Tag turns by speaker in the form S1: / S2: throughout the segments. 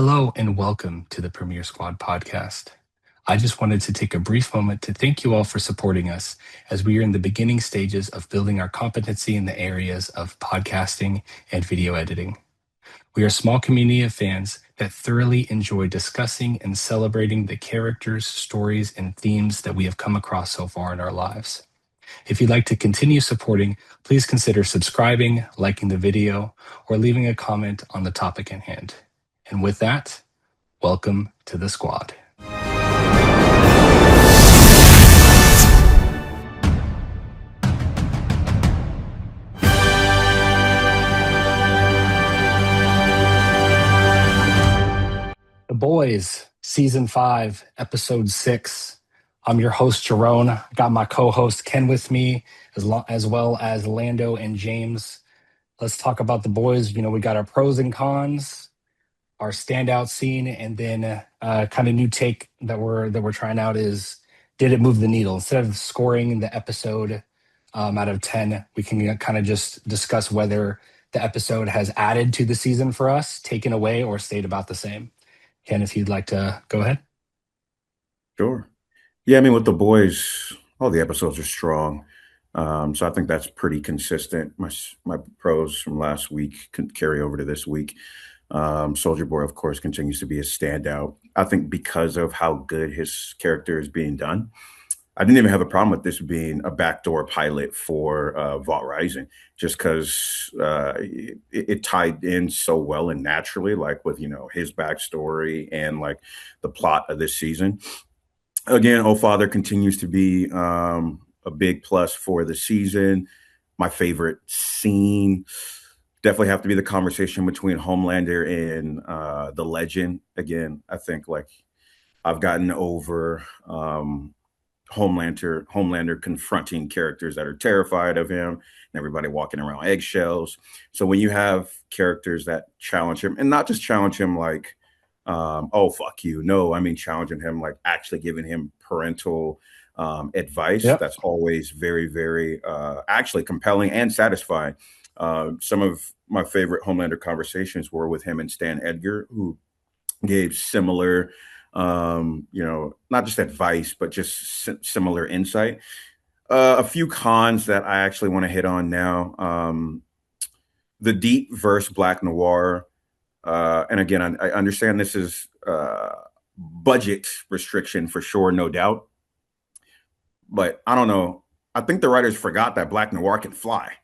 S1: Hello and welcome to the Premier Squad podcast. I just wanted to take a brief moment to thank you all for supporting us as we are in the beginning stages of building our competency in the areas of podcasting and video editing. We are a small community of fans that thoroughly enjoy discussing and celebrating the characters, stories, and themes that we have come across so far in our lives. If you'd like to continue supporting, please consider subscribing, liking the video, or leaving a comment on the topic in hand. And with that, welcome to the squad. The Boys, Season 5, Episode 6. I'm your host, Jerome. Got my co-host, Ken, with me, as well as Lando and James. Let's talk about The Boys. We got our pros and cons, our standout scene, and then kind of new take that we're trying out is, did it move the needle? Instead of scoring the episode out of 10, we can kind of just discuss whether the episode has added to the season for us, taken away, or stayed about the same. Ken, if you'd like to go ahead.
S2: Sure. Yeah, I mean, with The Boys, all the episodes are strong. So I think that's pretty consistent. My pros from last week can carry over to this week. Soldier Boy, of course, continues to be a standout. I think because of how good his character is being done. I didn't even have a problem with this being a backdoor pilot for Vault Rising, just because it tied in so well and naturally, like with his backstory and like the plot of this season. Again, Oh Father continues to be a big plus for the season. My favorite scene definitely have to be the conversation between Homelander and the Legend. Again, I think like I've gotten over Homelander confronting characters that are terrified of him and everybody walking around eggshells. So when you have characters that challenge him, and not just challenge him like, oh, fuck you. No, I mean, challenging him, like actually giving him parental advice.
S1: Yep.
S2: That's always very, very actually compelling and satisfying. Some of my favorite Homelander conversations were with him and Stan Edgar, who gave similar not just advice, but just similar insight. A few cons that I actually want to hit on now. The Deep versus Black Noir. And again, I understand this is budget restriction for sure, no doubt. But I don't know. I think the writers forgot that Black Noir can fly.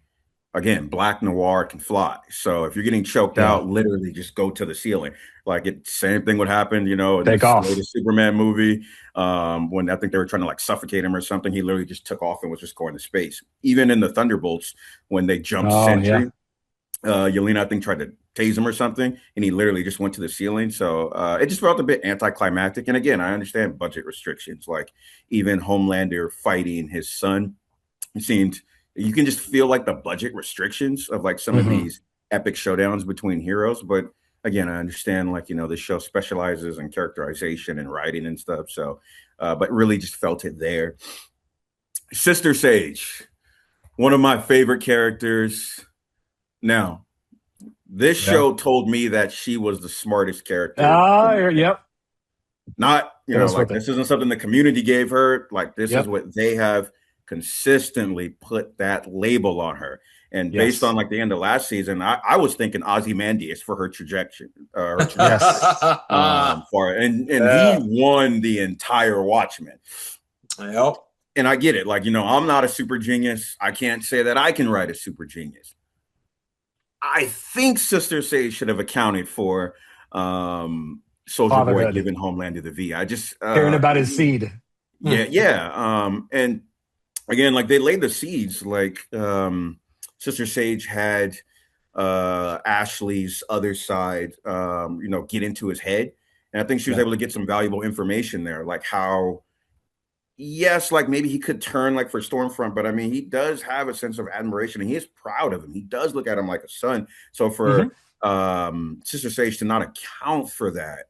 S2: Again, Black Noir can fly. So if you're getting choked out, literally just go to the ceiling. Like same thing would happen, in
S1: Take
S2: this
S1: off.
S2: latest Superman movie. When I think they were trying to like suffocate him or something, he literally just took off and was just going to space. Even in the Thunderbolts, when they jumped Sentry, Yelena, I think, tried to tase him or something, and he literally just went to the ceiling. So it just felt a bit anticlimactic. And again, I understand budget restrictions. Like even Homelander fighting his son, it seemed you can just feel like the budget restrictions of like some of these epic showdowns between heroes. But again, I understand like, this show specializes in characterization and writing and stuff. So, but really just felt it there. Sister Sage, one of my favorite characters. Now, this show told me that she was the smartest character.
S1: Yep.
S2: Not, like this isn't something the community gave her. Like this is what they have consistently put that label on her. And based on like the end of last season, I was thinking Ozymandias for her trajectory. And he won the entire Watchmen.
S3: Yep.
S2: And I get it. Like, I'm not a super genius. I can't say that I can write a super genius. I think Sister Sage should have accounted for Soldier Boy giving Homelander the V. I just
S1: caring about his seed.
S2: Yeah. And again, like they laid the seeds. Like Sister Sage had Ashley's other side, get into his head, and I think she was able to get some valuable information there, like how. Yes, like maybe he could turn like for Stormfront, but I mean, he does have a sense of admiration and he is proud of him. He does look at him like a son. So for Sister Sage to not account for that.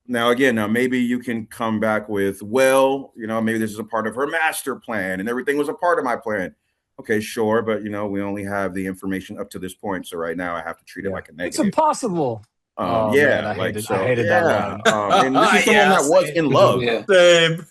S2: Now, again, maybe you can come back with, well, maybe this is a part of her master plan and everything was a part of my plan. Okay, sure. But, we only have the information up to this point. So right now I have to treat it like a negative.
S1: It's impossible. Oh man,
S2: Yeah, like
S1: I
S2: so,
S1: hated that
S2: yeah.
S1: line.
S2: And this is someone
S3: Yeah,
S2: that was
S3: same.
S2: in love.
S4: Yeah.
S3: Same.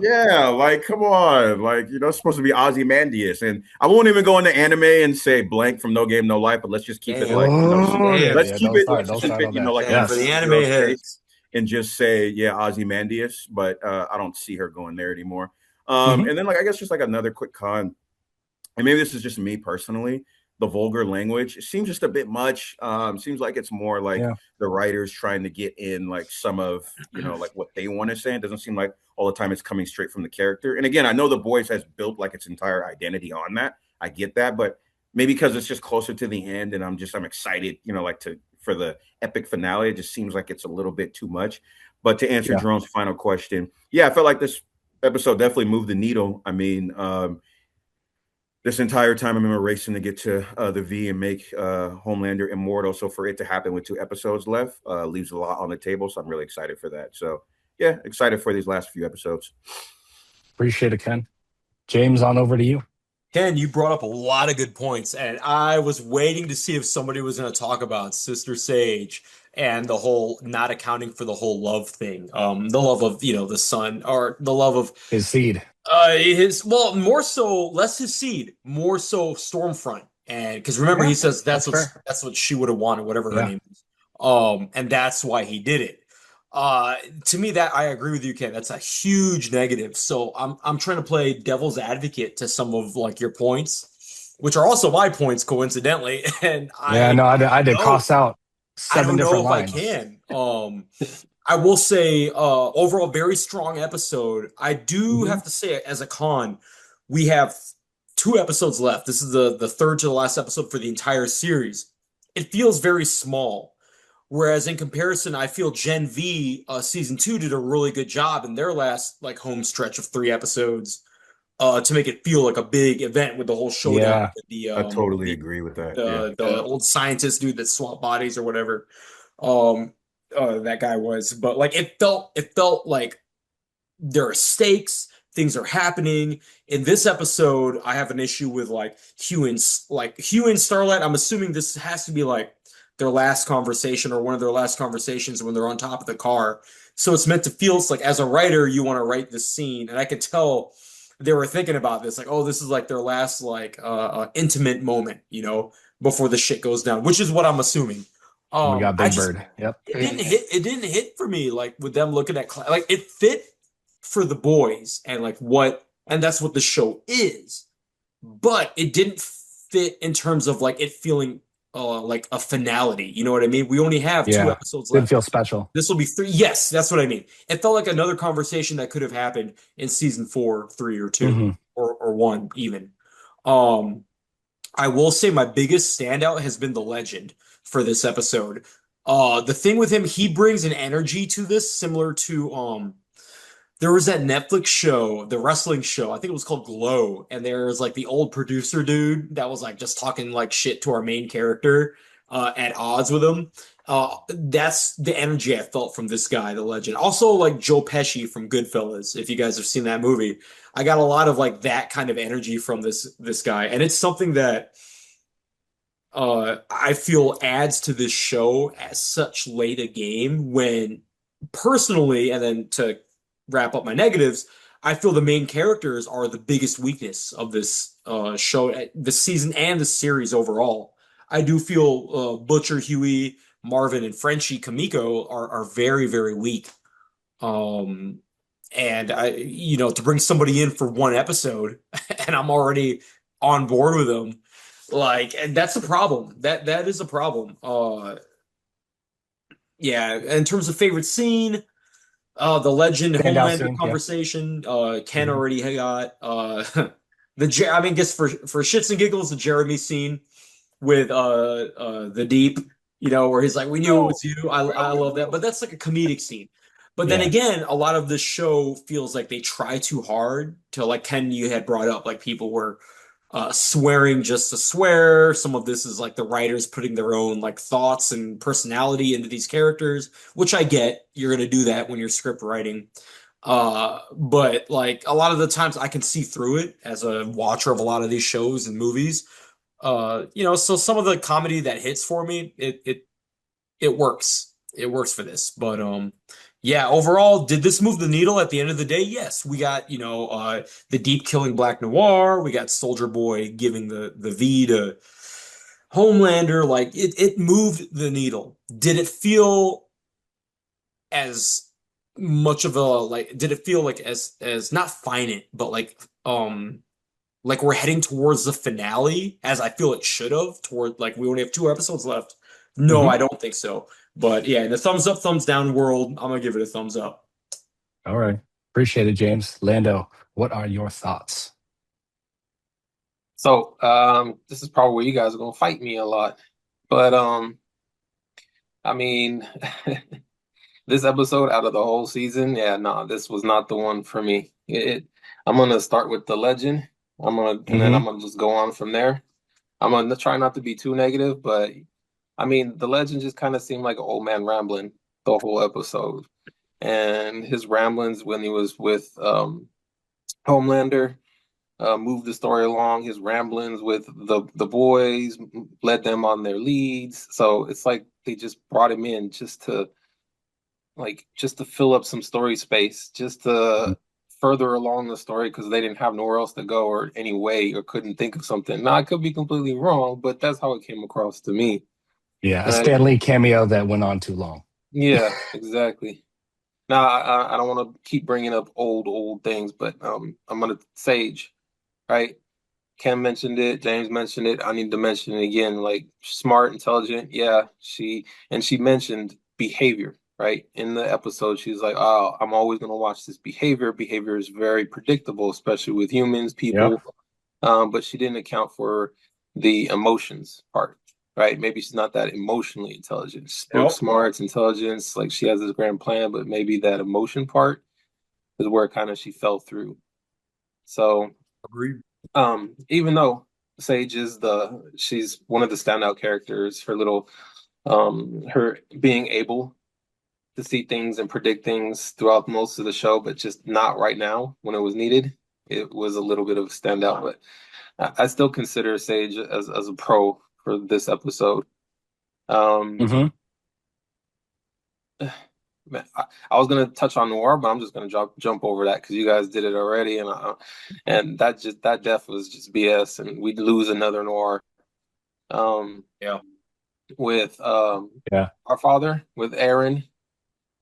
S2: Yeah, like come on, like it's supposed to be Ozymandias, and I won't even go into anime and say blank from No Game No Life, but let's just keep it like
S3: Damn.
S1: Oh yeah,
S3: Damn.
S2: let's
S1: yeah.
S2: keep it, let's
S1: Don't
S2: just keep
S1: start
S2: it,
S1: on that.
S2: like in a
S3: Damn. For the
S1: Yes,
S3: anime
S2: superhero space,
S3: heads.
S2: and just say yeah, Ozymandias, but I don't see her going there anymore.
S1: hmm
S2: And then like I guess just like another quick con, and maybe this is just me personally, the vulgar language, it seems just a bit much. Seems like it's more like
S1: yeah,
S2: the writers trying to get in like some of, like what they want to say. It doesn't seem like all the time it's coming straight from the character. And again, I know the boys has built like its entire identity on that. I get that, but maybe because it's just closer to the end and I'm excited, like to for the epic finale. It just seems like it's a little bit too much. But to answer
S1: yeah.
S2: Jerome's final question, yeah, I felt like this episode definitely moved the needle. I mean, this entire time I remember racing to get to the V and make Homelander immortal. So for it to happen with 2 episodes left leaves a lot on the table. So I'm really excited for that. So yeah, excited for these last few episodes.
S1: Appreciate it, Ken. James, on over to you.
S3: Ken, you brought up a lot of good points, and I was waiting to see if somebody was going to talk about Sister Sage and the whole not accounting for the whole love thing. The love of, the son, or the love of
S1: His seed.
S3: his, well, more so less his seed, more so Stormfront. And because remember, he
S1: Yeah,
S3: says
S1: that's fair.
S3: that's what she would have wanted, whatever her
S1: Yeah,
S3: name is. And that's why he did it. To me, that I agree with you, Ken. That's a huge negative. So I'm trying to play devil's advocate to some of like your points, which are also my points, coincidentally. And
S1: yeah. No, I did
S3: know
S1: cost out
S3: I
S1: seven
S3: don't know
S1: different
S3: if I
S1: lines.
S3: can. I will say, overall, very strong episode. I do
S1: hmm
S3: have to say, as a con, we have 2 episodes left. This is the third to the last episode for the entire series. It feels very small. Whereas in comparison, I feel Gen V season 2 did a really good job in their last like home stretch of 3 episodes to make it feel like a big event with the whole showdown
S1: Yeah,
S3: with the
S2: I totally agree with that. Yeah.
S3: the old scientist dude that swapped bodies or whatever. Um, that guy was, but like it felt like there are stakes, things are happening. In this episode, I have an issue with like Hugh and Starlight. I'm assuming this has to be like their last conversation or one of their last conversations when they're on top of the car. So it's meant to feel like as a writer, you want to write this scene, and I could tell they were thinking about this, like, oh, this is like their last like intimate moment, before the shit goes down, which is what I'm assuming.
S1: we got
S3: I
S1: Big
S3: just
S1: Bird. Yep.
S3: it didn't hit for me like with them looking at like it fit for the boys and like and that's what the show is, but it didn't fit in terms of like it feeling like a finality. You know what I mean? We only have two
S1: Yeah,
S3: episodes
S1: didn't
S3: left.
S1: feel special.
S3: This will be three. Yes, that's what I mean. It felt like another conversation that could have happened in season 4, 3, or 2,
S1: hmm
S3: or 1 even. Um, I will say my biggest standout has been the legend for this episode. The thing with him, he brings an energy to this similar to there was that Netflix show, the wrestling show, I think it was called Glow, and there's like the old producer dude that was like just talking like shit to our main character at odds with him. That's the energy I felt from this guy, the legend. Also, like Joe Pesci from Goodfellas, if you guys have seen that movie, I got a lot of like that kind of energy from this guy, and it's something that I feel adds to this show at such late a game when personally, and then to wrap up my negatives, I feel the main characters are the biggest weakness of this show, this season and the series overall. I do feel Butcher, Huey, Marvin, and Frenchie Kamiko are very, very weak. Um, and to bring somebody in for 1 episode and I'm already on board with them, like, and that's a problem. That is a problem. Yeah, in terms of favorite scene, the Legend
S1: Standout
S3: Homelander
S1: scene. Yeah.
S3: conversation, Ken
S1: hmm
S3: already got I mean, guess for shits and giggles, the Jeremy scene with the Deep, where he's like, "We knew it
S2: No,
S3: was you." I love that, but that's like a comedic scene. But then
S1: Yeah.
S3: again, a lot of the show feels like they try too hard to, like Ken, you had brought up, like people were swearing just to swear. Some of this is like the writers putting their own like thoughts and personality into these characters, which I get. You're gonna do that when you're script writing. But like a lot of the times I can see through it as a watcher of a lot of these shows and movies. So some of the comedy that hits for me, it works. It works for this. But yeah, overall, did this move the needle at the end of the day? Yes. We got, the deep killing Black Noir, we got Soldier Boy giving the V to Homelander, like it moved the needle. Did it feel as much of a like did it feel like as not finite, but like we're heading towards the finale as I feel it should have toward like we only have 2 episodes left. No,
S1: Hmm.
S3: I don't think so. But yeah, in the thumbs up, thumbs down world, I'm gonna give it a thumbs up.
S1: All right. Appreciate it, James. Lando, what are your thoughts?
S4: So, this is probably where you guys are gonna fight me a lot. But I mean, this episode out of the whole season, yeah, no, this was not the one for me. I'm gonna start with the legend. And then I'm
S1: Hmm.
S4: gonna just go on from there. I'm gonna try not to be too negative, but I mean, the legend just kind of seemed like an old man rambling the whole episode, and his ramblings when he was with Homelander moved the story along. His ramblings with the boys led them on their leads. So it's like they just brought him in just to fill up some story space, just to further along the story because they didn't have nowhere else to go or any way or couldn't think of something. Now I could be completely wrong, but that's how it came across to me.
S1: Yeah, a
S4: Right?
S1: Stan Lee cameo that went on too long.
S4: Yeah, exactly. Now I don't want to keep bringing up old things, but I'm gonna Sage, right? Ken mentioned it, James mentioned it. I need to mention it again. Like smart, intelligent. Yeah, she mentioned behavior, right? In the episode, she's like, "Oh, I'm always gonna watch this behavior. Behavior is very predictable, especially with humans,
S1: Yep.
S4: people." But she didn't account for the emotions part, right? Maybe she's not that emotionally intelligent. Book
S3: Yep.
S4: smarts, intelligence, like she has this grand plan, but maybe that emotion part is where kind of she fell through. So
S3: Agreed.
S4: even though Sage is she's one of the standout characters, her being able to see things and predict things throughout most of the show, but just not right now when it was needed. It was a little bit of a standout, but I still consider Sage as a pro for this episode. Um,
S1: Hmm.
S4: Man, I was gonna touch on Noir, but I'm just gonna jump over that because you guys did it already, and that death was just BS, and we'd lose another Noir. Um,
S3: Yeah.
S4: with
S1: Yeah.
S4: our father, with Aaron,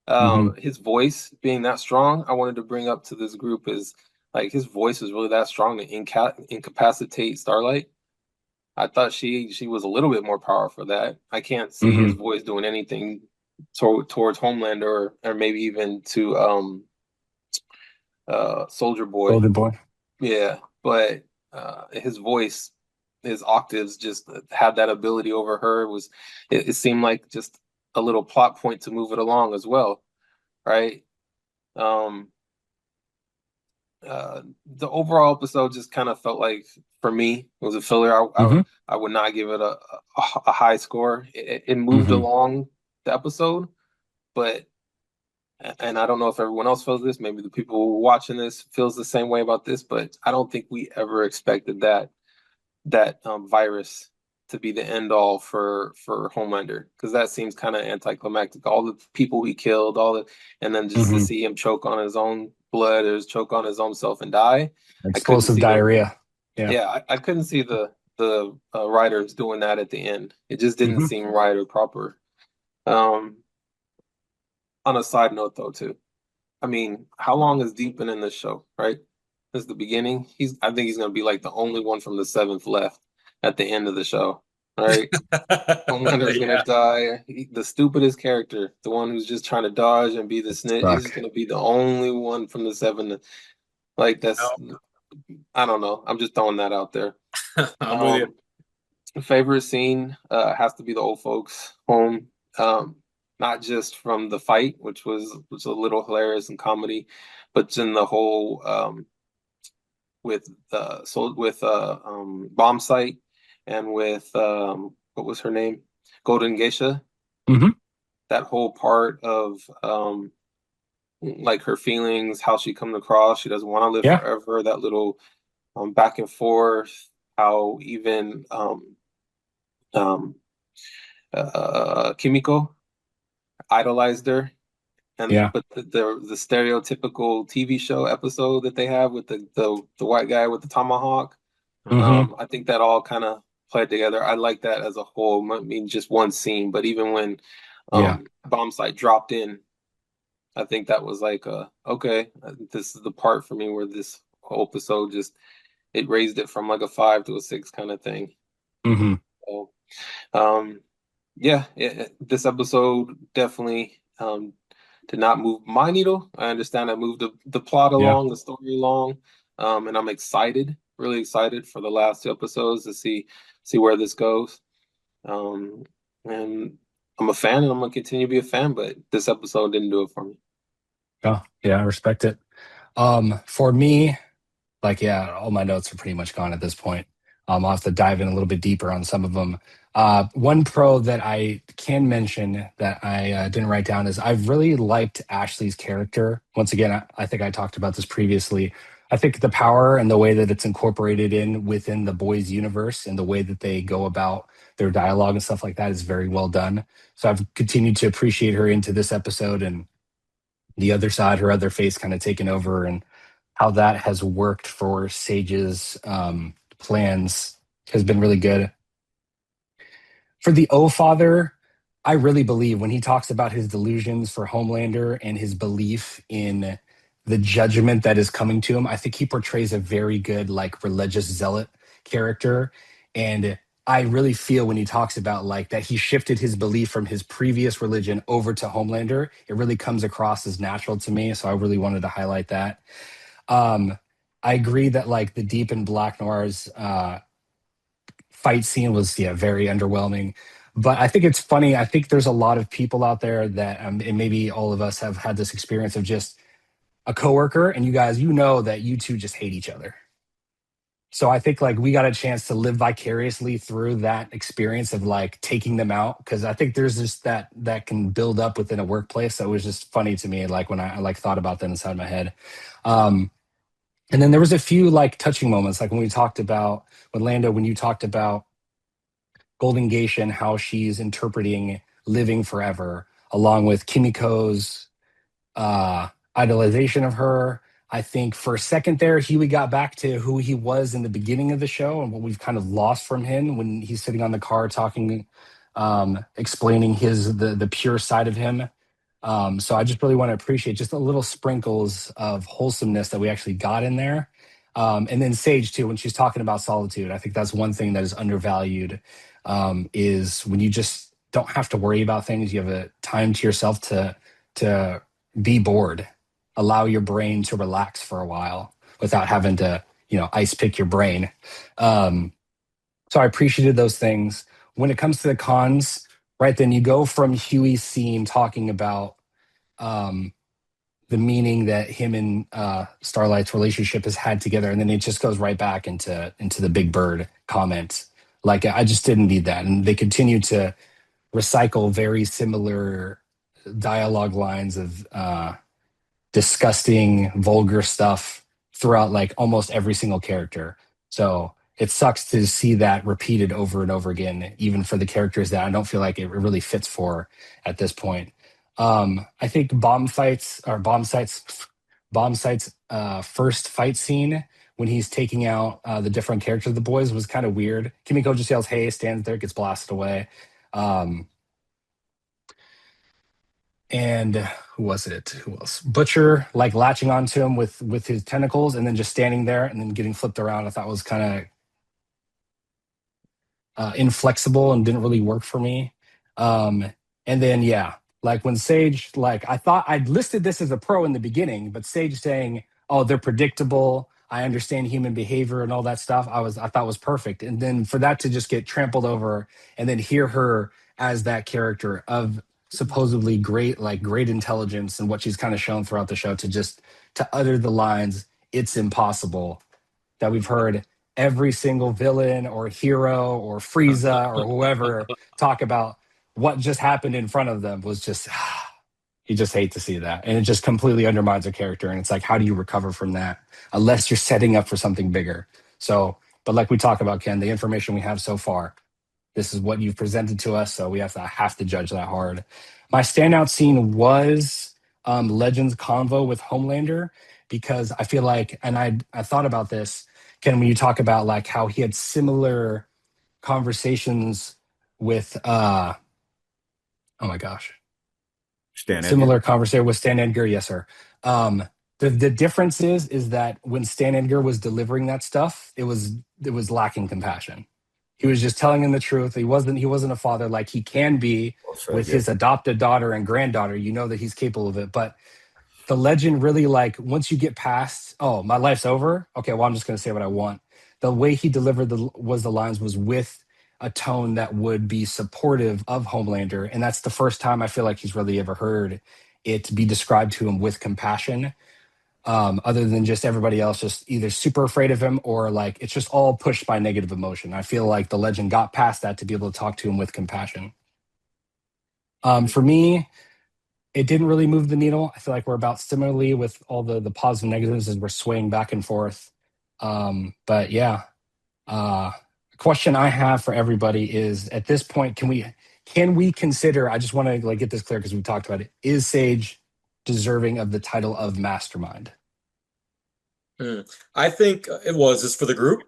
S1: Hmm.
S4: his voice being that strong, I wanted to bring up to this group is like his voice is really that strong to incapacitate Starlight. I thought she was a little bit more powerful for that. I can't see his
S1: Hmm.
S4: voice doing anything towards Homelander or maybe even to Soldier Boy.
S1: Golden Boy.
S4: Yeah, but his voice, his octaves just had that ability over her. It seemed like just a little plot point to move it along as well, right? Um, the overall episode just kind of felt like, for me, it was a filler.
S1: Hmm.
S4: I would not give it a high score. It moved
S1: Hmm.
S4: along the episode, but and I don't know if everyone else feels this. Maybe the people watching this feels the same way about this, but I don't think we ever expected that virus to be the end all for Homelander because that seems kind of anticlimactic. All the people he killed, and then just to
S1: Hmm.
S4: see him choke on his own blood or choke on his own self and die. I couldn't
S1: Explosive
S4: see the
S1: diarrhea. Yeah.
S4: yeah, I couldn't see the writers doing that at the end. It just didn't
S1: Hmm.
S4: seem right or proper. Um, on a side note though, too. I mean, how long is Deepin in this show, right? This is the beginning. I think he's gonna be like the only one from the seventh left at the end of the show. All right. Homelander's gonna
S3: Yeah.
S4: die. The stupidest character, the one who's just trying to dodge and be the snitch, he's
S1: Fuck.
S4: gonna be the only one from the seven. Like that's I don't know. I'm just throwing that out there.
S3: I'm with you.
S4: Um, favorite scene has to be the old folks home. Not just from the fight, which was a little hilarious and comedy, but in the whole with bomb site and with what was her name, Golden Geisha.
S1: Hmm.
S4: That whole part of like her feelings, how she comes across, she doesn't want to live
S1: Yeah.
S4: forever. That little back and forth, how even um, Kimiko. idolized her.
S1: Yeah.
S4: But the stereotypical TV show episode that they have with the white guy with the tomahawk,
S1: Mm-hmm.
S4: I think that all kind of played together. I like that as a whole. I mean, just one scene, but even when
S1: Yeah.
S4: Bomb Sight dropped in, I think that was like, okay, this is the part for me where this whole episode just it raised it from like a 5 to a 6 kind of thing.
S1: Mm-hmm.
S4: So, um, yeah, this episode definitely did not move my needle. I understand I moved the plot
S1: Yeah.
S4: along, the story along, and I'm excited, really excited for the last 2 episodes to see where this goes. And I'm a fan, and I'm gonna continue to be a fan. But this episode didn't do it for me.
S1: Oh, yeah, I respect it. For me, like, yeah, all my notes are pretty much gone at this point. I'll have to dive in a little bit deeper on some of them. One pro that I can mention that I didn't write down is I've really liked Ashley's character. Once again, I think I talked about this previously. I think the power and the way that it's incorporated in within the boys' universe and the way that they go about their dialogue and stuff like that is very well done. So I've continued to appreciate her into this episode, and the other side, her other face kind of taken over, and how that has worked for Sage's plans has been really good. For the O Father, I really believe when he talks about his delusions for Homelander and his belief in the judgment that is coming to him, I think he portrays a very good, like, religious zealot character. And I really feel when he talks about like that he shifted his belief from his previous religion over to Homelander, it really comes across as natural to me. So I really wanted to highlight that. Um, I agree that like the Deep and Black Noir's fight scene was, yeah, very underwhelming. But I think it's funny. I think there's a lot of people out there that, and maybe all of us have had this experience of just a coworker, and you guys, you know that you two just hate each other. So I think like we got a chance to live vicariously through that experience of like taking them out, because I think there's just that can build up within a workplace. So it was just funny to me, like when I like thought about that inside my head. Um, and then there was a few like touching moments, like when we talked about when Lando, when you talked about Golden Geisha and how she's interpreting living forever, along with Kimiko's idolization of her. I think for a second there, Huey got back to who he was in the beginning of the show and what we've kind of lost from him when he's sitting on the car talking, explaining the pure side of him. So I just really want to appreciate just the little sprinkles of wholesomeness that we actually got in there. And then Sage too, when she's talking about solitude, I think that's one thing that is undervalued, is when you just don't have to worry about things. You have a time to yourself to be bored, allow your brain to relax for a while without having to, ice pick your brain. So I appreciated those things. When it comes to the cons, right, then you go from Huey's scene talking about the meaning that him and Starlight's relationship has had together, and then it just goes right back into the Big Bird comment. Like I just didn't need that, and they continue to recycle very similar dialogue lines of disgusting, vulgar stuff throughout like almost every single character. So it sucks to see that repeated over and over again, even for the characters that I don't feel like it really fits for at this point. I think Bomb Sight's first fight scene when he's taking out the different characters of the boys was kind of weird. Kimiko just yells, "Hey!" stands there, gets blasted away. And who was it? Who else? Butcher, like latching onto him with his tentacles, and then just standing there and then getting flipped around. I thought was kind of inflexible and didn't really work for me. And then yeah, like when Sage, like I thought I'd listed this as a pro in the beginning, but Sage saying, "Oh, they're predictable. I understand human behavior and all that stuff." I thought was perfect. And then for that to just get trampled over, and then hear her as that character of supposedly great intelligence and what she's kind of shown throughout the show, to utter the lines, "It's impossible," that we've heard every single villain or hero or Frieza or whoever talk about what just happened in front of them, was just you just hate to see that. And it just completely undermines a character. And it's like, how do you recover from that unless you're setting up for something bigger? So, but like we talk about, Ken, the information we have so far, this is what you've presented to us, so we have to judge that hard. My standout scene was Legends convo with Homelander, because I feel like, and I thought about this, Ken, when you talk about like how he had similar conversations with oh my gosh,
S2: Stan
S1: similar
S2: Edgar.
S1: conversation with Stan Edgar. Yes, sir. Um, the difference is that when Stan Edgar was delivering that stuff, it was lacking compassion. He was just telling him the truth. He wasn't a father like he can be
S2: Well said,
S1: with
S2: yeah.
S1: his adopted daughter and granddaughter. You know that he's capable of it. But the legend really, like, once you get past, oh, my life's over. Okay, well, I'm just going to say what I want. The way he delivered the lines was with a tone that would be supportive of Homelander, and that's the first time I feel like he's really ever heard it be described to him with compassion, other than just everybody else just either super afraid of him or like it's just all pushed by negative emotion. I feel like the legend got past that to be able to talk to him with compassion. For me, it didn't really move the needle. I feel like we're about similarly with all the positive negatives as we're swaying back and forth. But yeah, a question I have for everybody is, at this point, can we consider? I just want to like get this clear because we talked about it. Is Sage deserving of the title of Mastermind?
S3: I think it was is for the group.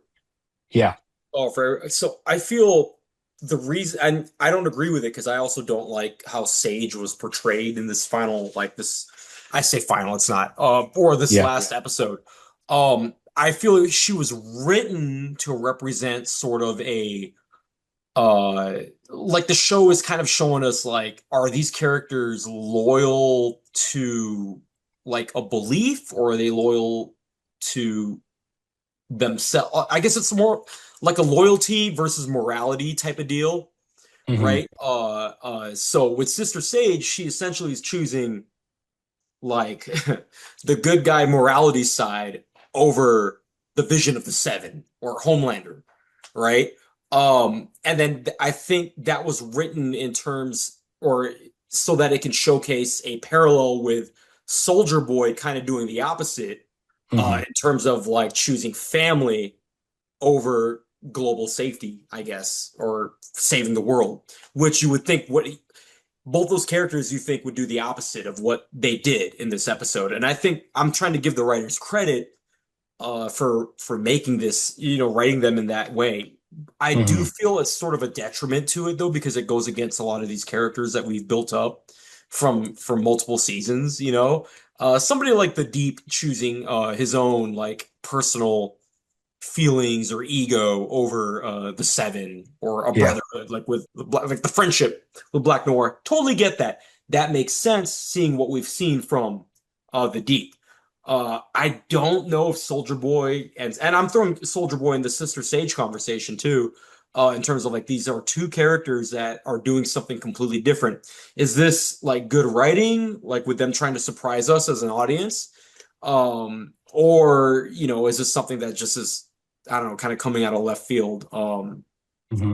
S1: Yeah.
S3: Oh, so I feel the reason, and I don't agree with it because I also don't like how Sage was portrayed in this final, like this. I say final, it's not. Or this
S1: Yeah.
S3: last episode. I feel like she was written to represent sort of like the show is kind of showing us like, are these characters loyal to like a belief, or are they loyal to themselves? I guess it's more like a loyalty versus morality type of deal,
S1: Hmm.
S3: right? So with Sister Sage, she essentially is choosing like the good guy morality side over the vision of the Seven or Homelander, right? And then I think that was written in terms, or so that it can showcase a parallel with Soldier Boy kind of doing the opposite,
S1: Hmm.
S3: in terms of like choosing family over global safety, I guess, or saving the world, which you would think what both those characters you think would do the opposite of what they did in this episode. And I think I'm trying to give the writers credit for making this, writing them in that way. I do
S1: Hmm.
S3: feel it's sort of a detriment to it though, because it goes against a lot of these characters that we've built up from multiple seasons, somebody like the Deep choosing his own like personal feelings or ego over the Seven or a
S1: Yeah.
S3: brotherhood, like with like the friendship with Black Noir. Totally get that. That makes sense, seeing what we've seen from the Deep. I don't know if Soldier Boy and I'm throwing Soldier Boy in the Sister Sage conversation too, in terms of like these are two characters that are doing something completely different. Is this like good writing, like with them trying to surprise us as an audience? Or is this something that just is, I don't know, kind of coming out of left field?
S1: Hmm.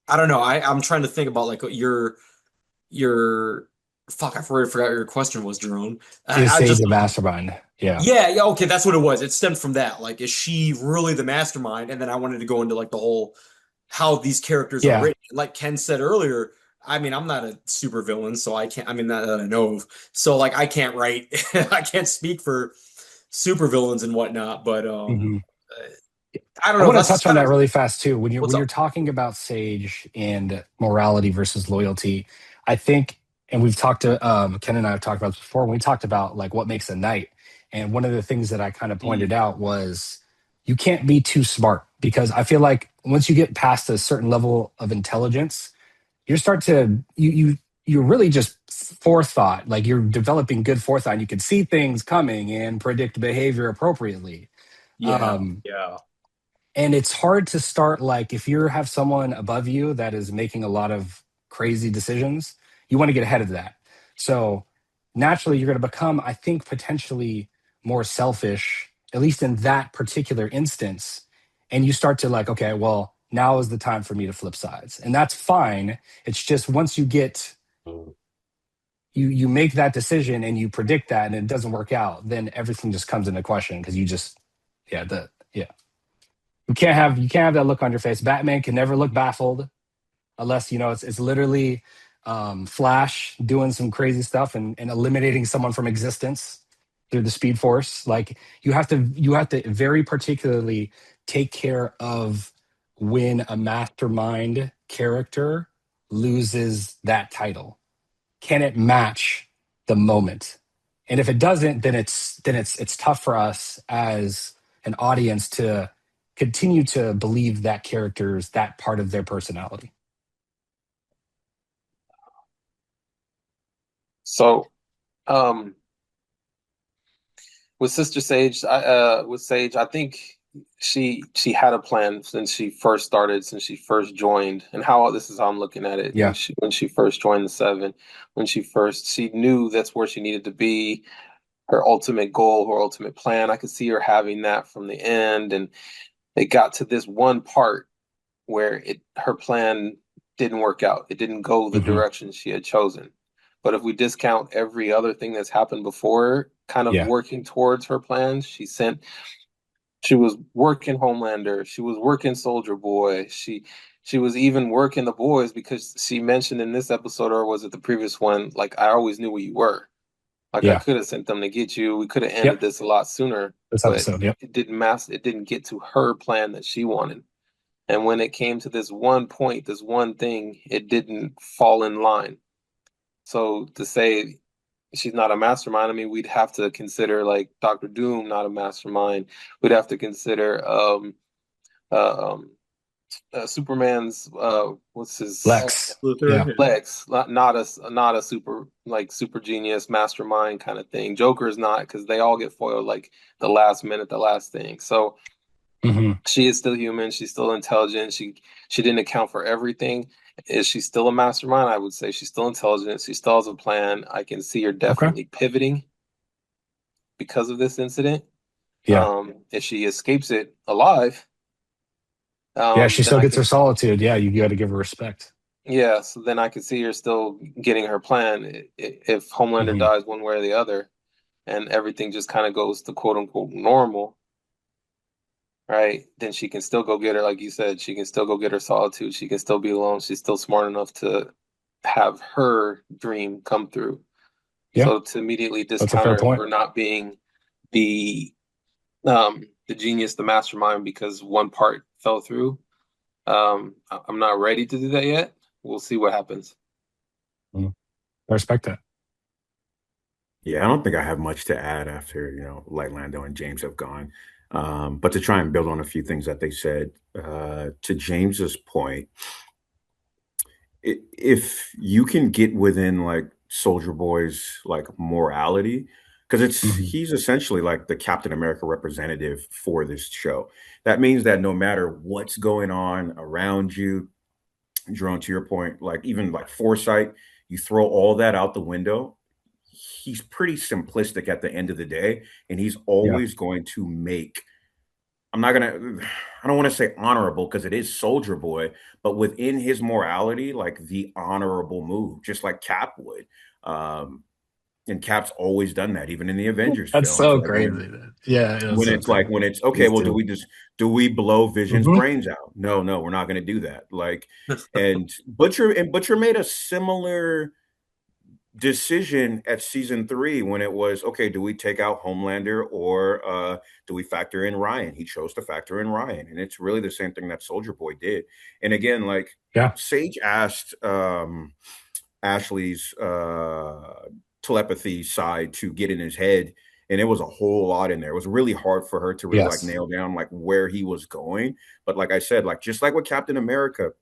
S3: I don't know. I'm trying to think about like your fuck. I already forgot what your question was, Jerome.
S1: Is
S3: I
S1: Sage
S3: just
S1: a mastermind? Yeah.
S3: Yeah, yeah, okay, that's what it was. It stemmed from that. Like, is she really the mastermind? And then I wanted to go into like the whole how these characters are
S1: Yeah.
S3: written. Like Ken said earlier, I mean, I'm not a super villain, so I can't. I mean, not that I know of. So like, I can't write. I can't speak for super villains and whatnot. But
S1: Hmm.
S3: I don't
S1: I
S3: know.
S1: want to
S3: That's
S1: touch
S3: just
S1: on
S3: kind
S1: that
S3: of
S1: really fast too. When you're
S3: what's
S1: when you're
S3: up.
S1: talking about Sage and morality versus loyalty, I think, and we've talked to Ken and I have talked about this before. When we talked about like what makes a knight, and one of the things that I kind of pointed out was you can't be too smart, because I feel like once you get past a certain level of intelligence, you're really just forethought. Like you're developing good forethought. And you can see things coming and predict behavior appropriately.
S3: Yeah,
S1: Um,
S3: yeah.
S1: and it's hard to start, like, if you have someone above you that is making a lot of crazy decisions, you want to get ahead of that. So naturally you're going to become, I think, potentially more selfish, at least in that particular instance. And you start to like, okay, well, now is the time for me to flip sides, and that's fine. It's just once you make that decision and you predict that and it doesn't work out, then everything just comes into question, because you just, yeah, you can't have that look on your face. Batman can never look baffled. unless it's literally Flash doing some crazy stuff and eliminating someone from existence through the Speed Force. Like you have to very particularly take care of when a mastermind character loses that title. Can it match the moment? And if it doesn't, then it's tough for us as an audience to continue to believe that character's that part of their personality.
S4: So, um, with Sister Sage, I think she had a plan since she first started, since she first joined, and how this is how I'm looking at it.
S1: Yeah.
S4: When she first joined the Seven, she knew that's where she needed to be. Her ultimate goal, her ultimate plan. I could see her having that from the end, and it got to this one part where her plan didn't work out. It didn't go the
S1: Hmm.
S4: direction she had chosen. But if we discount every other thing that's happened before, kind of
S1: Yeah.
S4: working towards her plans, she was working Homelander, she was working Soldier Boy, she was even working the boys because she mentioned in this episode, or was it the previous one, like I always knew where you were. Like I
S1: Yeah.
S4: could have sent them to get you. We could have ended
S1: Yep.
S4: this a lot sooner,
S1: This
S4: but
S1: episode. Yep.
S4: it didn't get to her plan that she wanted. And when it came to this one point, this one thing, it didn't fall in line. So to say she's not a mastermind, I mean, we'd have to consider like Doctor Doom not a mastermind. We'd have to consider uh, um, Superman's what's his
S1: Lex.
S2: Luther.
S1: Yeah.
S2: Yeah.
S4: Lex, not a super like super genius mastermind kind of thing. Joker's not because they all get foiled like the last minute, the last thing. So
S1: Hmm.
S4: she is still human. She's still intelligent. She didn't account for everything. Is she still a mastermind? I would say she's still intelligent. She still has a plan. I can see her
S1: Okay.
S4: definitely pivoting because of this incident.
S1: Yeah.
S4: If she escapes it alive,
S1: Yeah. She
S4: then
S1: still
S4: I
S1: gets
S4: can
S1: her solitude. Yeah. You got to give her respect.
S4: yeah. So then I can see her still getting her plan if Homelander
S1: Hmm.
S4: dies one way or the other, and everything just kind of goes to quote unquote normal. Right, then she can still go get her, like you said, she can still go get her solitude. She can still be alone. She's still smart enough to have her dream come through.
S1: Yeah.
S4: So to immediately
S1: That's a
S4: discount
S1: fair
S4: her
S1: point.
S4: for not being the the genius, the mastermind, because one part fell through, I'm not ready to do that yet. We'll see what happens.
S1: Mhm. I respect that.
S2: Yeah, I don't think I have much to add after, like Lando and James have gone. But to try and build on a few things that they said, to James's point, if you can get within like Soldier Boy's like morality, because it's
S1: Hmm.
S2: he's essentially like the Captain America representative for this show. That means that no matter what's going on around you, Jerome, to your point, like even like foresight, you throw all that out the window. He's pretty simplistic at the end of the day, and he's
S1: Yeah.
S2: always going to make I'm not gonna I don't want to say honorable because it is Soldier Boy, but within his morality, like the honorable move, just like Cap would. Um, and Cap's always done that, even in the Avengers
S1: That's
S2: films.
S1: so
S2: Like
S1: crazy, man. Yeah. That's
S2: when
S1: so
S2: it's like
S1: crazy.
S2: when it's okay,
S1: These
S2: well,
S1: two.
S2: do we blow Vision's
S1: Hmm.
S2: brains out? No, no, we're not gonna do that. Like and Butcher made a similar decision at season 3 when it was okay, do we take out Homelander or do we factor in Ryan? He chose to factor in Ryan, and it's really the same thing that Soldier Boy did. And again, like
S1: Yeah.
S2: Sage asked Ashley's telepathy side to get in his head, and it was a whole lot in there. It was really hard for her to really like
S1: Yes.
S2: nail down like where he was going. But like I said, like just like with Captain America,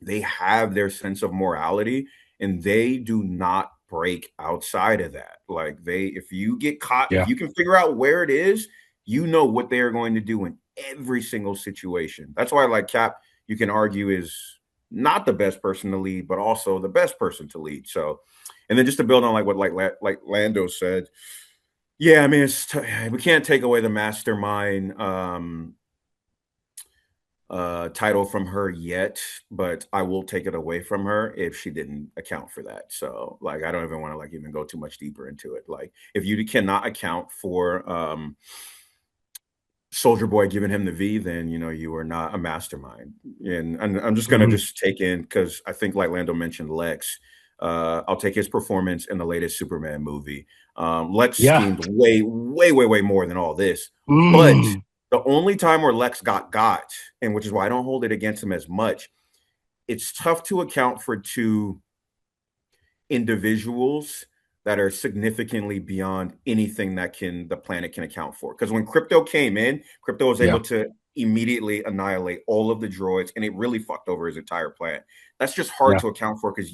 S2: they have their sense of morality and they do not break outside of that. Like if you get caught, if
S1: Yeah.
S2: you can figure out where it is, you know what they are going to do in every single situation. That's why like Cap, you can argue is not the best person to lead, but also the best person to lead. So, and then just to build on like what like Lando said, yeah, I mean we can't take away the mastermind title from her yet, but I will take it away from her if she didn't account for that. So like I don't even want to like even go too much deeper into it. Like if you cannot account for Soldier Boy giving him the V, then you are not a mastermind. And I'm just gonna
S1: Mhm.
S2: just take in because I think like Lando mentioned Lex. I'll take his performance in the latest Superman movie. Lex
S1: Yeah.
S2: schemed way, way, way, way more than all this. But
S1: Mm.
S2: the only time where Lex got, and which is why I don't hold it against him as much, it's tough to account for two individuals that are significantly beyond anything that the planet can account for. Because when Crypto came in, Crypto was able
S1: Yeah.
S2: to immediately annihilate all of the droids, and it really fucked over his entire planet. That's just hard
S1: Yeah.
S2: to account for because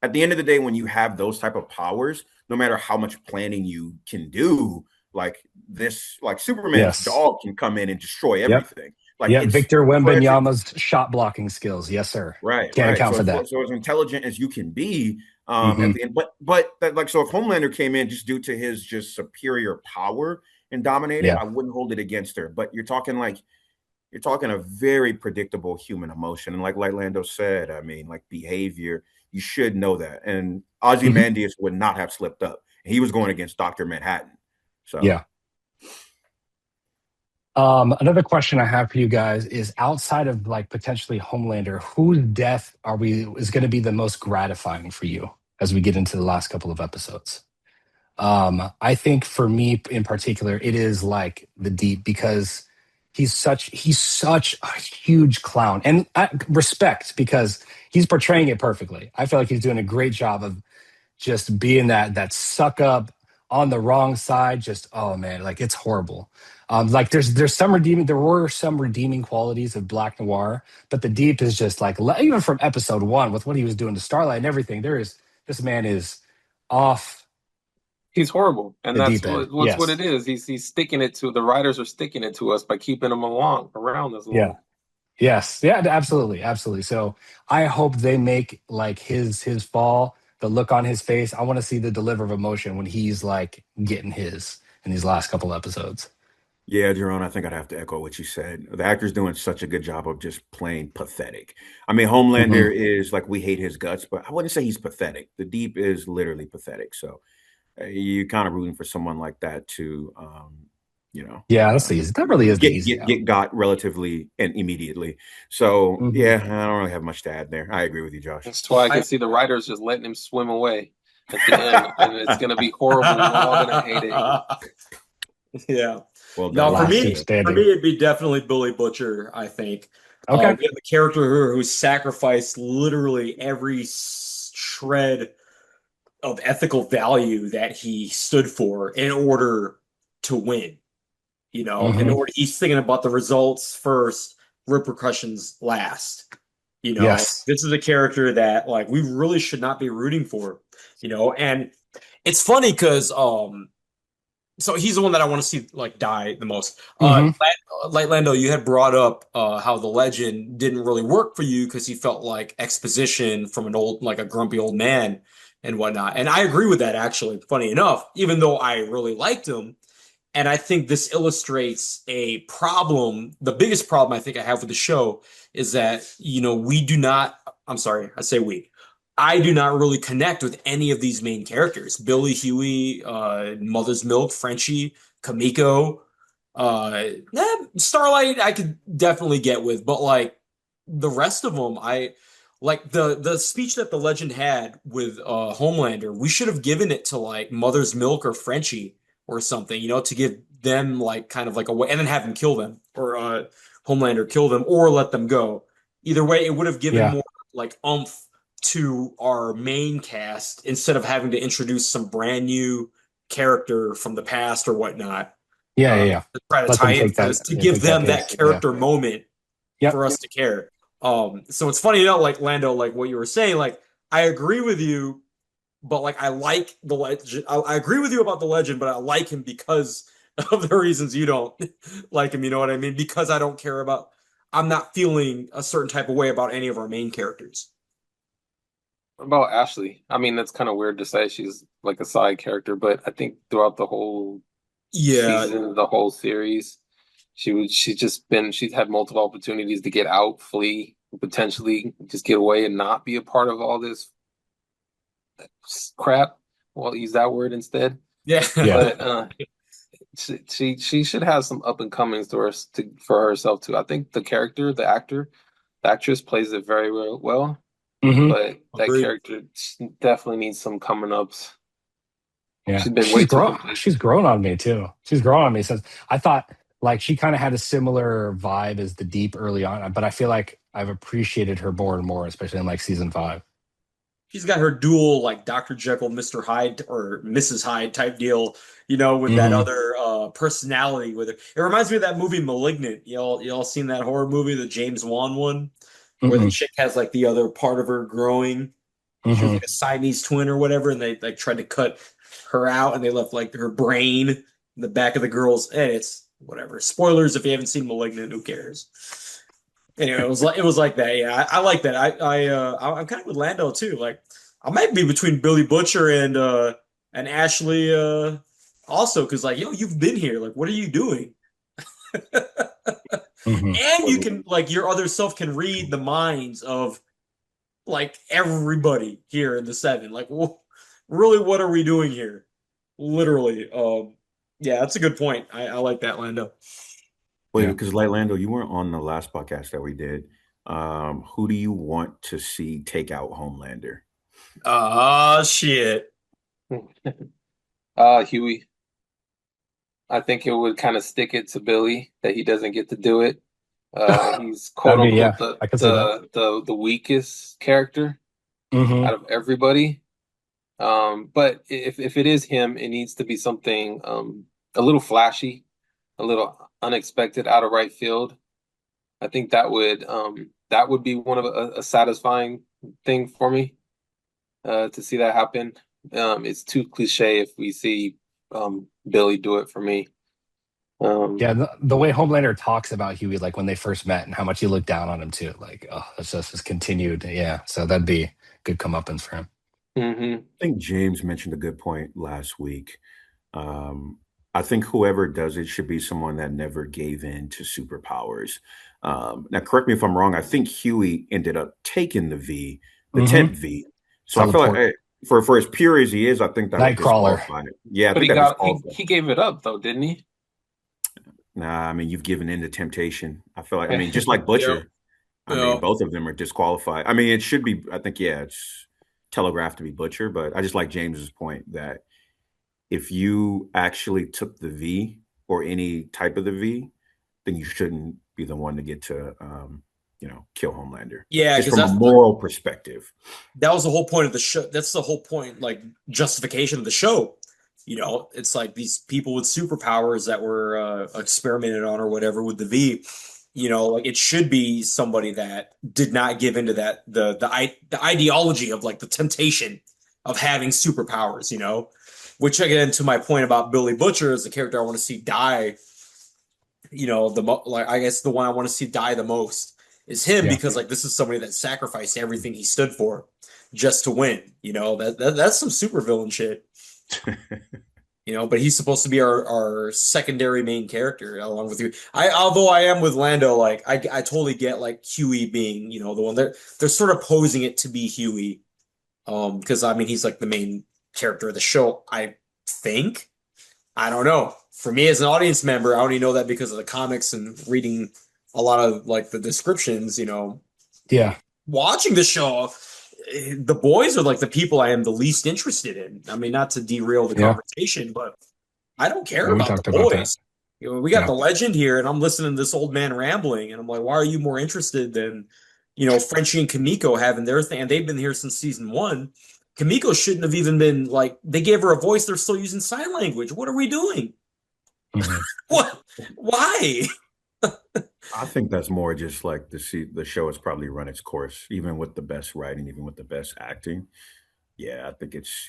S2: at the end of the day, when you have those type of powers, no matter how much planning you can do, like Superman's
S1: Yes.
S2: dog can come in and destroy
S1: Yep.
S2: everything. Like
S1: Yep.
S2: it's
S1: Victor
S2: so
S1: Wembanyama's shot blocking skills. Yes, sir.
S2: right,
S1: Can't
S2: right.
S1: account
S2: So
S1: for
S2: as
S1: that.
S2: so as intelligent as you can be, at
S1: Hmm.
S2: the end, but that, like, so if Homelander came in just due to his just superior power and dominated,
S1: Yeah.
S2: I wouldn't hold it against her. But you're talking a very predictable human emotion, and like Lando said, I mean, like behavior, you should know that. And
S1: Hmm.
S2: Ozymandias would not have slipped up. He was going against Doctor Manhattan, so.
S1: Yeah. Another question I have for you guys is outside of like potentially Homelander, whose death is going to be the most gratifying for you as we get into the last couple of episodes? I think for me in particular, it is like the Deep because he's such a huge clown and respect because he's portraying it perfectly. I feel like he's doing a great job of just being that suck up on the wrong side. Just oh man, like it's horrible. Like there were some redeeming qualities of Black Noir, but the Deep is just like even from episode one with what he was doing to Starlight and everything. This man is off
S4: He's horrible, and
S1: the
S4: that's
S1: deep end.
S4: what it
S1: Yes.
S4: is. He's sticking it to the writers are sticking it to us by keeping him along around this
S1: Yeah.
S4: long.
S1: Yes. Yeah. Absolutely. Absolutely. So I hope they make like his fall, the look on his face. I want to see the deliver of emotion when he's like getting his in these last couple episodes.
S2: Yeah, Jerome, I think I'd have to echo what you said. The actor's doing such a good job of just playing pathetic. I mean,
S1: Hmm.
S2: Homelander is like we hate his guts, but I wouldn't say he's pathetic. The Deep is literally pathetic. So you're kind of rooting for someone like that to, you know,
S1: Yeah. That's
S2: uh,
S1: easy. That really is the
S2: get
S1: easy
S2: get
S1: out.
S2: get got relatively and immediately. So
S1: Hmm.
S2: yeah, I don't really have much to add there. I agree with you, Josh.
S4: That's why I can
S3: I
S4: see the writers just letting him swim away at the end, and it's gonna be horrible. We're all gonna hate it.
S3: yeah.
S2: Well
S3: No,
S2: done, well
S1: Last two
S2: done.
S3: for me,
S1: standing.
S3: it'd be definitely Billy Butcher. I think
S1: Okay.
S3: we have a character here who sacrificed literally every shred of ethical value that he stood for in order to win. In
S1: Hmm.
S3: order, he's thinking about the results first, repercussions last.
S1: Yes.
S3: This is a character that like we really should not be rooting for. And it's funny because so he's the one that I want to see like die the most.
S1: Hmm.
S3: Like Lando, you had brought up how the legend didn't really work for you because he felt like exposition from an old, like a grumpy old man and whatnot. And I agree with that actually. Funny enough, even though I really liked him, and I think this illustrates a problem. The biggest problem I think I have with the show is that, we do not, I'm sorry, I say we. I do not really connect with any of these main characters. Billy, Huey, Mother's Milk, Frenchie, Kamiko, Starlight, I could definitely get with, but like the rest of them, I like the speech that the legend had with Homelander. We should have given it to like Mother's Milk or Frenchie or something, to give them like kind of like a way, and then have them kill them or Homelander kill them or let them go. Either way, it would have given
S1: Yeah.
S3: more like umph to our main cast instead of having to introduce some brand new character from the past or whatnot
S1: Yeah. Yeah. Yeah.
S3: to try to
S1: Let
S3: tie
S1: them
S3: into
S1: take that.
S3: this to
S1: Yeah,
S3: give
S1: take that
S3: them that
S1: pace. Yeah.
S3: character moment
S1: Yep.
S3: for us to care. So it's funny, like Lando, like what you were saying, like I agree with you, but like I like the legend. I agree with you about the legend, but I like him because of the reasons you don't like him. You know what I mean? Because I don't care about. I'm not feeling a certain type of way about any of our main characters.
S4: What about Ashley? I mean, that's kind of weird to say she's like a side character, but I think throughout the whole
S3: Yeah,
S4: season, the whole series, she's had multiple opportunities to get out, flee, potentially just get away and not be a part of all this crap. Well, use that word instead.
S3: yeah,
S1: Yeah.
S4: But She should have some up and comings for herself too. I think the character, the actress plays it very well,
S1: Hmm.
S4: but that
S3: Agreed.
S4: character definitely needs some coming ups.
S1: Yeah,
S4: She's been way too
S1: She's
S4: complacent.
S1: grown on me too. She's grown on me since I thought like she kind of had a similar vibe as the Deep early on, but I feel like I've appreciated her more and more, especially in like season 5.
S3: She's got her dual like Dr. Jekyll, Mr. Hyde or Mrs. Hyde type deal, with that
S1: Hmm.
S3: other personality with it. It reminds me of that movie Malignant. Y'all seen that horror movie, the James Wan one, where the
S1: Hmm.
S3: chick has like the other part of her growing. She was
S1: Hmm.
S3: like a Siamese twin or whatever, and they like tried to cut her out and they left like her brain in the back of the girl's. And it's whatever. Spoilers if you haven't seen Malignant, who cares? Anyway, it was like that. Yeah, I like that. I'm kind of with Lando too. Like I might be between Billy Butcher and Ashley also because like you've been here. Like what are you doing?
S1: Hmm.
S3: And you can like your other self can read the minds of like everybody here in the seven. Like really, what are we doing here? Literally. Yeah, that's a good point. I like that, Lando.
S2: Wait,
S1: Yeah.
S2: because like Lando, you weren't on the last podcast that we did. Who do you want to see take out Homelander?
S3: Ah, shit.
S4: Huey. I think it would kind of stick it to Billy that he doesn't get to do it. He's quote
S1: That'd be,
S4: unquote
S1: yeah, I could see that.
S4: the weakest character
S1: Hmm.
S4: out of everybody. But if it is him, it needs to be something a little flashy, a little unexpected, out of right field. I think that would be one of a satisfying thing for me to see that happen. It's too cliche if we see Billy do it for me.
S1: Yeah,
S4: Um,
S1: the way Homelander talks about Huey, like when they first met and how much he looked down on him too. Like, oh, it's just continued. Yeah. So that'd be good comeuppance for him.
S4: mhm.
S2: I think James mentioned a good point last week. Um, I think whoever does it should be someone that never gave in to superpowers. Now, correct me if I'm wrong. I think Huey ended up taking the
S1: Hmm.
S2: 10th V. So I feel like
S1: Teleport.
S2: for as pure as he is, I think that would
S1: Nightcrawler.
S2: disqualify it. Yeah, I
S4: But
S2: think that disqualifies.
S4: he gave it up though, didn't he?
S2: Nah, I mean, you've given in to temptation. I feel like, I mean, just like
S3: Yep.
S2: Butcher, I mean,
S3: Yep.
S2: both of them are disqualified. I mean, it should be, I think, yeah, it's telegraphed to be Butcher, but I just like James's point that if you actually took the V or any type of the V, then you shouldn't be the one to get to, kill Homelander.
S3: Yeah,
S2: Just
S3: because
S2: from a
S3: that's
S2: moral perspective.
S3: that was the whole point of the show. That's the whole point, like justification of the show. It's like these people with superpowers that were experimented on or whatever with the V. Like it should be somebody that did not give into that the ideology of like the temptation of having superpowers. Which again, to my point about Billy Butcher is the character I want to see die. Like I guess the one I want to see die the most is him
S1: Yeah.
S3: because like this is somebody that sacrificed everything he stood for just to win. That's some supervillain shit. But he's supposed to be our secondary main character along with you. Although I am with Lando, like I totally get like Huey being, the one they're sort of posing it to be Huey. Because I mean he's like the main character of the show, I think. I don't know. For me as an audience member, I only know that because of the comics and reading a lot of like the descriptions,
S1: Yeah.
S3: watching the show, the boys are like the people I am the least interested in. I mean, not to derail the
S1: Yeah.
S3: conversation, but I don't care
S1: Yeah. We
S3: about the
S1: talked about that.
S3: boys. We got
S1: Yeah.
S3: the legend here, and I'm listening to this old man rambling, and I'm like, why are you more interested than, Frenchie and Kamiko having their thing? And they've been here since season one. Kamiko shouldn't have even been like they gave her a voice. They're still using sign language. What are we doing?
S1: Hmm.
S3: What? Why?
S2: I think that's more just like the show has probably run its course, even with the best writing, even with the best acting. Yeah, I think it's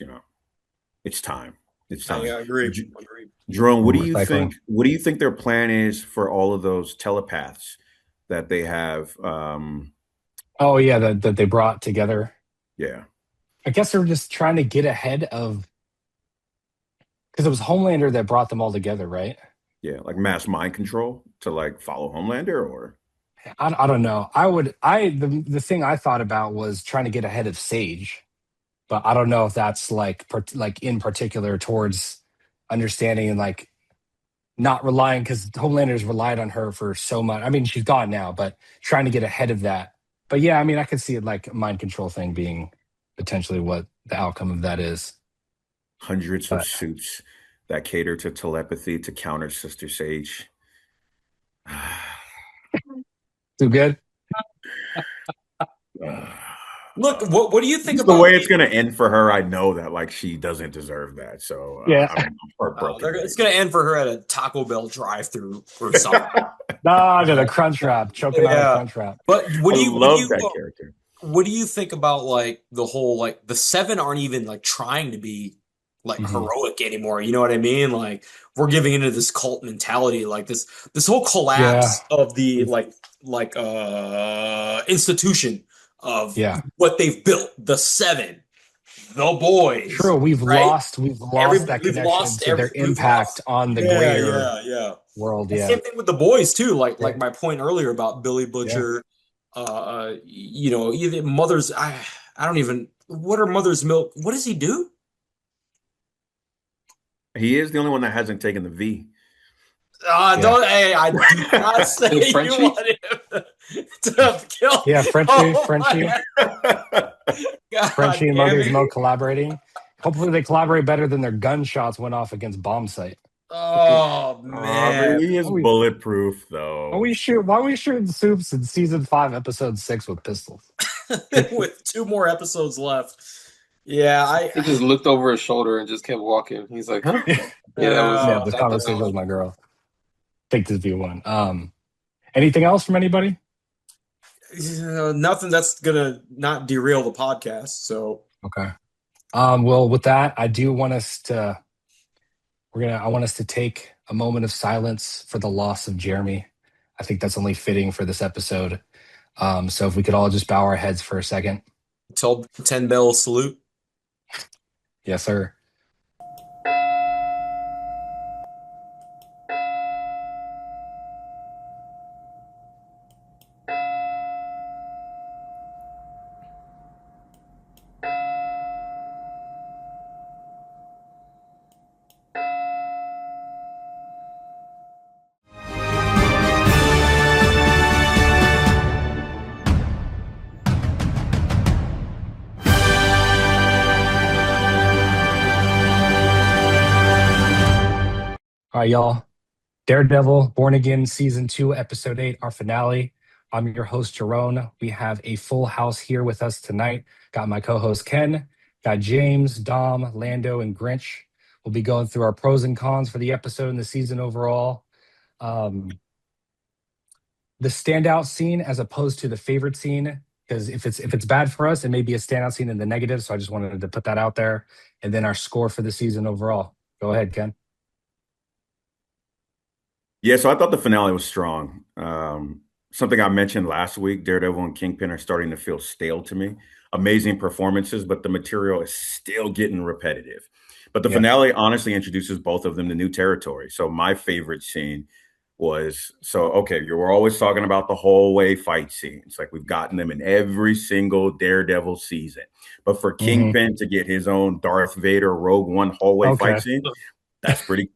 S2: time. It's
S3: I
S2: time.
S3: agree.
S2: J-
S3: Agree.
S2: Jerome, what do you
S1: Recycling.
S2: think? What do you think their plan is for all of those telepaths that they have?
S1: Oh yeah, that they brought together.
S2: Yeah,
S1: I guess they're just trying to get ahead of because it was Homelander that brought them all together, right?
S2: yeah, like mass mind control to like follow Homelander, or
S1: I don't know. The thing I thought about was trying to get ahead of Sage, but I don't know if that's like like in particular towards understanding and like not relying, because Homelander's relied on her for so much. I mean, she's gone now, but trying to get ahead of that. But yeah, I mean, I could see it like a mind control thing being potentially what the outcome of that is.
S2: Hundreds of
S1: But
S2: suits that cater to telepathy to counter Sister Sage.
S1: too good.
S3: Look, what do you think
S2: Just the
S3: about
S2: way it's going to end for her, I know that like she doesn't deserve that. So
S1: Yeah.
S2: I'm heartbroken.
S3: it's going to end for her at a Taco Bell drive-through or something.
S1: No, the crunch wrap, choking on a
S3: Yeah.
S1: crunch wrap.
S3: But
S2: I love that character.
S3: what do you think about like the whole like the seven aren't even like trying to be like heroic anymore? You know what I mean? Like we're giving into this cult mentality, like this whole collapse of the institution of what they've built, the seven, the boys.
S1: True, we've
S3: right?
S1: lost that connection to their impact on the greater world. Yeah.
S3: Same thing with the boys too. Like my point earlier about Billy Butcher. You know, either Mother's. I don't even. What are Mother's Milk? What does he do?
S2: He is the only one that hasn't taken the V.
S3: Don't. Hey, I do not say you want him to kill.
S1: Yeah, Frenchie and Mother's Milk collaborating. Hopefully, they collaborate better than their gunshots went off against Bomb Site.
S3: Oh man,
S2: he is bulletproof though.
S1: Why are we shooting Soups in season 5, episode 6 with pistols?
S3: With 2 more episodes left. Yeah,
S4: he just looked over his shoulder and just kept walking. He's like, huh?
S1: The conversation with my girl. Take this view one. Anything else from anybody?
S3: Nothing that's gonna not derail the podcast. So
S1: okay. Well, with that, I do want us to. I want us to take a moment of silence for the loss of Jeremy. I think that's only fitting for this episode. So if we could all just bow our heads for a second.
S3: Tell 10 bell salute.
S1: Yes, sir. All right, y'all. Daredevil, Born Again, Season 2, Episode 8, our finale. I'm your host, Jerome. We have a full house here with us tonight. Got my co-host, Ken. Got James, Dom, Lando, and Grinch. We'll be going through our pros and cons for the episode and the season overall. The standout scene as opposed to the favorite scene, because if it's bad for us, it may be a standout scene in the negative, so I just wanted to put that out there. And then our score for the season overall. Go ahead, Ken.
S2: Yeah, so I thought the finale was strong. Something I mentioned last week, Daredevil and Kingpin are starting to feel stale to me. Amazing performances, but the material is still getting repetitive. But the finale honestly introduces both of them to new territory. So my favorite scene was, you were always talking about the hallway fight scenes. Like we've gotten them in every single Daredevil season. But for Kingpin to get his own Darth Vader Rogue One hallway fight scene, that's pretty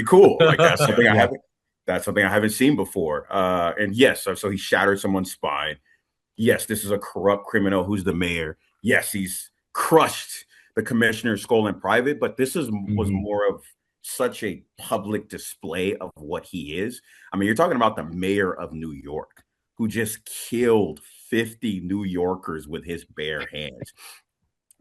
S2: cool. Like that's something I haven't seen before. And yes, so he shattered someone's spine. Yes, this is a corrupt criminal who's the mayor. Yes, he's crushed the commissioner's skull in private, but this was more of such a public display of what he is. I mean, you're talking about the mayor of New York who just killed 50 New Yorkers with his bare hands.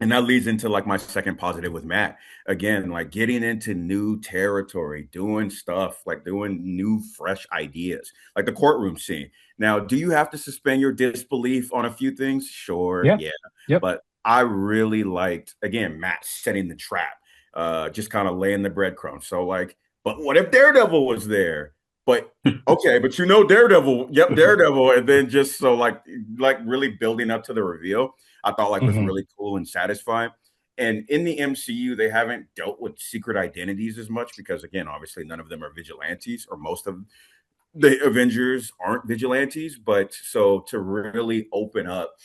S2: And that leads into like my second positive with Matt. Again, like getting into new territory, doing stuff, like doing new, fresh ideas, like the courtroom scene. Now, do you have to suspend your disbelief on a few things? Sure. Yeah.
S1: Yep.
S2: But I really liked, again, Matt setting the trap, just kind of laying the breadcrumbs. So like, but what if Daredevil was there? But okay, but Daredevil, Daredevil. And then just so like really building up to the reveal. I thought like was really cool and satisfying. And in the MCU, they haven't dealt with secret identities as much because, again, obviously none of them are vigilantes, or most of the Avengers aren't vigilantes. But so to really open up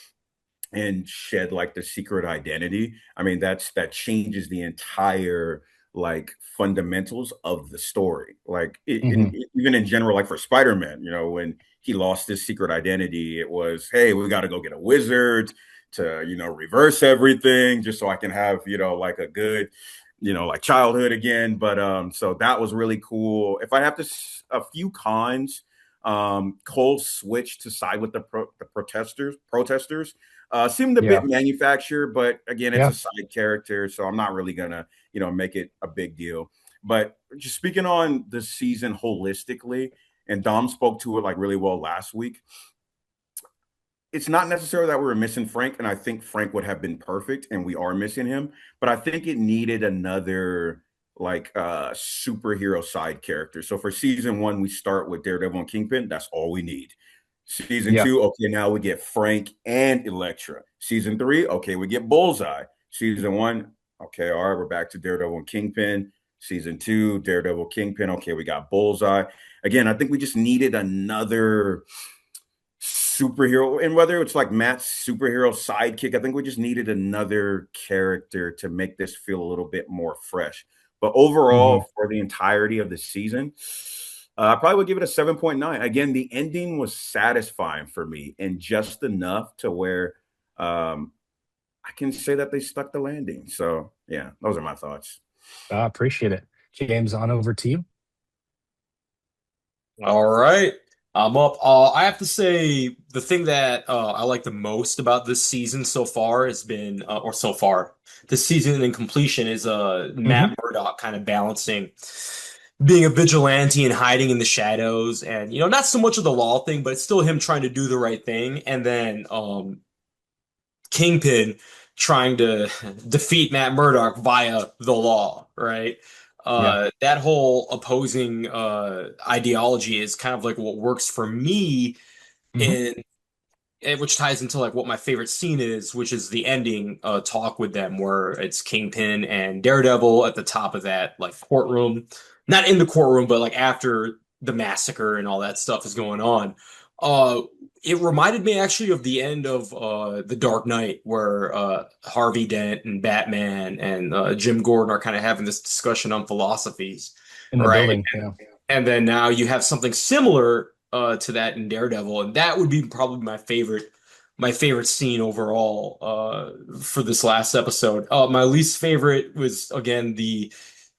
S2: and shed like the secret identity, I mean, that changes the entire like fundamentals of the story. Like
S1: Hmm.
S2: even in general, like for Spider-Man, when he lost his secret identity, it was, hey, we got to go get a wizard to, reverse everything just so I can have, like a good, like childhood again. But so that was really cool. If I have to, a few cons, Cole switched to side with the protesters. Seemed a bit
S1: Yeah.
S2: manufactured, but again, it's a
S1: Yeah.
S2: side character, so I'm not really gonna, make it a big deal. But just speaking on the season holistically, and Dom spoke to it like really well last week. It's not necessarily that we were missing Frank, and I think Frank would have been perfect, and we are missing him. But I think it needed another like superhero side character. So for season one, we start with Daredevil and Kingpin. That's all we need. Season
S1: Yeah.
S2: two, okay, now we get Frank and Elektra. Season three, okay, we get Bullseye. Season one, okay, all right, we're back to Daredevil and Kingpin. Season two, Daredevil, Kingpin. Okay, we got Bullseye. Again, I think we just needed another superhero, and whether it's like Matt's superhero sidekick, I think we just needed another character to make this feel a little bit more fresh. But
S1: Hmm.
S2: overall, for the entirety of the season, I probably would give it a 7.9. Again, the ending was satisfying for me and just enough to where I can say that they stuck the landing. So, yeah, those are my thoughts.
S1: I appreciate it. James, on over to you.
S3: All right. I'm up. I have to say the thing that I like the most about this season so far has been, or so far, this season in completion is Matt
S1: Hmm.
S3: Murdock kind of balancing being a vigilante and hiding in the shadows, and not so much of the law thing, but it's still him trying to do the right thing, and then Kingpin trying to defeat Matt Murdock via the law, right?
S1: Yeah.
S3: That whole opposing ideology is kind of like what works for me
S1: Hmm.
S3: in which ties into like what my favorite scene is, which is the ending talk with them where it's Kingpin and Daredevil at the top of that like courtroom, not in the courtroom, but like after the massacre and all that stuff is going on. Uh, it reminded me actually of the end of The Dark Knight, where Harvey Dent and Batman and Jim Gordon are kind of having this discussion on philosophies,
S1: In the
S3: right?
S1: building. Yeah.
S3: And then now you have something similar to that in Daredevil, and that would be probably my favorite scene overall for this last episode. My least favorite was again the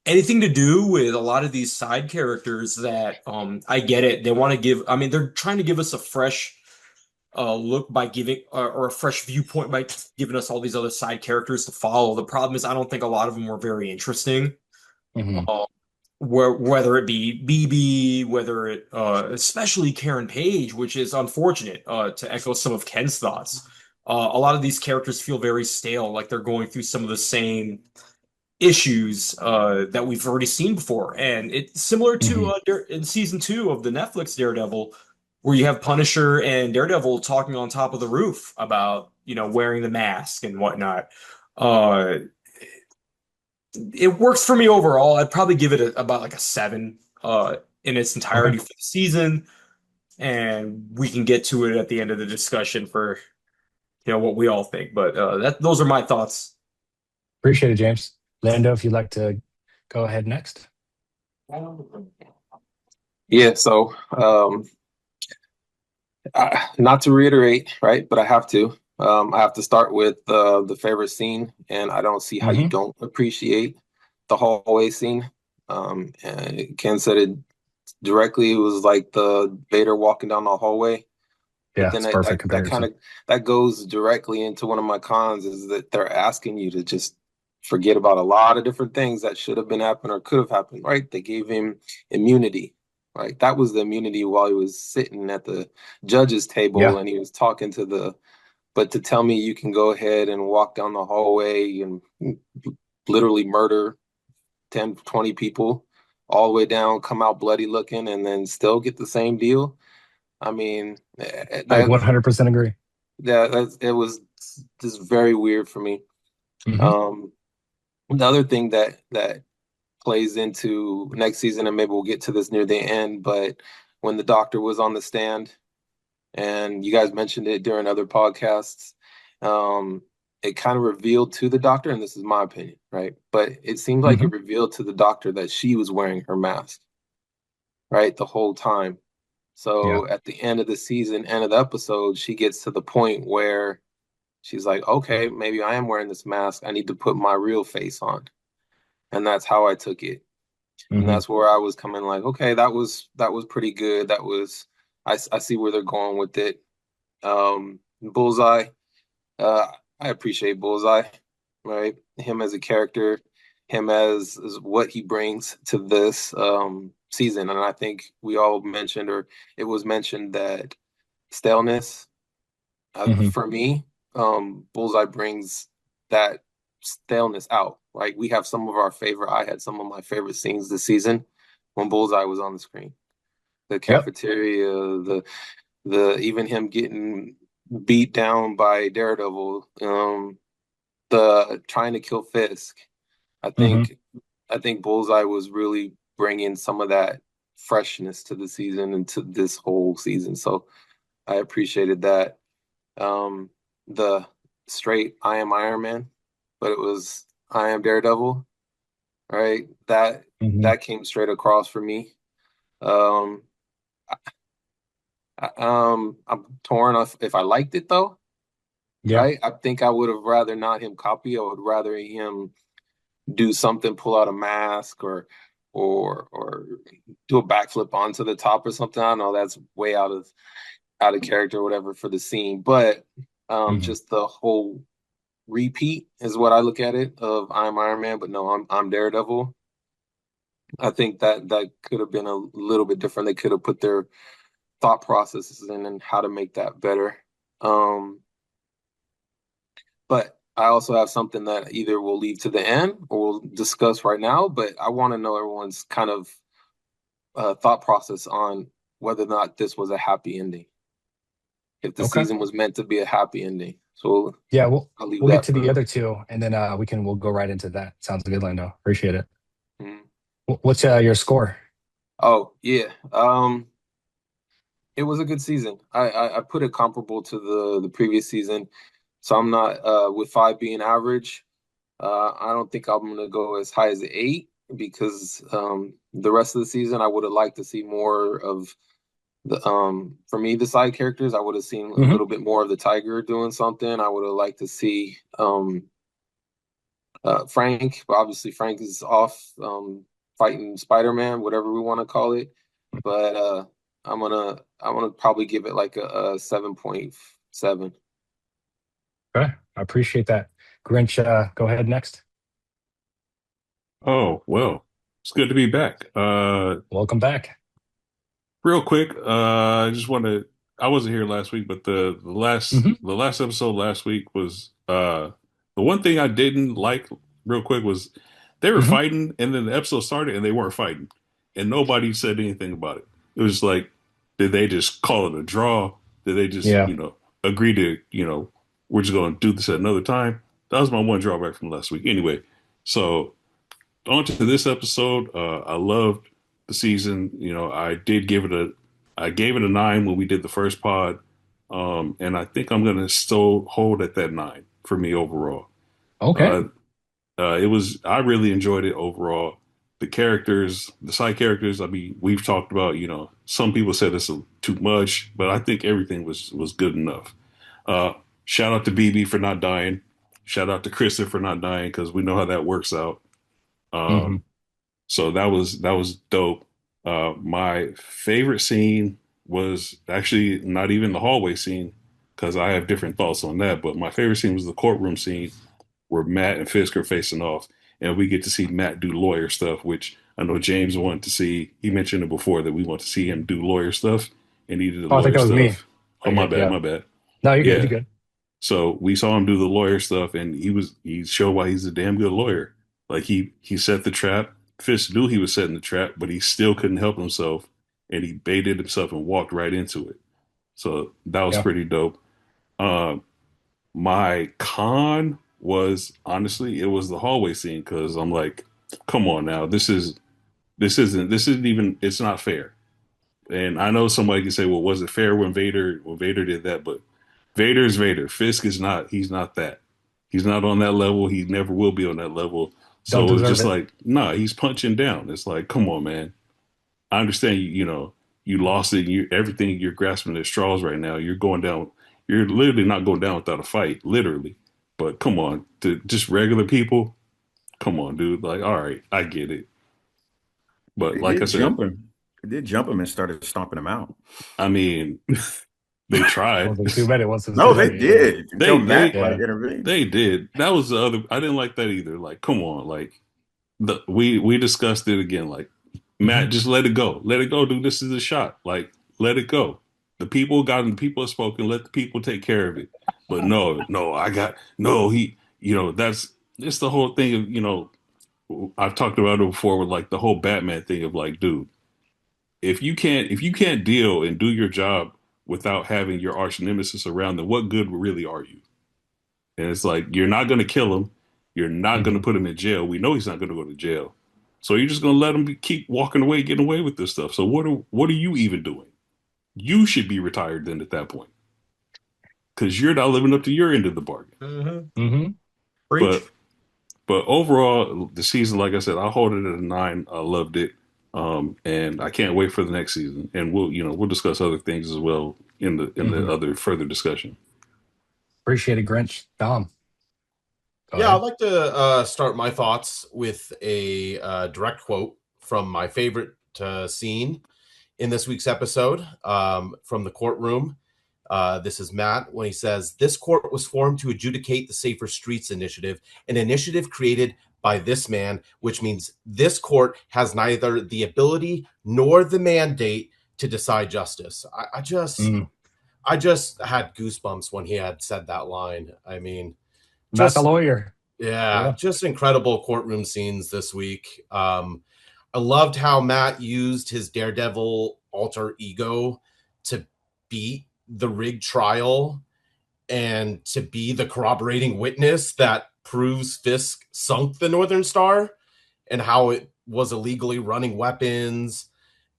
S3: anything to do with a lot of these side characters that I get it. They want to give, I mean, they're trying to give us a fresh look by giving or a fresh viewpoint by giving us all these other side characters to follow. The problem is I don't think a lot of them were very interesting.
S1: Hmm.
S3: Uh, whether it be BB, whether it especially Karen Page, which is unfortunate to echo some of Ken's thoughts. A lot of these characters feel very stale, like they're going through some of the same issues that we've already seen before, and it's similar to
S1: Hmm.
S3: in season two of the Netflix Daredevil, where you have Punisher and Daredevil talking on top of the roof about wearing the mask and whatnot. Uh, it works for me overall. I'd probably give it about like a seven in its
S1: Okay.
S3: entirety for the season, and we can get to it at the end of the discussion for what we all think. But that those are my thoughts.
S1: Appreciate it, James. Lando, if you'd like to go ahead next.
S4: Yeah, so not to reiterate, right, but I have to. I have to start with the favorite scene, and I don't see how you
S1: Hmm.
S4: don't appreciate the hallway scene. And Ken said it directly. It was like the Vader walking down the hallway. But
S1: Yeah,
S4: then
S1: it's
S4: that
S1: perfect
S4: that, that kind
S1: comparison.
S4: of that goes directly into one of my cons is that they're asking you to just forget about a lot of different things that should have been happened or could have happened, right? They gave him immunity, right? That was the immunity while he was sitting at the judge's table
S1: Yeah.
S4: and he was talking to but to tell me you can go ahead and walk down the hallway and literally murder 10, 20 people all the way down, come out bloody looking, and then still get the same deal. I mean,
S1: I 100% agree.
S4: it was just very weird for me.
S1: Hmm.
S4: Um, the other thing that plays into next season, and maybe we'll get to this near the end, but when the doctor was on the stand, and you guys mentioned it during other podcasts, um, it kind of revealed to the doctor, and this is my opinion, right? But it seemed like
S1: Hmm.
S4: it revealed to the doctor that she was wearing her mask, right, the whole time.
S1: Yeah.
S4: So at the end of the season, end of the episode, she gets to the point where she's like, okay, maybe I am wearing this mask. I need to put my real face on. And that's how I took it. And
S1: Hmm.
S4: that's where I was coming like, okay, that was pretty good. I see where they're going with it. Bullseye, uh, I appreciate Bullseye, right? Him as a character, him as what he brings to this season. And I think we all mentioned, or it was mentioned that staleness,
S1: Hmm.
S4: for me, Bullseye brings that staleness out. Like we have some of our favorite, I had some of my favorite scenes this season when Bullseye was on the screen. The
S1: Yep.
S4: cafeteria, the even him getting beat down by Daredevil, the trying to kill Fisk. I
S1: Hmm.
S4: think I think Bullseye was really bringing some of that freshness to the season and to this whole season. So I appreciated that. Um, the straight I am Iron Man, but it was I am Daredevil, right?
S1: Hmm.
S4: That came straight across for me. Um, I'm torn if I liked it though,
S1: Yeah.
S4: right? I think I would have rather not him copy. I would rather him do something, pull out a mask or do a backflip onto the top or something. I don't know that's way out of character or whatever for the scene, but
S1: Hmm.
S4: just the whole repeat is what I look at it of I'm Iron Man, but no, I'm Daredevil. I think that could have been a little bit different. They could have put their thought processes in and how to make that better. Um, but I also have something that either we'll leave to the end or we'll discuss right now. But I want to know everyone's kind of thought process on whether or not this was a happy ending. If the
S1: Okay.
S4: season was meant to be a happy ending. So
S1: Yeah, we'll
S4: I'll leave
S1: we'll get
S4: that
S1: to the
S4: for.
S1: other two, and then we'll go right into that. Sounds good, Lando. Appreciate it.
S4: Mhm.
S1: What's your score?
S4: Oh yeah. It was a good season. I put it comparable to the previous season. So I'm not with five being average. I don't think I'm gonna go as high as eight because the rest of the season I would have liked to see more of the for me the side characters. I would have seen a
S1: Hmm.
S4: little bit more of the Tiger doing something. I would have liked to see Frank, but obviously Frank is off fighting Spider-Man, whatever we want to call it. But I'm gonna probably give it like a 7.7.
S1: Okay, I appreciate that. Grinch, go ahead next.
S5: Oh, well, it's good to be back.
S1: Welcome back.
S5: Real quick, I just want to, I wasn't here last week, but
S1: Hmm.
S5: the last episode last week was the one thing I didn't like real quick was they were
S1: Hmm.
S5: fighting and then the episode started and they weren't fighting and nobody said anything about it. It was like, did they just call it a draw? Did they just,
S1: Yeah.
S5: agree to, we're just going to do this at another time? That was my one drawback from last week. Anyway, so on to this episode. I loved the season. I gave it a 9 when we did the first pod, and I think I'm gonna still hold at that 9 for me overall.
S1: Okay.
S5: Uh, I really enjoyed it overall. The characters, the side characters. I mean, we've talked about. Some people said it's too much, but I think everything was good enough. Uh, Shout out to BB for not dying. Shout out to Kristen for not dying because we know how that works out.
S1: Hmm.
S5: Um, so that was dope. My favorite scene was actually not even the hallway scene because I have different thoughts on that. But my favorite scene was the courtroom scene where Matt and Fisk are facing off, and we get to see Matt do lawyer stuff, which I know James wanted to see. He mentioned it before that we want to see him do lawyer stuff, and he did the
S1: Oh, I think
S5: lawyer
S1: that was me.
S5: stuff. Oh, my
S1: Figured.
S5: bad,
S1: Yeah.
S5: my bad.
S1: No, you're good. You're
S5: Yeah,
S1: good.
S5: so we saw him do the lawyer stuff, and he showed why he's a damn good lawyer. Like he set the trap. Fisk knew he was setting the trap, but he still couldn't help himself, and he baited himself and walked right into it. So that was
S1: Yeah.
S5: pretty dope. Um, my con was honestly it was the hallway scene because I'm like, come on now, this isn't even it's not fair. And I know somebody can say, well, was it fair when Vader did that? But Vader is Vader. Fisk is not. He's not that. He's not on that level. He never will be on that level.
S1: Don't
S5: So it's
S1: deserve
S5: just
S1: it.
S5: like, nah, he's punching down. It's like, come on, man. I understand you lost it. You everything you're grasping at straws right now. You're going down. You're literally not going down without a fight, literally. But come on, to just regular people, come on, dude. Like, all right, I get it. But
S2: They
S5: like I
S2: did
S5: said,
S2: jump him. They did jump him and started stomping him out.
S5: I mean, they tried.
S1: Wasn't too many. Wasn't
S2: No,
S1: too
S2: they
S1: many. Yeah.
S2: did until
S5: They
S2: Matt
S5: they
S2: like
S1: Yeah.
S2: intervened.
S5: they did. That was the other. I didn't like that either. Like, come on, like we discussed it again. Like,
S1: Hmm.
S5: Matt, just let it go. Let it go, dude. This is a shot. Like, let it go. The people gotten. The people have spoken. Let the people take care of it. But no, no, I got no. He, that's it's the whole thing of I've talked about it before with like the whole Batman thing of like, dude, if you can't deal and do your job without having your arch nemesis around, then what good really are you? And it's like you're not going to kill him. You're not going to
S1: Hmm.
S5: put him in jail. We know he's not going to go to jail. So you're just going to let him keep walking away, getting away with this stuff. So what are you even doing? You should be retired then at that point because you're not living up to your end of the bargain.
S3: Mm-hmm.
S1: Hmm.
S3: Preach.
S5: But but overall, the season, like I said, I hold it at a 9. I loved it, and I can't wait for the next season. And we'll discuss other things as well in the
S1: Hmm.
S5: other further discussion.
S1: Appreciate it, Grinch. Dom, go
S6: Yeah, I'd
S1: ahead.
S6: like to start my thoughts with a direct quote from my favorite scene in this week's episode from the courtroom. This is Matt when he says, "This court was formed to adjudicate the Safer Streets Initiative, an initiative created by this man, which means this court has neither the ability nor the mandate to decide justice."
S1: Mm.
S6: I just had goosebumps when he had said that line. I mean,
S1: Matt the
S6: just
S1: lawyer.
S6: yeah,
S1: Yeah.
S6: just incredible courtroom scenes this week. I loved how Matt used his Daredevil alter ego to beat the rigged trial and to be the corroborating witness that proves Fisk sunk the Northern Star and how it was illegally running weapons.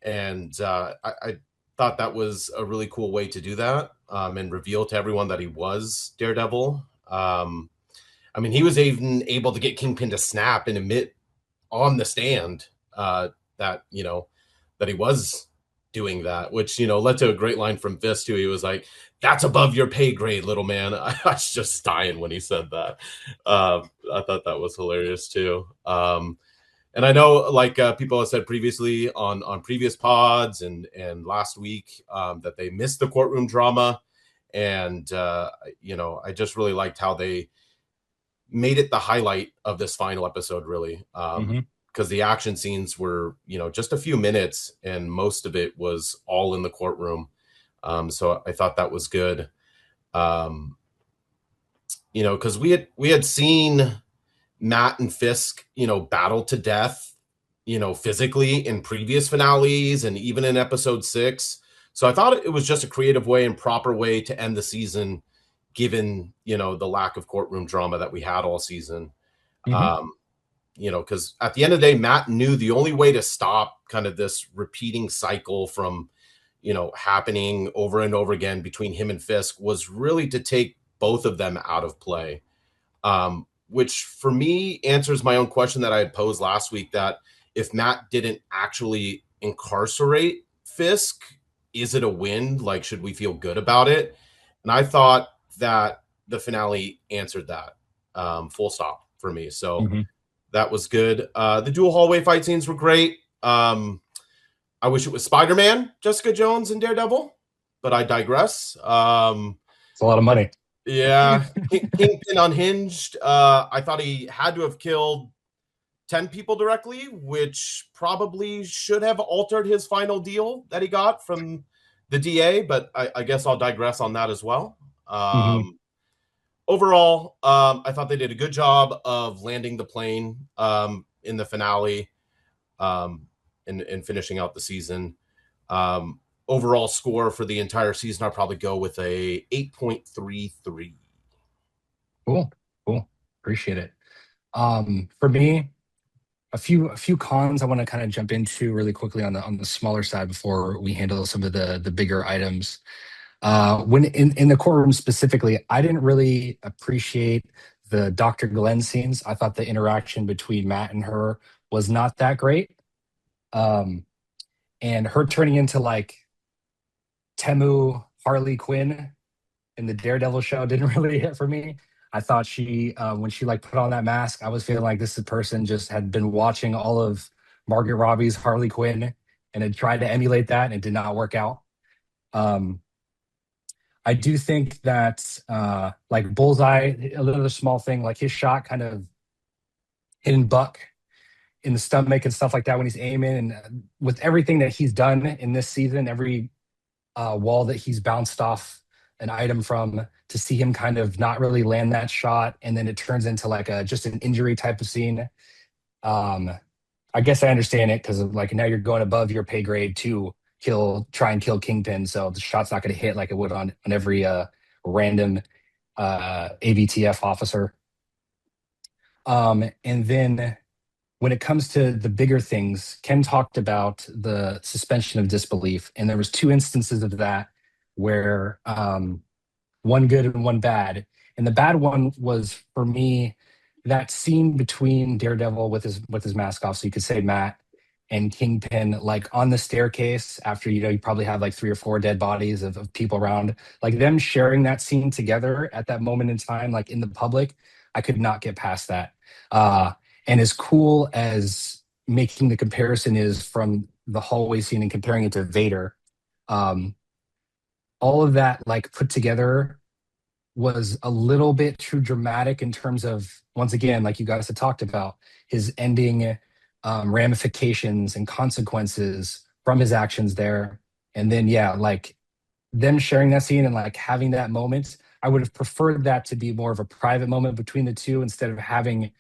S6: And I thought that was a really cool way to do that and reveal to everyone that he was Daredevil. I mean, he was even able to get Kingpin to snap and admit on the stand that that he was doing that, which led to a great line from Fisk too. He was like, "That's above your pay grade, little man." I was just dying when he said that. I thought that was hilarious too. And I know, like people have said previously on previous pods and last week, that they missed the courtroom drama, and I just really liked how they made it the highlight of this final episode, really.
S1: Hmm.
S6: Because the action scenes were, just a few minutes, and most of it was all in the courtroom. So I thought that was good. Because we had seen Matt and Fisk, battle to death, physically in previous finales and even in episode 6. So I thought it was just a creative way and proper way to end the season, given the lack of courtroom drama that we had all season.
S1: Hmm.
S6: Because at the end of the day, Matt knew the only way to stop kind of this repeating cycle from happening over and over again between him and Fisk was really to take both of them out of play, which for me answers my own question that I had posed last week, that if Matt didn't actually incarcerate Fisk, is it a win? Like, should we feel good about it? And I thought that the finale answered that, full stop for me. So
S1: Hmm.
S6: that was good. The dual hallway fight scenes were great. I wish it was Spider-Man, Jessica Jones, and Daredevil, but I digress.
S1: It's a lot of money.
S6: Yeah, Kingpin unhinged. I thought he had to have killed 10 people directly, which probably should have altered his final deal that he got from the DA, but I guess I'll digress on that as well.
S1: Hmm.
S6: Overall, I thought they did a good job of landing the plane in the finale and finishing out the season. Overall score for the entire season, I'll probably go with a 8.33.
S1: Cool. Cool. Appreciate it. For me, a few cons I want to kind of jump into really quickly on the smaller side before we handle some of the bigger items. When in the courtroom specifically, I didn't really appreciate the Dr. Glenn scenes. I thought the interaction between Matt and her was not that great. And her turning into like Temu Harley Quinn in the Daredevil show didn't really hit for me. I thought she, when she like put on that mask, I was feeling like this person just had been watching all of Margaret Robbie's Harley Quinn and had tried to emulate that, and it did not work out. Um, I do think that like Bullseye, a little small thing, like his shot kind of hitting Buck in the stomach and stuff like that when he's aiming, and with everything that he's done in this season, every wall that he's bounced off an item from, to see him kind of not really land that shot, and then it turns into like a just an injury type of scene. Um, I guess I understand it, because like now you're going above your pay grade to try and kill Kingpin, so the shot's not going to hit like it would on every random ABTF officer. And then when it comes to the bigger things, Ken talked about the suspension of disbelief, and there was two instances of that where one good and one bad. And the bad one was for me that scene between Daredevil with his mask off, so you could say Matt, and Kingpin, like on the staircase after you probably have like 3 or 4 dead bodies of people around, like them sharing that scene together at that moment in time, like in the public. I could not get past that. And as cool as making the comparison is from the hallway scene and comparing it to Vader, um, all of that like put together was a little bit too dramatic in terms of, once again, like you guys had talked about, his ending ramifications and consequences from his actions there. And then, yeah, like them sharing that scene and like having that moment, I would have preferred that to be more of a private moment between the two, instead of having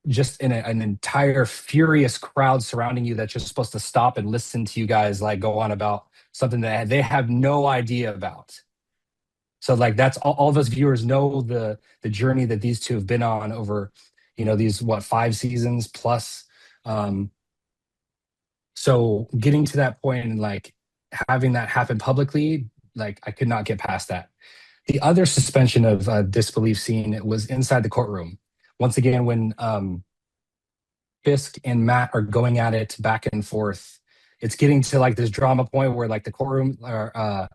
S1: just an entire furious crowd surrounding you that's just supposed to stop and listen to you guys like go on about something that they have no idea about. So like that's all of us viewers know the journey that these two have been on over, these 5 seasons plus. So getting to that point and like having that happen publicly, like I could not get past that. The other suspension of disbelief scene was inside the courtroom. Once again, when Fisk and Matt are going at it back and forth, it's getting to like this drama point where like the courtroom or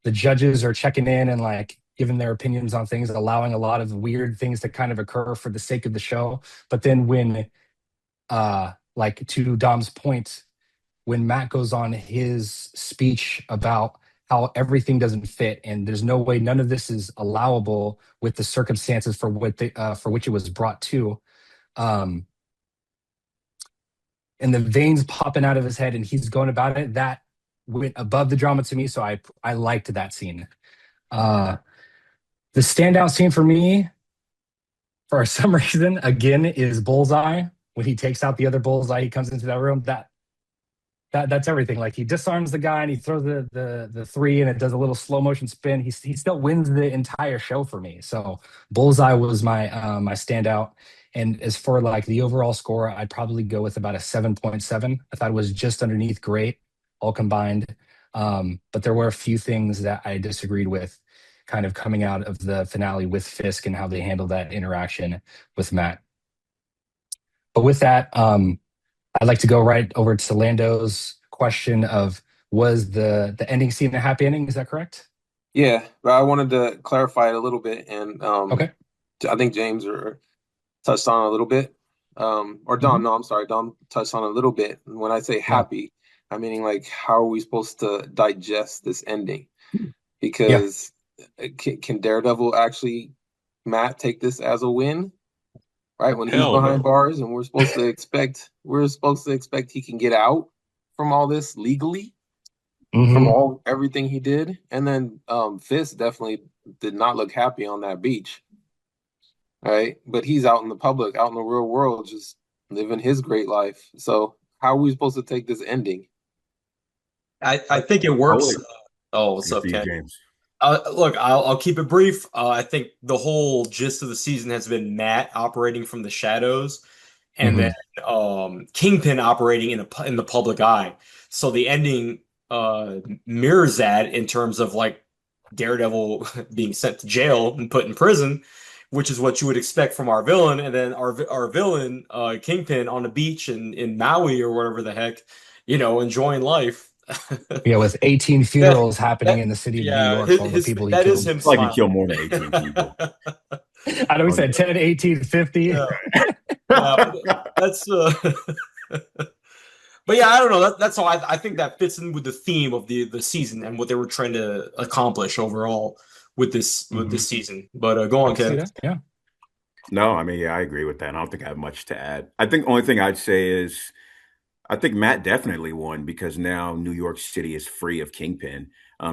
S1: the judges are checking in and like giving their opinions on things, allowing a lot of weird things to kind of occur for the sake of the show. But then when, like to Dom's point, when Matt goes on his speech about how everything doesn't fit and there's no way none of this is allowable with the circumstances for which it was brought to, and the veins popping out of his head and he's going about it, that went above the drama to me. So I liked that scene. The standout scene for me, for some reason, again, is Bullseye. When he takes out the other Bullseye, he comes into that room. That's everything. Like he disarms the guy and he throws the three, and it does a little slow motion spin. He still wins the entire show for me. So Bullseye was my standout. And as for like the overall score, I'd probably go with about a 7.7. I thought it was just underneath great, all combined. But there were a few things that I disagreed with, kind of coming out of the finale with Fisk and how they handled that interaction with Matt. But with that, I'd like to go right over to Lando's question of, was the ending scene a happy ending? Is that correct?
S4: Yeah, but I wanted to clarify it a little bit, and
S1: Okay.
S4: I think James touched on it a little bit, or Dom. No, I'm sorry, Dom touched on it a little bit. When I say happy, I'm meaning like, how are we supposed to digest this ending? Because can Daredevil actually, Matt, take this as a win? Right, when he's
S5: Hell
S4: behind
S5: no.
S4: bars, and we're supposed to expect he can get out from all this legally, from everything he did. And then Fisk definitely did not look happy on that beach, right? But he's out in the public, out in the real world, just living his great life. So how are we supposed to take this ending?
S3: I think it works. Oh, what's
S2: Good
S3: up,
S2: for you,
S3: Ken?
S2: James.
S3: Look, I'll keep it brief. I think the whole gist of the season has been Matt operating from the shadows, and then Kingpin operating in the public eye. So the ending mirrors that in terms of like Daredevil being sent to jail and put in prison, which is what you would expect from our villain. And then our villain, Kingpin, on the beach in Maui or whatever the heck, enjoying life.
S1: Yeah, with 18
S3: That
S1: funerals happening
S3: that
S1: in the city of New
S3: yeah,
S1: York for all the
S3: his
S1: people he
S3: that is
S1: killed.
S3: him
S2: It's like he
S3: smiling.
S2: killed more than 18 people.
S1: I know he
S2: Oh,
S1: said 10, 18, 50.
S3: Yeah, yeah, but that's but yeah, I don't know. That's all. I think that fits in with the theme of the season and what they were trying to accomplish overall with this season. But go
S1: I
S3: on,
S1: can see
S3: Ken.
S1: that. Yeah.
S2: No, I mean, yeah, I agree with that. I don't think I have much to add. I think the only thing I'd say is I think Matt definitely won because now New York City is free of Kingpin.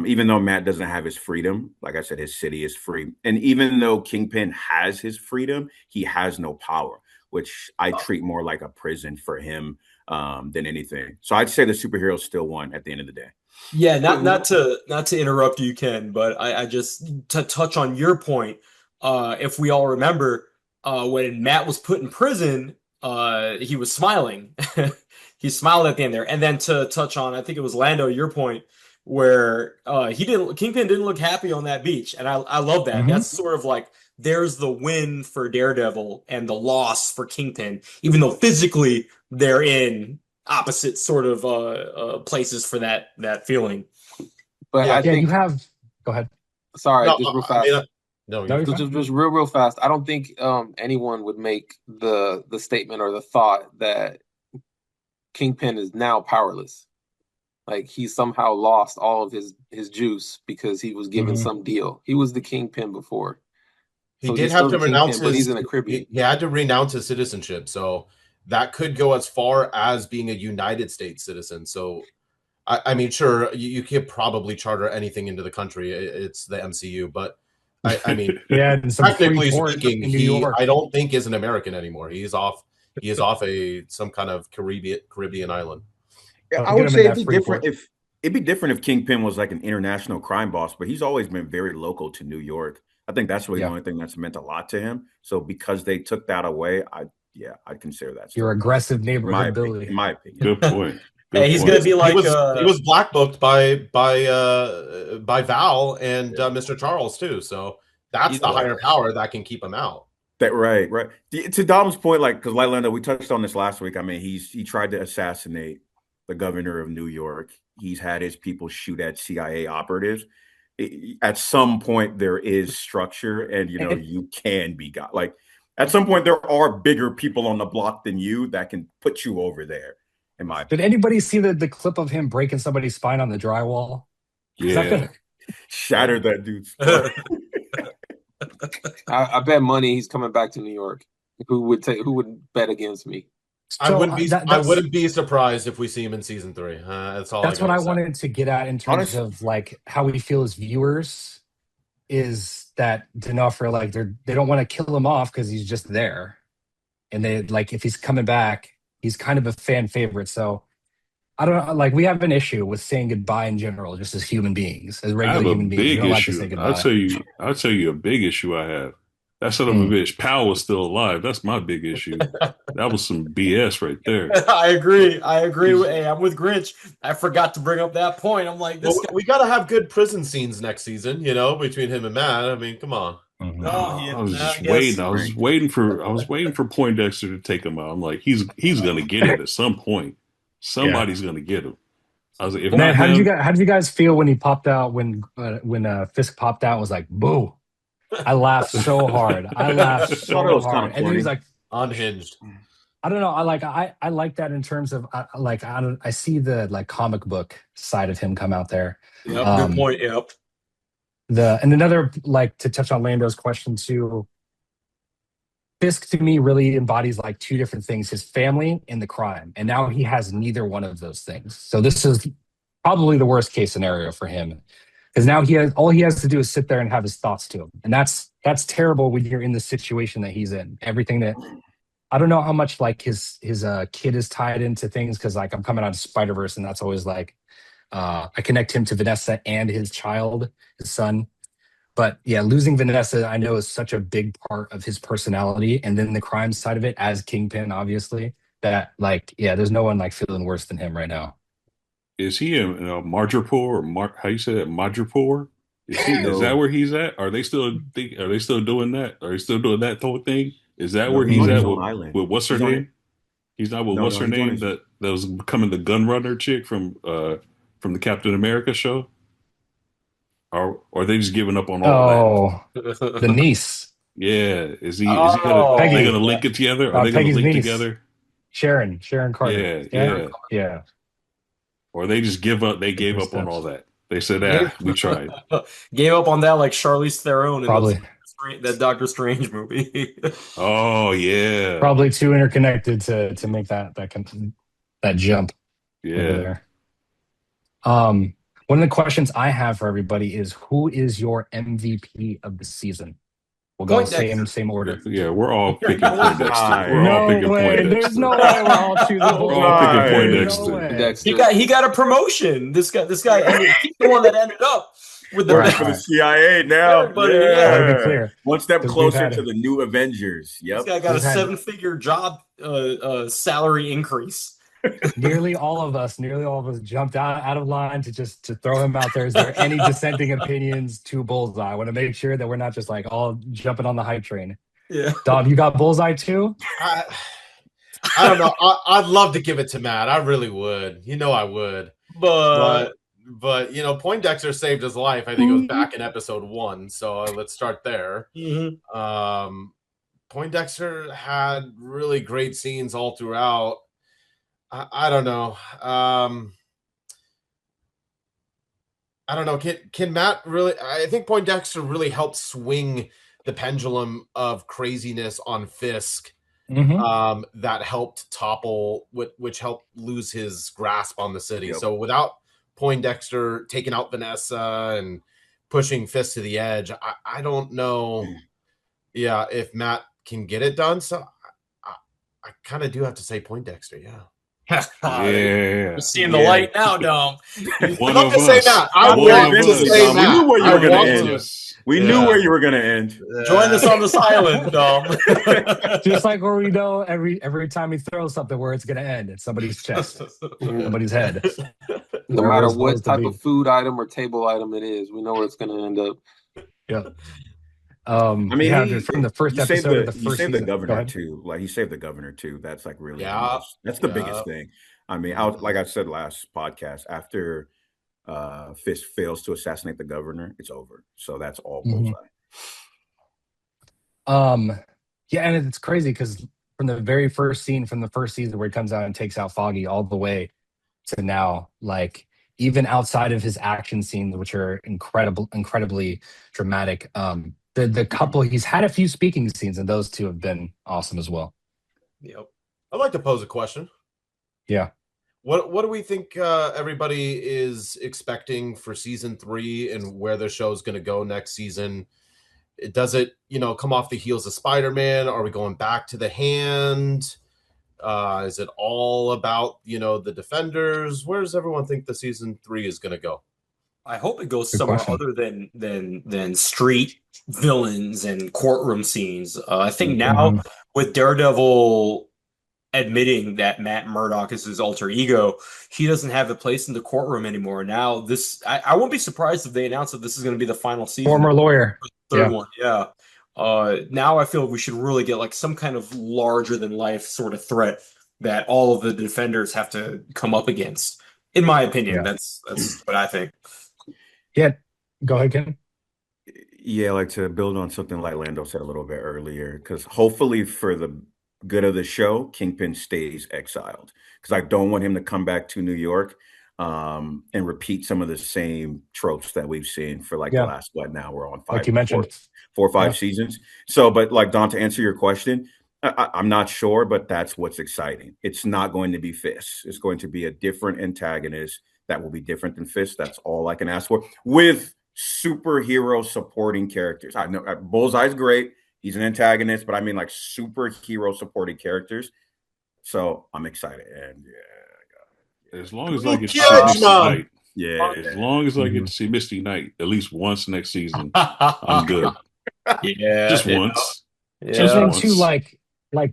S2: Even though Matt doesn't have his freedom, like I said, his city is free. And even though Kingpin has his freedom, he has no power, which I treat more like a prison for him than anything. So I'd say the superheroes still won at the end of the day.
S3: Yeah, not to interrupt you, Ken, but I just to touch on your point. If we all remember, when Matt was put in prison, he was smiling. He smiled at the end there. And then to touch on, I think it was Lando, your point, where Kingpin didn't look happy on that beach, and I love that.
S1: Mhm.
S3: That's sort of like there's the win for Daredevil and the loss for Kingpin, even though physically they're in opposite sort of places for that feeling.
S4: But
S6: Yeah,
S4: I
S1: Yeah, you
S4: think,
S1: have. Go ahead.
S4: sorry,
S6: no,
S4: just real
S6: I mean,
S4: fast.
S1: No,
S6: no,
S1: you're
S6: you're
S1: fine.
S4: Just real fast. I don't think anyone would make the statement or the thought that Kingpin is now powerless. Like he somehow lost all of his juice because he was given
S1: Mhm.
S4: some deal. He was the Kingpin before.
S6: he
S4: So
S6: did
S4: he's
S6: have
S4: still
S6: to
S4: the
S6: renounce
S4: Kingpin, but he's
S6: his
S4: in the Caribbean.
S6: he had to renounce his citizenship, so that could go as far as being a United States citizen. So I mean, sure, you could probably charter anything into the country. It's the MCU, but I mean,
S1: Yeah, and some free
S6: technically
S1: port
S6: speaking,
S1: in New
S6: he
S1: York.
S6: I don't think is an American anymore. He is off. He is off some kind of Caribbean island.
S2: Yeah, I
S1: Get
S2: would
S1: him in
S2: say it'd
S1: that
S2: be
S1: free
S2: different
S1: port.
S2: if Kingpin was like an international crime boss, but he's always been very local to New York. I think that's really the
S1: Yeah.
S2: only thing that's meant a lot to him. So because they took that away, I'd consider that
S1: Your
S2: still a win.
S1: aggressive neighborhood
S2: In
S1: Billy.
S2: my opinion.
S5: Good point.
S3: Hey,
S5: Good
S3: he's
S5: point.
S3: gonna be
S6: He
S3: like
S6: was black booked by Val and
S2: Yeah.
S6: Mr. Charles too. So that's
S4: He's
S6: the
S2: Right.
S6: higher power that can keep him out.
S2: That right. To Dom's point, like because like Lando, we touched on this last week. I mean, he tried to assassinate the governor of New York. He's had his people shoot at CIA operatives. At some point, there is structure, and you can be got. Like at some point, there are bigger people on the block than you that can put you over there. In my
S1: Did
S2: opinion,
S1: anybody see the clip of him breaking somebody's spine on the drywall? Is that
S5: Yeah.
S1: gonna
S2: shattered that dude's spine.
S4: I bet money he's coming back to New York. Who would bet against me?
S6: I
S1: so
S6: wouldn't be I
S1: that's
S6: wouldn't be surprised if we see him in season 3. That's all
S1: that's
S6: I
S1: what
S6: gotta
S1: I
S6: say.
S1: wanted to get at in terms
S2: Honestly,
S1: of like how we feel as viewers is that D'Onofrio, like they don't want to kill him off because he's just there. And they like if he's coming back, he's kind of a fan favorite. So I don't know, like we have an issue with saying goodbye in general, just as human beings, as
S5: I
S1: regular
S5: have a
S1: human beings. We
S5: big
S1: don't like to say
S5: issue.
S1: goodbye.
S5: I'll tell you a big issue I have. That son of a
S1: Mm.
S5: bitch, Powell was still alive. That's my big issue. That was some BS right there.
S3: I agree. Hey, I'm with Grinch. I forgot to bring up that point. I'm like,
S6: Well,
S3: this guy.
S6: we gotta have good prison scenes next season, between him and Matt. I mean, come on.
S1: Mhm.
S3: Oh,
S5: I was just
S3: yes.
S5: waiting. I was waiting for Poindexter to take him out. I'm like, he's gonna get it at some point. Somebody's gonna get him. I was like, if
S1: Man,
S5: not
S1: how
S5: him,
S1: did you guys feel when he popped out when Fisk popped out and was like boo? I laughed so hard. I laughed
S2: thought it
S1: so
S2: was kinda
S1: hard. And then he was
S2: funny.
S1: like,
S6: Unhinged.
S1: I don't know. I like that in terms of I see the like comic book side of him come out there.
S3: Yep, good
S1: Um,
S3: point. Yep.
S1: and another like to touch on Lando's question too. Fisk to me really embodies like two different things: his family and the crime. And now he has neither one of those things. So this is probably the worst case scenario for him because now he has to do is sit there and have his thoughts to him, and that's terrible when you're in the situation that he's in. Everything that I don't know how much like his kid is tied into things because like I'm coming out of Spider-Verse and that's always like I connect him to Vanessa and his child, his son. But yeah, losing Vanessa I know is such a big part of his personality, and then the crime side of it as Kingpin, obviously. That like yeah, there's no one like feeling worse than him right now.
S5: is he a Marjapur or how you say that? Madripoor? Is that where he's at? Are they still doing that? Are they still doing that whole thing? Is that
S2: No,
S5: where
S2: he's
S5: he's
S2: on his
S5: at
S2: own island.
S5: with what's her
S2: He's on it.
S5: name? He's not with
S2: No,
S5: what's
S2: no,
S5: her
S2: he's on
S5: name
S2: his.
S5: that was becoming the gun runner chick from the Captain America show? Or are they just giving up on all of that?
S1: Oh, the niece,
S5: Yeah. Are they
S3: Oh,
S1: Peggy,
S5: gonna link it together? Are they gonna
S1: Peggy's
S5: link
S1: niece,
S5: together?
S1: Sharon Carter.
S5: Yeah,
S1: Yeah,
S5: yeah.
S1: yeah.
S5: Or they just give up, they
S1: Take
S5: gave
S1: those
S5: up on all
S1: steps.
S5: that. They said,
S3: gave,
S5: we tried.
S3: gave up on that like Charlize Theron in those
S1: Probably,
S3: that Doctor Strange movie.
S5: Oh yeah.
S1: probably too interconnected to make that jump over
S5: Yeah.
S1: there. One of the questions I have for everybody is, who is your MVP of the season? We'll go
S3: Point Dexter.
S1: same order.
S5: Yeah, we're all picking Poindexter.
S2: God.
S5: We're all
S1: No
S5: picking
S1: way. There's
S5: Poindexter.
S1: no way we're all choosing
S2: Oh
S5: We're all picking
S2: my.
S1: Poindexter. No
S5: Poindexter.
S1: way.
S4: Dexter.
S3: He got a promotion. This guy ended, he's the one that ended up with the
S2: Working
S1: Right.
S2: for the CIA now.
S3: Everybody,
S1: I
S3: yeah.
S1: want to be
S2: Yeah.
S1: clear.
S2: One step
S1: 'Cause we've
S2: closer
S1: had-
S2: to the new Avengers.
S3: This
S2: Yep.
S3: guy got a
S1: We've had-
S3: 7-figure job salary increase.
S1: Nearly all of us jumped out of line to throw him out there. Is there any dissenting opinions to Bullseye? I want to make sure that we're not just like all jumping on the hype train.
S3: Yeah.
S1: Dom, you got Bullseye too?
S6: I don't know. I'd love to give it to Matt. I really would. You know I would. But you know, Poindexter saved his life. I think it was back in episode 1. So let's start there.
S3: Mhm.
S6: Poindexter had really great scenes all throughout. I don't know. I don't know. Can Matt really? I think Poindexter really helped swing the pendulum of craziness on Fisk. That helped topple, which helped lose his grasp on the city.
S2: Yep.
S6: So without Poindexter taking out Vanessa and pushing Fisk to the edge, I don't know. Yeah, if Matt can get it done. So I kind of do have to say Poindexter. Yeah.
S5: Yeah.
S3: You're seeing the light now, Dom.
S5: One
S6: I'd
S5: of
S6: love to say
S5: us.
S6: Matt. I
S5: One
S6: want
S5: of
S6: to
S5: us.
S6: say
S2: We
S6: Matt.
S2: knew where you
S6: I
S2: were gonna
S6: want
S2: end.
S6: to.
S2: We
S6: Yeah.
S2: knew where you were going to end.
S3: Join us on this island, Dom.
S1: Just like where we know every time we throw something where it's going to end, it's somebody's chest, somebody's head.
S4: No
S1: Wherever
S4: matter
S1: it's
S4: what
S1: supposed to
S4: type
S1: be.
S4: of food item or table item it is, we know where it's going to end up.
S1: Yeah.
S2: I mean,
S1: yeah, from the first episode of the
S2: he
S1: first
S2: saved the
S1: season. Go
S2: governor
S1: ahead.
S2: too. Like he saved the governor too. That's like really
S6: Yeah.
S2: that's the
S6: Yeah.
S2: biggest thing. I mean, like I said last podcast, after Fisk fails to assassinate the governor, it's over. So that's all
S1: Mhm.
S2: Bullseye.
S1: Yeah, and it's crazy because from the very first scene from the first season where he comes out and takes out Foggy all the way to now, like even outside of his action scenes, which are incredibly dramatic, the couple, he's had a few speaking scenes, and those two have been awesome as well.
S3: Yep.
S6: I'd like to pose a question.
S1: Yeah.
S6: What do we think everybody is expecting for season 3 and where the show is going to go next season? Does it, come off the heels of Spider-Man? Are we going back to the Hand? Is it all about, the Defenders? Where does everyone think the season 3 is going to go?
S3: I hope it goes
S1: Good
S3: somewhere
S1: question.
S3: other than street villains and courtroom scenes. I think now with Daredevil admitting that Matt Murdock is his alter ego, he doesn't have a place in the courtroom anymore. Now I won't be surprised if they announce that this is going to be the final season.
S1: Former lawyer.
S3: Third one, yeah. Now I feel we should really get like some kind of larger than life sort of threat that all of the Defenders have to come up against. In my opinion,
S1: Yeah.
S3: that's what I think.
S1: Yeah. Go ahead, Ken.
S2: Yeah, like to build on something like Lando said a little bit earlier, because hopefully for the good of the show, Kingpin stays exiled. Because I don't want him to come back to New York and repeat some of the same tropes that we've seen for the last, now we're on
S1: Like you mentioned.
S2: four or five seasons. So, but like Don, to answer your question, I'm not sure, but that's what's exciting. It's not going to be Fisk. It's going to be a different antagonist that will be different than Fisk. That's all I can ask for, with superhero supporting characters. I know Bullseye's great. He's an antagonist, but I mean like superhero supporting characters. So I'm excited. And
S5: as long as I get to see Misty Knight.
S2: Yeah.
S5: As long as I get to see Misty Knight at least once next season, I'm good.
S3: Yeah.
S5: Just once.
S3: Yeah.
S5: Just
S1: And
S5: once.
S1: too, like I'm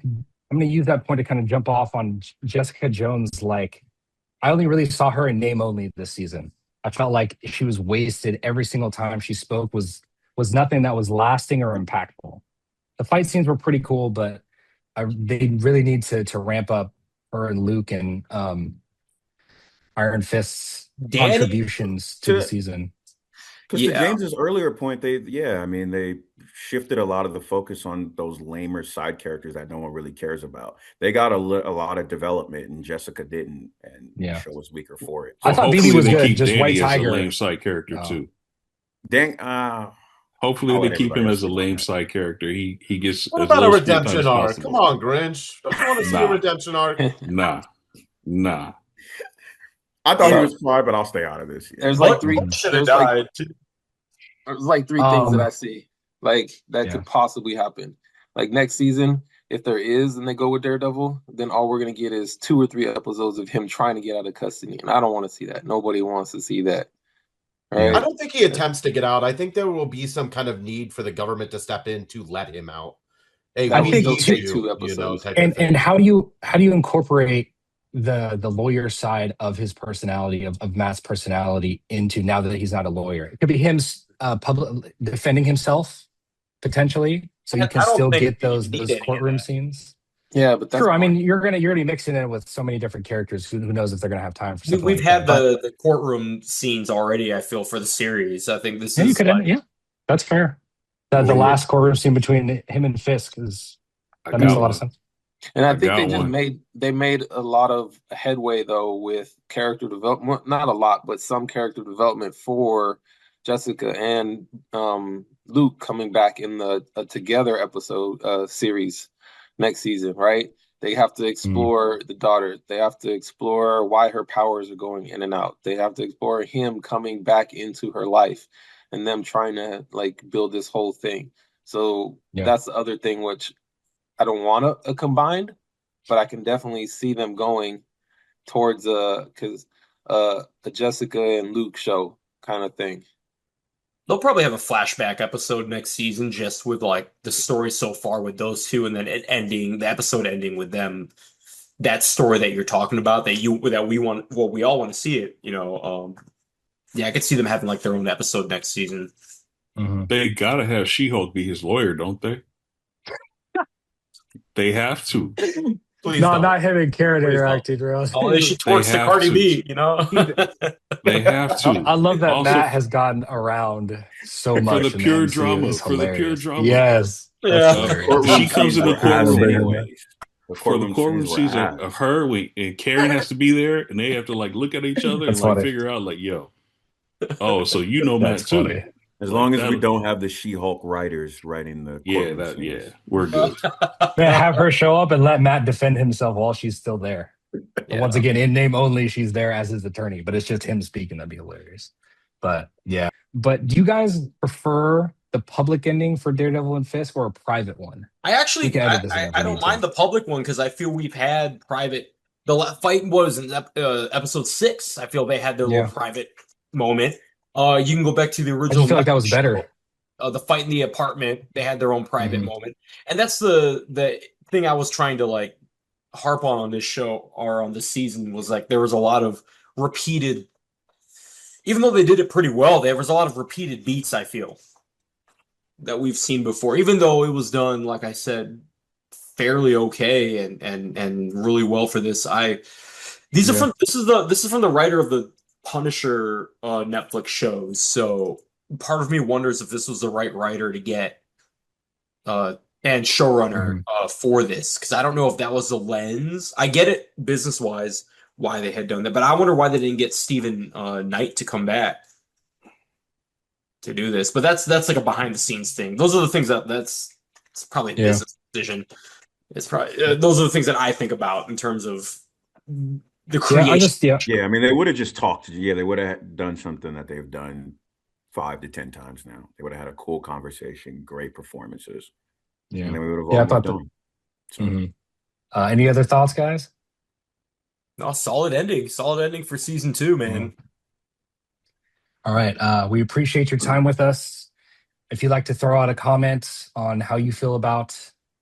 S1: going to use that point to kind of jump off on Jessica Jones. Like, I only really saw her in name only this season. I felt like she was wasted. Every single time she spoke was nothing that was lasting or impactful. The fight scenes were pretty cool, but they really need to ramp up her and Luke and Iron Fist's
S3: Danny,
S1: contributions to the season.
S2: Because to
S3: yeah,
S2: James's earlier point, they shifted a lot of the focus on those lamer side characters that no one really cares about. They got a lot of development, and Jessica didn't, and the
S1: Yeah.
S2: show was weaker for it.
S1: I
S5: Well,
S1: thought BB
S5: hopefully
S1: was
S5: they
S1: good.
S5: keep
S1: Just White
S5: Danny as a
S1: Tiger.
S5: lame side character
S1: No.
S5: too.
S2: Dang,
S5: Hopefully
S2: I'll
S5: they
S2: let
S5: keep him
S2: everybody else
S5: as a
S2: sleep on
S5: lame
S2: that.
S5: side character. He gets
S6: What
S5: as
S6: about a
S5: little screen time
S6: redemption
S5: as
S6: arc?
S5: possible.
S6: Come on, Grinch. Don't you want to see a
S5: Nah.
S6: redemption arc?
S5: Nah.
S2: I thought he
S4: So-
S2: was fine, but I'll stay out of this. Yeah.
S4: There's like three.
S6: Should have
S4: There's like
S6: died.
S4: there's like three things that I see like that
S1: Yeah.
S4: could possibly happen. Like next season, if there is, and they go with Daredevil, then all we're gonna get is 2 or 3 episodes of him trying to get out of custody, and I don't want to see that. Nobody wants to see that. Right?
S6: I don't think he attempts to get out. I think there will be some kind of need for the government to step in to let him out. Hey,
S4: That
S6: we
S1: would
S6: need
S1: still
S4: take
S6: you,
S4: 2
S6: you know,
S4: episodes.
S6: type of thing.
S1: And how do you incorporate the lawyer side of his personality of Matt's personality into now that he's not a lawyer? It could be him public defending himself potentially, so you
S3: I
S1: can
S3: don't
S1: still
S3: think
S1: get
S3: you
S1: those
S3: need any of
S1: courtroom
S3: that.
S1: scenes.
S4: Yeah, but that's
S1: True. I mean,
S4: fine.
S1: you're gonna be mixing it with so many different characters. Who knows if they're gonna have time for something
S3: We've
S1: like
S3: had
S1: that.
S3: the courtroom scenes already. I feel for the series. I think this
S1: Yeah, you
S3: is
S1: could
S3: like,
S1: yeah, that's fair. The
S5: Well,
S1: last courtroom scene between him and Fisk that makes a lot of sense.
S4: And I
S5: I
S4: think
S5: got
S4: they just
S5: one.
S4: made a lot of headway though with character development. Not a lot, but some character development for Jessica and Luke coming back in the Together episode series next season, right? They have to explore the daughter. They have to explore why her powers are going in and out. They have to explore him coming back into her life and them trying to like build this whole thing. So
S1: Yeah.
S4: that's the other thing which I don't want a combined, but I can definitely see them going towards a Jessica and Luke show kind of thing.
S3: they'll probably have a flashback episode next season just with like the story so far with those two, and then the episode ending with them. That story that you're talking about that we want, well, we all want to see it, yeah, I could see them having like their own episode next season.
S5: They gotta have She-Hulk be his lawyer, don't they? They have to.
S6: Please
S1: No,
S6: don't.
S1: not him and Karen
S6: Please
S1: interacting, bro.
S3: Oh, she twerks to
S5: have
S3: Cardi
S5: to.
S3: B,
S5: They have to.
S1: I love that
S5: Also,
S1: Matt has gotten around so
S5: for
S1: much
S5: the
S1: in
S5: pure
S1: MCU.
S5: drama.
S1: It's
S5: For the pure
S1: hilarious.
S5: drama.
S1: Yes.
S3: Yeah.
S1: That's
S5: Uh,
S1: hilarious.
S5: she comes in the
S2: Courtroom scenes were ass
S5: courtroom.
S2: anyways.
S5: For the courtroom scenes of her, and Karen has to be there, and they have to like look at each other
S1: That's
S5: and like
S1: funny.
S5: figure out like, yo, oh, so you know Matt
S1: That's
S5: too.
S1: funny.
S2: As
S5: Like,
S2: long as we
S5: that'll-
S2: don't have the She-Hulk writers writing the courtroom scenes.
S5: we're good.
S1: Man, have her show up and let Matt defend himself while she's still there. And once again, in name only, she's there as his attorney, but it's just him speaking. That'd be hilarious. But yeah. But do you guys prefer the public ending for Daredevil and Fisk or a private one?
S3: I actually,
S1: We can edit this in if
S3: I
S1: we
S3: don't
S1: need to.
S3: mind the public one because I feel we've had private. The fight was in episode 6. I feel they had their little private moment. You can go back to the
S1: I
S3: original.
S1: just feel like that was
S3: Netflix
S1: better.
S3: show. The fight in the apartment, they had their own private moment, and that's the thing I was trying to like harp on this show or on this season was like there was a lot of repeated. Even though they did it pretty well, there was a lot of repeated beats. I feel that we've seen before, even though it was done, like I said, fairly okay and really well for this. This is from the writer of the Punisher Netflix shows. So part of me wonders if this was the right writer to get and showrunner for this, because I don't know if that was the lens. I get it business wise why they had done that, but I wonder why they didn't get Stephen Knight to come back to do this. But that's like a behind the scenes thing. Those are the things it's probably a business decision. It's probably those are the things that I think about in terms of the creation.
S2: I mean, they would have just talked. Yeah, they would have done something that they've done 5 to 10 times now. They would have had a cool conversation, great performances.
S1: Yeah,
S2: and then we would have all moved on.
S1: Any other thoughts, guys?
S3: No, solid ending for season 2, man.
S1: All right, we appreciate your time with us. If you'd like to throw out a comment on how you feel about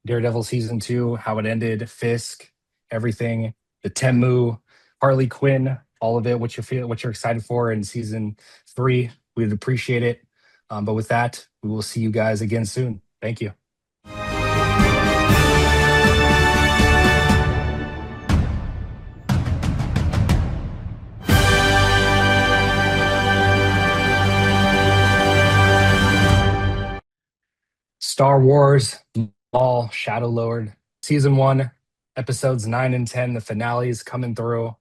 S1: Daredevil season 2, how it ended, Fisk, everything, the Temu, Harley Quinn, all of it, what you feel, what you're excited for in season 3. We'd appreciate it. But with that, we will see you guys again soon. Thank you. Star Wars Maul Shadow Lord, season 1, episodes 9 and 10. The finale is coming through.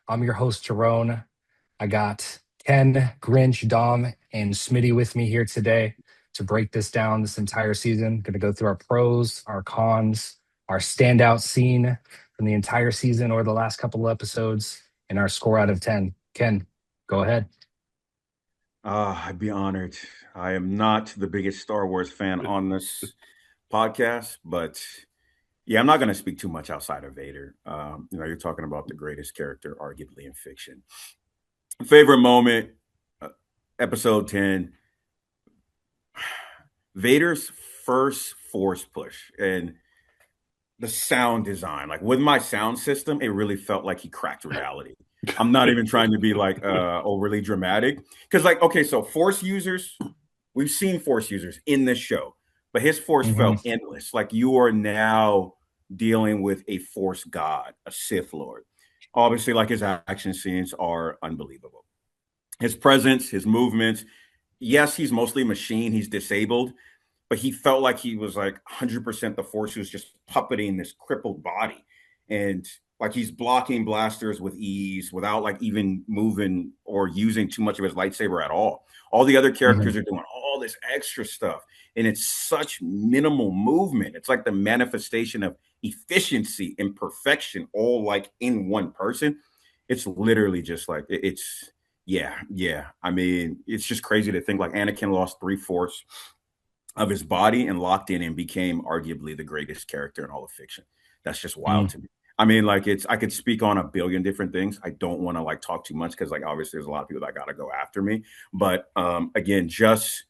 S1: I'm your host, Jerome. I got Ken, Grinch, Dom, and Smitty with me here today to break this down this entire season. Going to go through our pros, our cons, our standout scene from the entire season or the last couple of episodes, and our score out of 10. Ken, go ahead.
S2: I'd be honored. I am not the biggest Star Wars fan on this podcast, but yeah, I'm not going to speak too much outside of Vader. You're talking about the greatest character, arguably in fiction. Favorite moment, episode 10, Vader's first force push and the sound design. Like with my sound system, it really felt like he cracked reality. I'm not even trying to be like overly dramatic. Because like, okay, so force users, we've seen force users in this show, but his force felt endless. Like you are now dealing with a force god, a Sith Lord. Obviously, like his action scenes are unbelievable. His presence, his movements. Yes, he's mostly machine. He's disabled, but he felt like he was like 100% the force who's just puppeting this crippled body. And like he's blocking blasters with ease without like even moving or using too much of his lightsaber at all. All the other characters are doing all this extra stuff. And it's such minimal movement. It's like the manifestation of efficiency and perfection all like in one person. It's literally just like it's yeah. I mean, it's just crazy to think like Anakin lost 3/4 of his body and locked in and became arguably the greatest character in all of fiction. That's just wild to me. I mean, like I could speak on a billion different things. I don't want to like talk too much because like obviously there's a lot of people that got to go after me. But again, just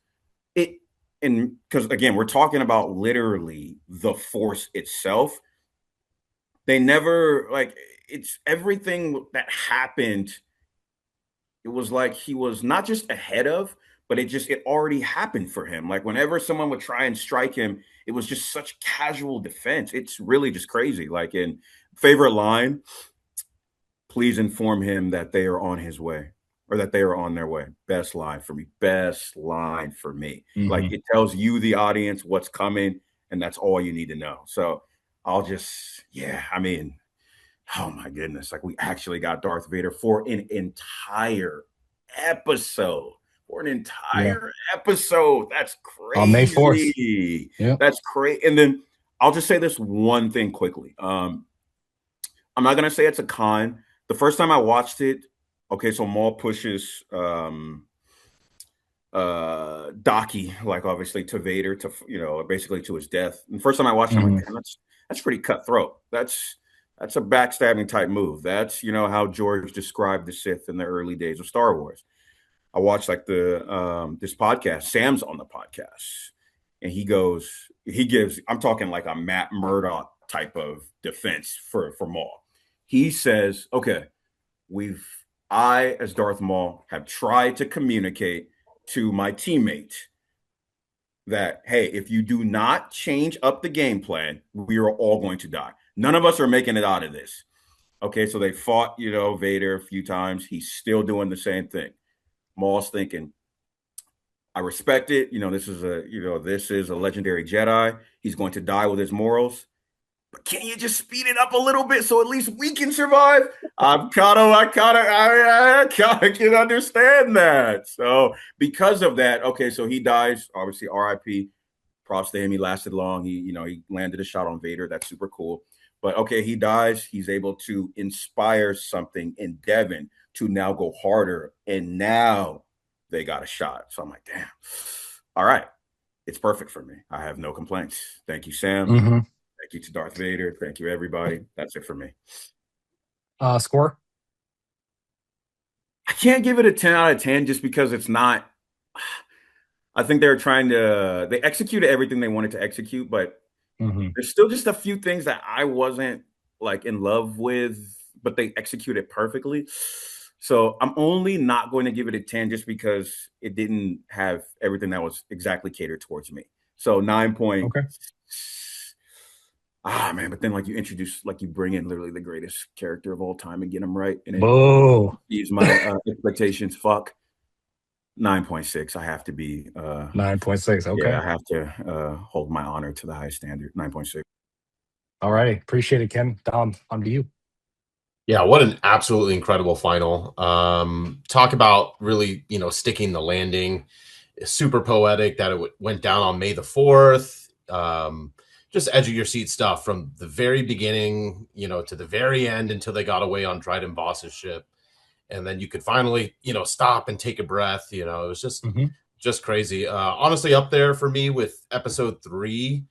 S2: it, and because again, we're talking about literally the force itself. They never like it's everything that happened. It was like he was not just ahead of, but it already happened for him. Like whenever someone would try and strike him, it was just such casual defense. It's really just crazy. Like in favorite line, please inform him that they are on his way or that they are on their way. Best line for me. Best line for me. Like it tells you, the audience, what's coming, and that's all you need to know. So I mean, oh my goodness. Like we actually got Darth Vader for an entire episode. That's
S1: On May 4th.
S2: crazy. That's crazy. And then I'll just say this one thing quickly. I'm not gonna say it's a con. The first time I watched it, okay, so Maul pushes Daki, like obviously to Vader, to basically to his death. And the first time I watched it, I'm like, damn, that's pretty cutthroat. That's a backstabbing type move. That's how George described the Sith in the early days of Star Wars. I watched like this podcast. Sam's on the podcast, and he gives. I'm talking like a Matt Murdock type of defense for Maul. He says, "Okay, I as Darth Maul have tried to communicate to my teammate that hey, if you do not change up the game plan, we are all going to die. None of us are making it out of this." Okay, so they fought, Vader a few times. He's still doing the same thing. Maul's thinking, I respect it. This is a legendary Jedi. He's going to die with his morals. But can you just speed it up a little bit so at least we can survive? I can understand that. So because of that, okay, so he dies. Obviously, R.I.P. Props to him. He lasted long. He landed a shot on Vader. That's super cool. But okay, he dies. He's able to inspire something in Devin to now go harder. And now they got a shot. So I'm like, damn. All right. It's perfect for me. I have no complaints. Thank you, Sam. Thank you to Darth Vader. Thank you, everybody. That's it for me.
S1: Score?
S2: I can't give it a 10 out of 10 just because it's not. I think they executed everything they wanted to execute, but there's still just a few things that I wasn't like in love with, but they executed perfectly. So I'm only not going to give it a 10 just because it didn't have everything that was exactly catered towards me. So 9 point.
S1: Okay.
S2: Man, but then like you bring in literally the greatest character of all time and get him right, and it
S1: Boo.
S2: exceeds my expectations. Fuck. 9.6. I have to be
S1: 9.6. Okay.
S2: yeah, I have to hold my honor to the high standard. 9.6.
S1: All right. Appreciate it, Ken. Dom, on to you.
S6: Yeah, what an absolutely incredible final. Talk about really, sticking the landing. Super poetic that it went down on May the 4th. Just edge of your seat stuff from the very beginning, to the very end until they got away on Dryden Boss's ship. And then you could finally, stop and take a breath. It was just crazy. Honestly, up there for me with episode 3,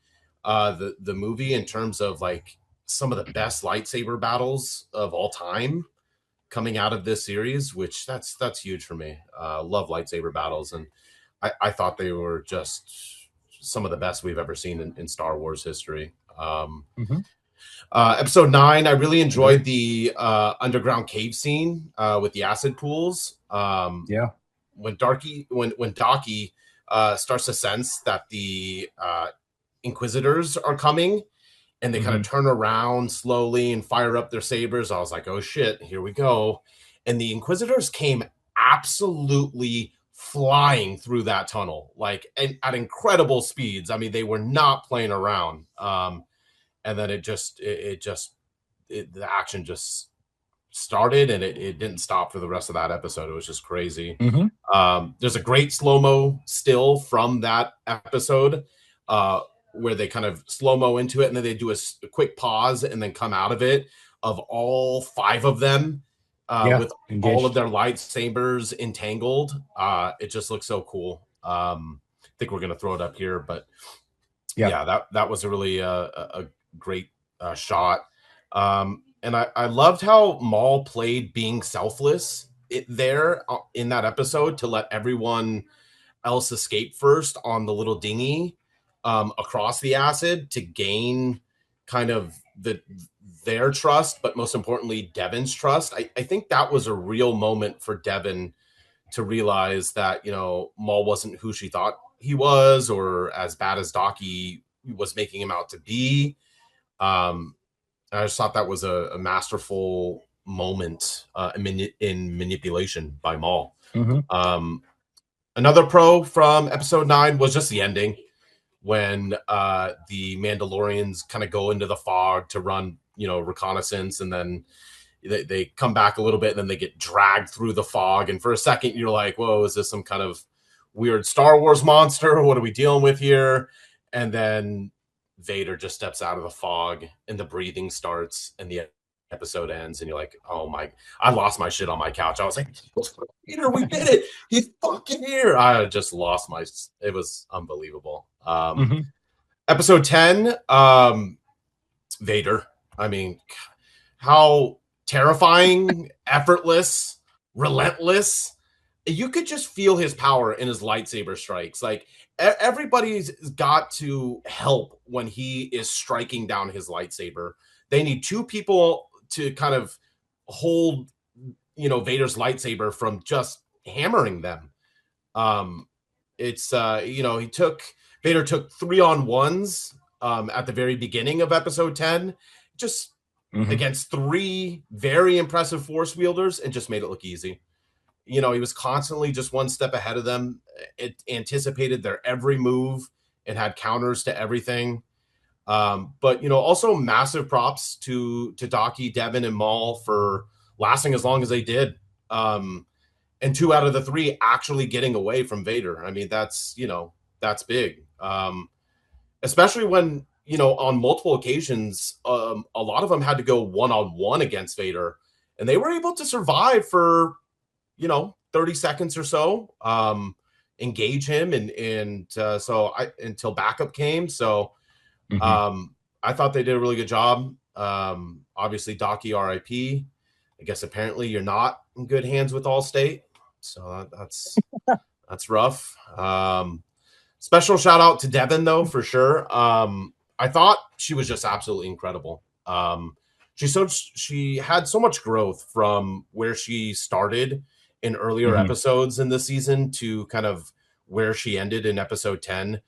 S6: the movie, in terms of like some of the best lightsaber battles of all time coming out of this series, which that's huge for me. Love lightsaber battles, and I thought they were just some of the best we've ever seen in Star Wars history. Episode 9, I really enjoyed the underground cave scene with the acid pools.
S1: Yeah.
S6: When Daki starts to sense that the Inquisitors are coming, and they kind of turn around slowly and fire up their sabers, I was like, oh shit, here we go. And the Inquisitors came absolutely flying through that tunnel, like at incredible speeds. I mean, they were not playing around. And then the action just started, and it didn't stop for the rest of that episode. It was just crazy. There's a great slow-mo still from that episode where they kind of slow-mo into it, and then they do a quick pause and then come out of it, of all 5 of them with
S1: engaged.
S6: all of their lightsabers entangled. It just looks so cool. I think we're going to throw it up here, but yeah, that was a really a great shot. And I loved how Maul played being selfless there in that episode to let everyone else escape first on the little dinghy across the acid to gain kind of their trust, but most importantly, Devin's trust. I think that was a real moment for Devin to realize that, Maul wasn't who she thought he was, or as bad as Daki was making him out to be. I just thought that was a masterful moment in manipulation by Maul. Another pro from episode 9 was just the ending, when the Mandalorians kind of go into the fog to run, reconnaissance, and then they come back a little bit, and then they get dragged through the fog. And for a second, you're like, whoa, is this some kind of weird Star Wars monster? What are we dealing with here? And then Vader just steps out of the fog, and the breathing starts, and the episode ends, and you're like, oh my, I lost my shit on my couch. I was like, Vader, we did it. He's fucking here. I just lost it was unbelievable. Episode 10, Vader. I mean, how terrifying, effortless, relentless. You could just feel his power in his lightsaber strikes. Like, everybody's got to help when he is striking down his lightsaber. They need 2 people to kind of hold, Vader's lightsaber from just hammering them. Vader took 3-on-1s at the very beginning of episode 10, just against 3 very impressive force wielders, and just made it look easy. He was constantly just one step ahead of them. It anticipated their every move and had counters to everything. But also massive props to Daki, Devin, and Maul for lasting as long as they did. And 2 out of the 3 actually getting away from Vader. I mean, that's big. Especially when, on multiple occasions, a lot of them had to go one-on-one against Vader, and they were able to survive for 30 seconds or so, engage him, and so until backup came. So I thought they did a really good job. Obviously, Daki, RIP. I guess apparently you're not in good hands with Allstate, so that's rough. Special shout out to Devin, though, for sure. I thought she was just absolutely incredible. she had so much growth from where she started in earlier episodes in the season to kind of where she ended in episode 10.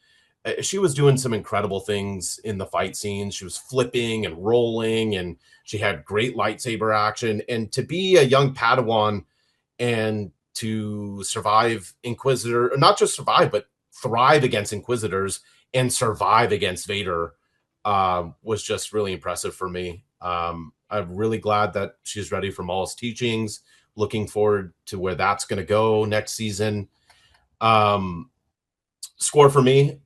S6: She was doing some incredible things in the fight scenes. She was flipping and rolling, and she had great lightsaber action. And to be a young Padawan and to survive Inquisitor, not just survive, but thrive against Inquisitors and survive against Vader, was just really impressive for me. I'm really glad that she's ready for Maul's teachings. Looking forward to where that's going to go next season. Score for me,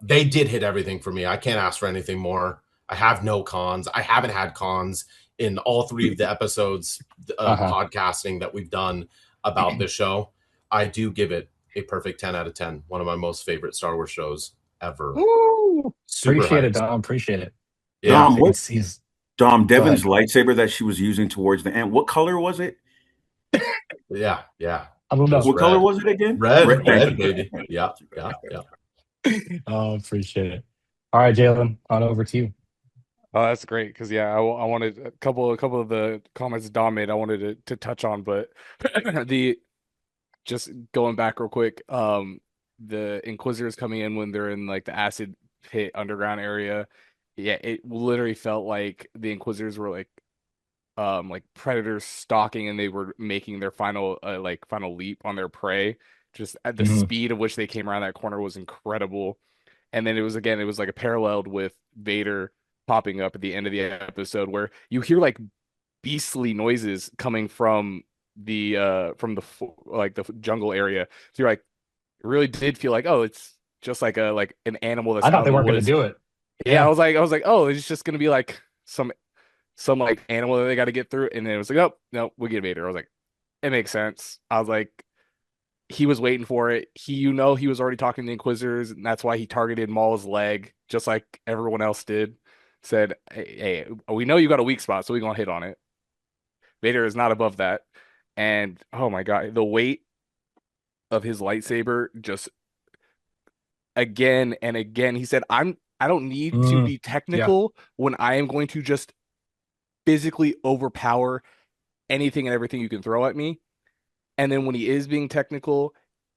S6: they did hit everything for me. I can't ask for anything more. I have no cons. I haven't had cons in all 3 of the episodes of podcasting that we've done about this show. I do give it a perfect 10 out of 10. One of my most favorite Star Wars shows ever.
S1: Woo!
S6: Super
S1: Appreciate it,
S6: hyped.
S1: Dom. Appreciate it.
S6: Yeah.
S2: Dom, Devin's
S1: Go ahead.
S2: lightsaber that she was using towards the end, what color was it?
S6: Yeah.
S1: I don't know.
S2: What color was it again?
S6: Red, baby. Yeah.
S1: Oh, appreciate it. All right, Jalen, on over to you.
S7: Oh, that's great because I wanted a couple of the comments Dom made I wanted to touch on, but the just going back real quick, the Inquisitors coming in when they're in like the acid pit underground area, yeah, it literally felt like the Inquisitors were like predators stalking and they were making their final final leap on their prey. Just at the speed of which they came around that corner was incredible. And then it was like a paralleled with Vader popping up at the end of the episode where you hear like beastly noises coming from the jungle area. So you're like, it really did feel like, oh, it's just like an animal that's
S1: I thought
S7: out
S1: they
S7: in the
S1: weren't going to
S7: woods.
S1: do it.
S7: Yeah, I was like, oh, it's just gonna be like some like animal that they got to get through, and then it was like, oh no, we get Vader. I was like, it makes sense. I was like, he was waiting for it. He was already talking to the Inquisitors, and that's why he targeted Maul's leg, just like everyone else did. Said, hey, we know you got a weak spot, so we're gonna hit on it. Vader is not above that. And oh my God, the weight of his lightsaber just again and again. He said, I don't need to be
S1: Yeah.
S7: technical when I am going to just physically overpower anything and everything you can throw at me. And then when he is being technical,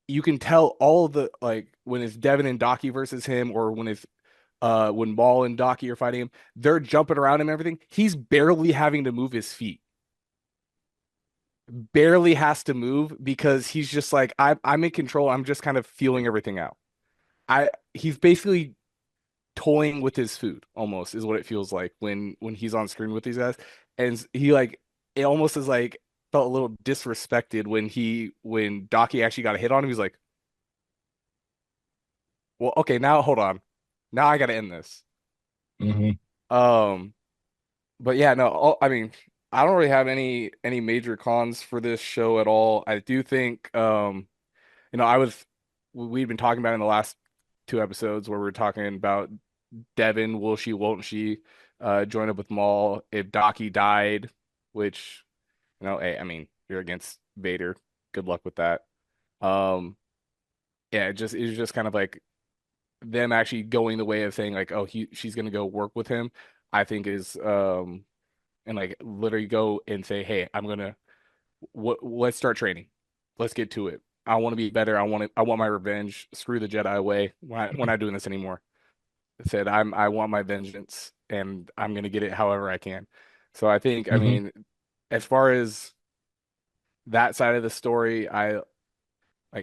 S7: you can tell all of the like when it's Devin and Docky versus him, or when Maul and Docky are fighting him, they're jumping around him and everything. He's barely having to move his feet. Barely has to move because he's just like, I'm in control. I'm just kind of feeling everything out. He's basically toying with his food almost is what it feels like when he's on screen with these guys. And he like it almost is like felt a little disrespected when Docky actually got a hit on him. He's like, well, okay, now hold on. Now I gotta end this. Um, but yeah, no, I mean, I don't really have any major cons for this show at all. I do think we've been talking about in the last 2 episodes where we're talking about Devin, will she, won't she, join up with Maul if Docky died, which, hey, I mean, you're against Vader. Good luck with that. Yeah, it's just kind of like them actually going the way of saying like, oh, she's gonna go work with him, I think is and like literally go and say, hey, let's start training. Let's get to it. I want to be better. I want my revenge. Screw the Jedi way. We're not doing this anymore. Said I want my vengeance and I'm gonna get it however I can. So I think I mean as far as that side of the story, I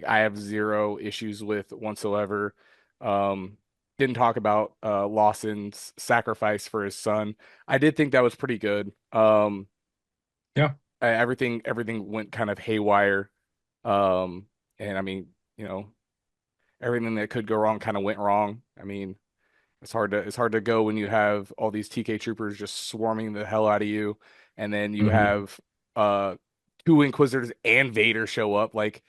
S7: have zero issues with whatsoever. Didn't talk about Lawson's sacrifice for his son. I did think that was pretty good.
S1: Yeah.
S7: Everything went kind of haywire. And I mean, everything that could go wrong kind of went wrong. I mean, it's hard to go when you have all these TK troopers just swarming the hell out of you, and then you have uh 2 Inquisitors and Vader show up. Like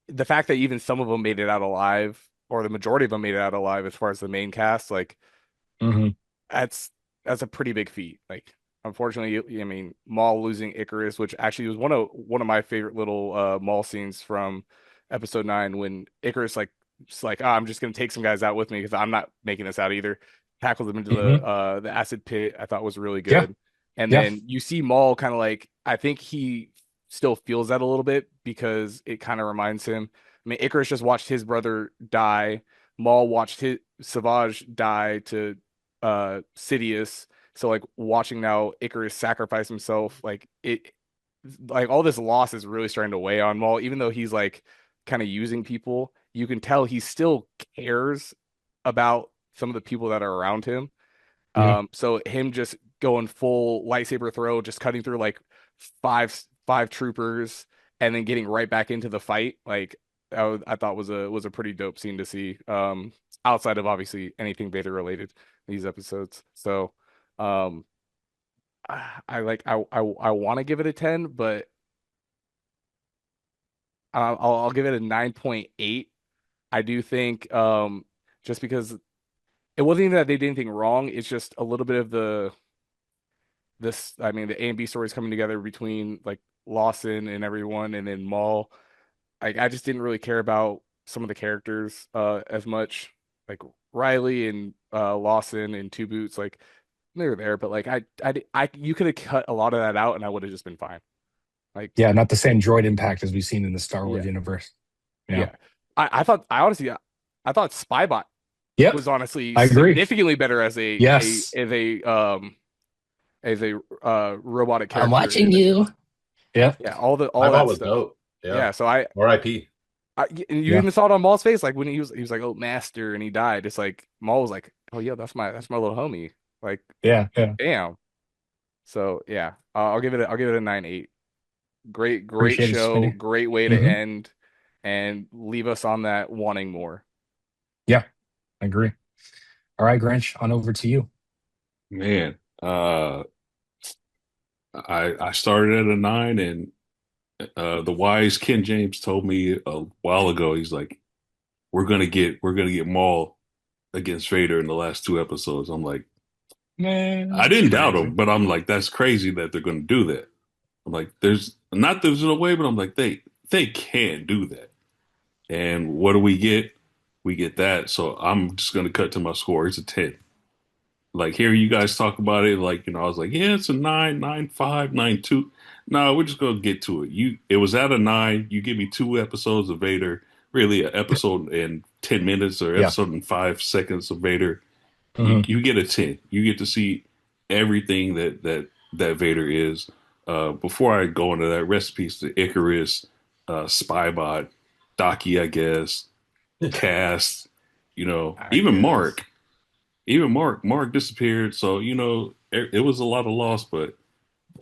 S7: the fact that even some of them made it out alive, or the majority of them made it out alive, as far as the main cast, like that's a pretty big feat. Like unfortunately, I mean, Maul losing Icarus, which actually was one of my favorite little Maul scenes from episode 9 when Icarus just like, oh, I'm just gonna take some guys out with me because I'm not making this out either. Tackled them into the acid pit. I thought was really good. And
S1: Yeah.
S7: then you see Maul kind of like, I think he still feels that a little bit because it kind of reminds him. I mean, Icarus just watched his brother die. Maul watched his Savage die to Sidious. So like watching now Icarus sacrifice himself, like all this loss is really starting to weigh on Maul, even though he's like kind of using people. You can tell he still cares about some of the people that are around him.
S1: Yeah.
S7: So him just going full lightsaber throw, just cutting through like five troopers and then getting right back into the fight, like I thought was a pretty dope scene to see. Outside of obviously anything Vader related these episodes. So, um, I want to give it a 10, but I'll give it a 9.8. I do think just because it wasn't even that they did anything wrong, it's just a little bit of I mean the A and B stories coming together between like Lawson and everyone and then Maul. I just didn't really care about some of the characters as much. Like Riley and Lawson and Two Boots, like they were there, but like I you could have cut a lot of that out and I would have just been fine. Like
S1: Yeah, not the same droid impact as we've seen in the Star Wars
S7: yeah,
S1: universe. Yeah.
S7: yeah. I honestly I thought Spybot
S1: Yep.
S7: was honestly
S1: I agree.
S7: significantly better as
S1: Yes.
S7: as a robotic
S1: I'm
S7: character.
S1: watching you. Yeah.
S7: Yeah, all
S6: I
S7: that
S6: thought was
S7: stuff.
S6: dope. Yeah.
S7: Yeah, so
S6: R.I.P.
S7: and you
S1: Yeah.
S7: even saw it on Maul's face, like when he was like, "Oh, master," and he died. It's like Maul was like, "Oh yeah, that's my little homie." Like,
S1: Yeah. Yeah.
S7: damn. So yeah, I'll give it a 9.8. Great
S1: Appreciate it,
S7: show,
S1: Spinny.
S7: great way to
S1: Hmm.
S7: end, and leave us on that wanting more.
S1: Yeah, I agree. All right, Grinch, on over to you.
S5: Man, I started at a 9, and the wise Ken James told me a while ago. He's like, we're gonna get Maul against Vader in the last 2 episodes. I'm like,
S1: Man,
S5: I
S1: that's
S5: didn't doubt
S1: crazy.
S5: him, but I'm like, that's crazy that they're gonna do that. I'm like, there's no way, but I'm like, they can't do that. And what do we get? We get that. So I'm just gonna cut to my score. It's a 10. Like hearing you guys talk about it, like, I was like, yeah, it's a 9, 9.5, 9.2. No, we're just gonna get to it. It was at a 9. You give me 2 episodes of Vader, really an episode in 10 minutes or
S1: Yeah.
S5: episode in 5 seconds of Vader.
S1: Hmm.
S5: You get a 10. You get to see everything that Vader is. Before I go into that, rest in peace to Icarus, Spybot, Docky, I guess, Cast,
S7: I
S5: even
S7: guess.
S5: Mark. Even Mark disappeared. So, it was a lot of loss, but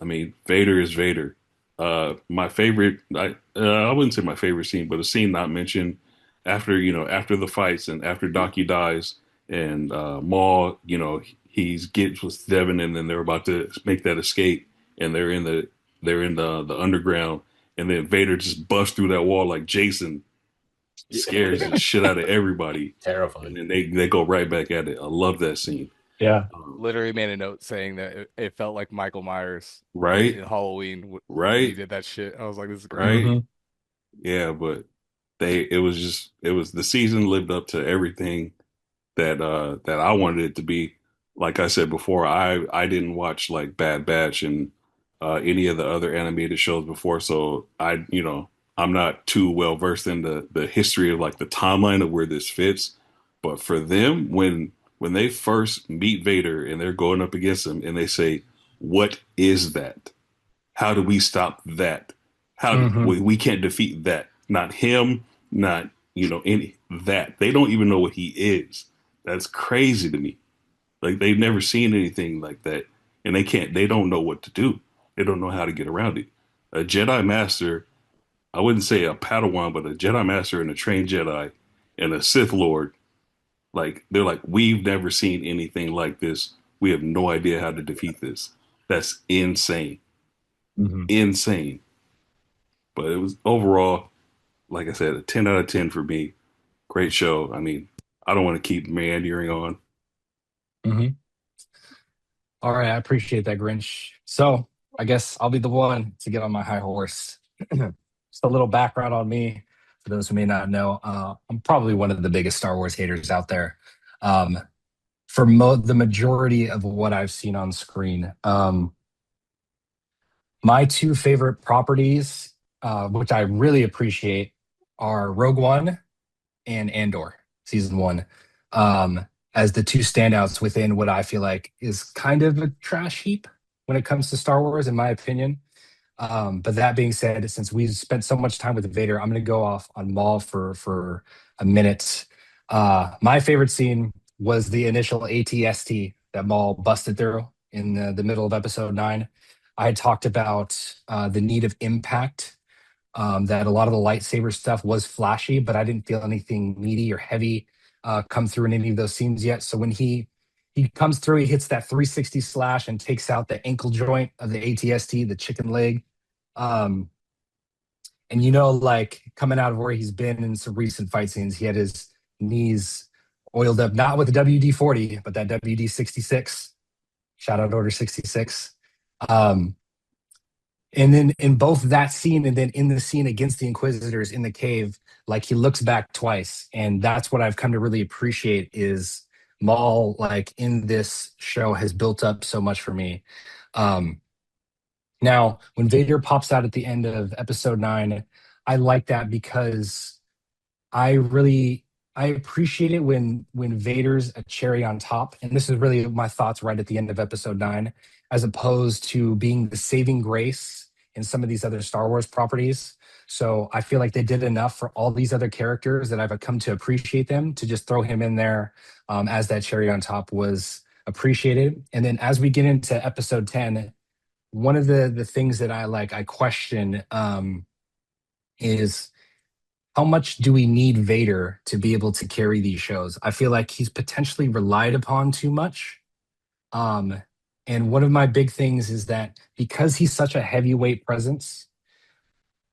S5: I mean, Vader is Vader. My favorite, I wouldn't say my favorite scene, but a scene not mentioned after the fights and after Docky dies and Maul, he's gets with Devin and then they're about to make that escape and they're in the underground and then Vader just busts through that wall like Jason, scares the shit out of everybody, and
S6: Terrifying.
S5: then they go right back at it. I love that scene.
S1: Yeah.
S7: Literally made a note saying that it felt like Michael Myers
S5: Right,
S7: in Halloween when he
S5: right,
S7: did that shit. I was like, this is great.
S5: right.
S1: Hmm.
S5: Yeah, but it was the season lived up to everything that I wanted it to be. Like I said before, I didn't watch like Bad Batch and any of the other animated shows before, so I'm not too well versed in the history of like the timeline of where this fits. But for them, when they first meet Vader and they're going up against him and they say, "What is that? How do we stop that?
S1: Hmm.
S5: We can't defeat that? Not him, not any that. They don't even know what he is. That's crazy to me. Like they've never seen anything like that, and they don't know what to do. They don't know how to get around it. A Jedi Master, I wouldn't say a Padawan, but a Jedi Master and a trained Jedi and a Sith Lord, like they're like, we've never seen anything like this. We have no idea how to defeat this. That's insane.
S1: Hmm.
S5: Insane. But it was overall, like I said, a 10 out of 10 for me. Great show. I mean, I don't want to keep meandering on.
S1: Hmm. All right, I appreciate that, Grinch. So I guess I'll be the one to get on my high horse. Just a little background on me, for those who may not know. I'm probably one of the biggest Star Wars haters out there. Um, for the majority of what I've seen on screen, My two favorite properties, which I really appreciate, are Rogue One and Andor season one, as the two standouts within what I feel like is kind of a trash heap when it comes to Star Wars, in my opinion. But that being said, since we've spent so much time with Vader, I'm going to go off on Maul for a minute. My favorite scene was the initial ATST that Maul busted through in the middle of Episode 9. I had talked about the need of impact, that a lot of the lightsaber stuff was flashy, but I didn't feel anything meaty or heavy come through in any of those scenes yet. So when he comes through, he hits that 360 slash and takes out the ankle joint of the ATST, the chicken leg. Um, and like coming out of where he's been in some recent fight scenes, he had his knees oiled up, not with the WD-40, but that WD-66. Shout out Order 66. And then in both that scene and then in the scene against the Inquisitors in the cave, like he looks back twice. And that's what I've come to really appreciate is Maul, like in this show, has built up so much for me. Um, Now, when Vader pops out at the end of Episode 9, I like that because I appreciate it when Vader's a cherry on top, and this is really my thoughts right at the end of Episode 9, as opposed to being the saving grace in some of these other Star Wars properties. So I feel like they did enough for all these other characters that I've come to appreciate them. To just throw him in there as that cherry on top was appreciated. And then as we get into Episode 10, one of the things that I question is how much do we need Vader to be able to carry these shows? I feel like he's potentially relied upon too much. Um, and one of my big things is that because he's such a heavyweight presence,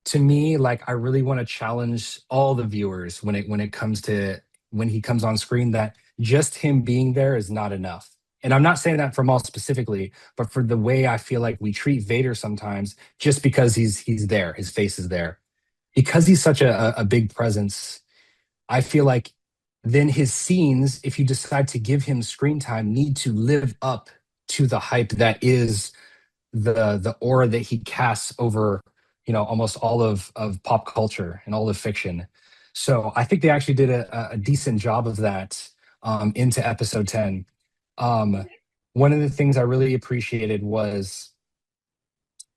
S1: to me, like I really want to challenge all the viewers when it comes to when he comes on screen that just him being there is not enough. And I'm not saying that for Maul specifically, but for the way I feel like we treat Vader sometimes, just because he's there, his face is there because he's such a big presence. I feel like then his scenes, if you decide to give him screen time, need to live up to the hype that is the aura that he casts over almost all of pop culture and all of fiction. So I think they actually did a decent job of that into Episode 10. One of the things I really appreciated was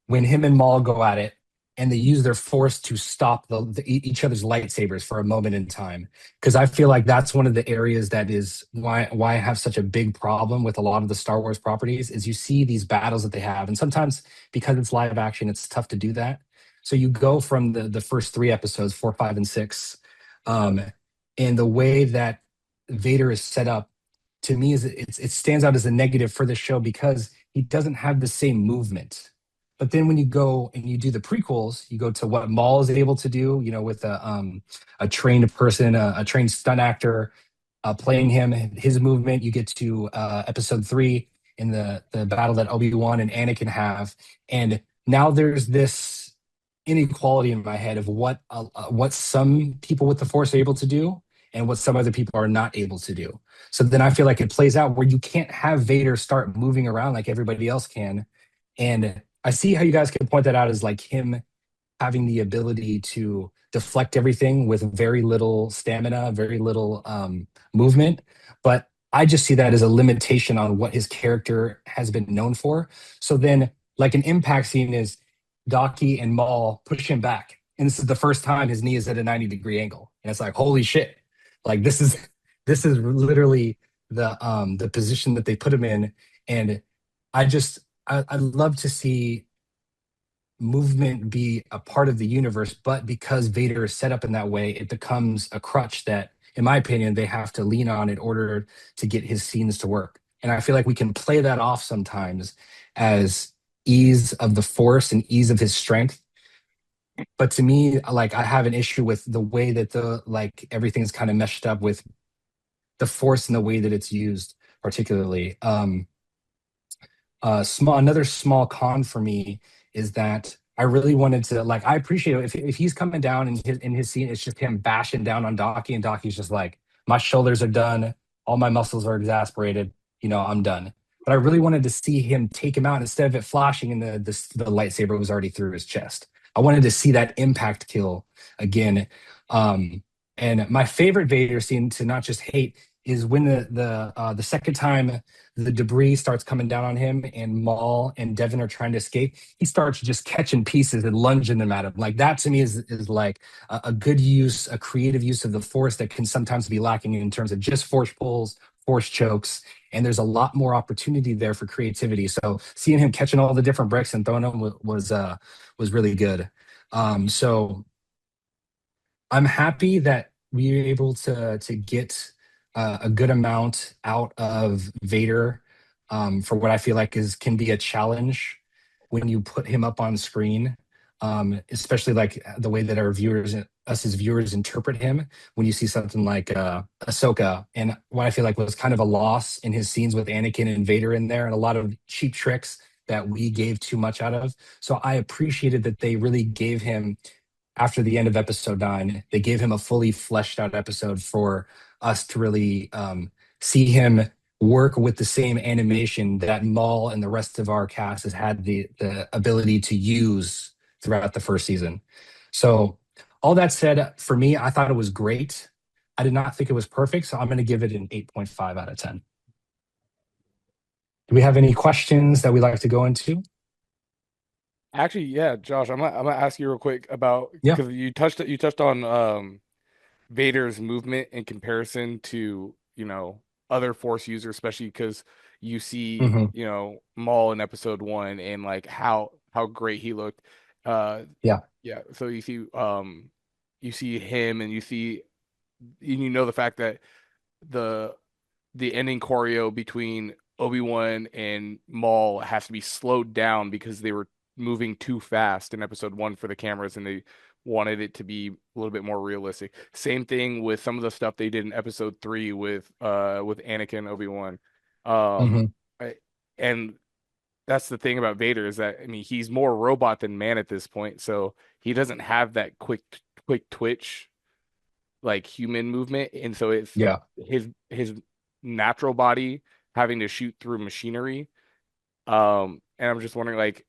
S1: when him and Maul go at it and they use their force to stop each other's lightsabers for a moment in time. Because I feel like that's one of the areas that is why I have such a big problem with a lot of the Star Wars properties is you see these battles that they have. And sometimes because it's live action, it's tough to do that. So you go from the first three episodes, 4, 5, and 6, and the way that Vader is set up, to me, is it stands out as a negative for the show because he doesn't have the same movement. But then when you go and you do the prequels, you go to what Maul is able to do, with a trained person, a trained stunt actor playing him, his movement. You get to Episode 3 in the battle that Obi-Wan and Anakin have, and now there's this inequality in my head of what some people with the Force are able to do and what some other people are not able to do. So then I feel like it plays out where you can't have Vader start moving around like everybody else can. And I see how you guys can point that out as like him having the ability to deflect everything with very little stamina, very little movement. But I just see that as a limitation on what his character has been known for. So then, like an impact scene is Docky and Maul push him back. And this is the first time his knee is at a 90-degree angle. And it's like, holy shit. Like this is literally the position that they put him in. And I'd love to see movement be a part of the universe, but because Vader is set up in that way, it becomes a crutch that, in my opinion, they have to lean on in order to get his scenes to work. And I feel like we can play that off sometimes as ease of the force and ease of his strength. But to me, like I have an issue with the way that everything's kind of meshed up with the force and the way that it's used, particularly. Another small con for me is that I really wanted to I appreciate it if he's coming down in his scene, it's just him bashing down on Docky, and Docky's just like, my shoulders are done, all my muscles are exasperated, I'm done. but I really wanted to see him take him out instead of it flashing and the lightsaber was already through his chest. I wanted to see that impact kill again. And my favorite Vader scene to not just hate is when the second time the debris starts coming down on him and Maul and Devin are trying to escape, he starts just catching pieces and lunging them at him. Like that to me is like a good use, a creative use of the Force that can sometimes be lacking in terms of just Force pulls, Force chokes, and there's a lot more opportunity there for creativity. So seeing him catching all the different bricks and throwing them was really good. So I'm happy that we were able to get a good amount out of Vader for what I feel like can be a challenge when you put him up on screen, especially like the way that our viewers, us as viewers, interpret him. When you see something like Ahsoka, and what I feel like was kind of a loss in his scenes with Anakin and Vader in there, and a lot of cheap tricks that we gave too much out of. So I appreciated that they really gave him after the end of episode 9, they gave him a fully fleshed out episode for us to really see him work with the same animation that Maul and the rest of our cast has had the ability to use throughout the first season. So all that said, for me, I thought it was great. I did not think it was perfect, so I'm going to give it an 8.5 out of 10. Do we have any questions that we'd like to go into?
S7: Actually, yeah, Josh, I'm gonna ask you real quick about
S1: Yeah.
S7: because you touched on Vader's movement in comparison to, other Force users, especially because you see, Maul in episode 1 and like how great he looked.
S1: Yeah.
S7: Yeah. So you see him and the fact that the ending choreo between Obi-Wan and Maul has to be slowed down because they were moving too fast in episode 1 for the cameras and they wanted it to be a little bit more realistic. Same thing with some of the stuff they did in episode 3 with Anakin and Obi-Wan. And that's the thing about Vader is that he's more robot than man at this point, so he doesn't have that quick twitch like human movement, and so it's his natural body having to shoot through machinery. And I'm just wondering, like,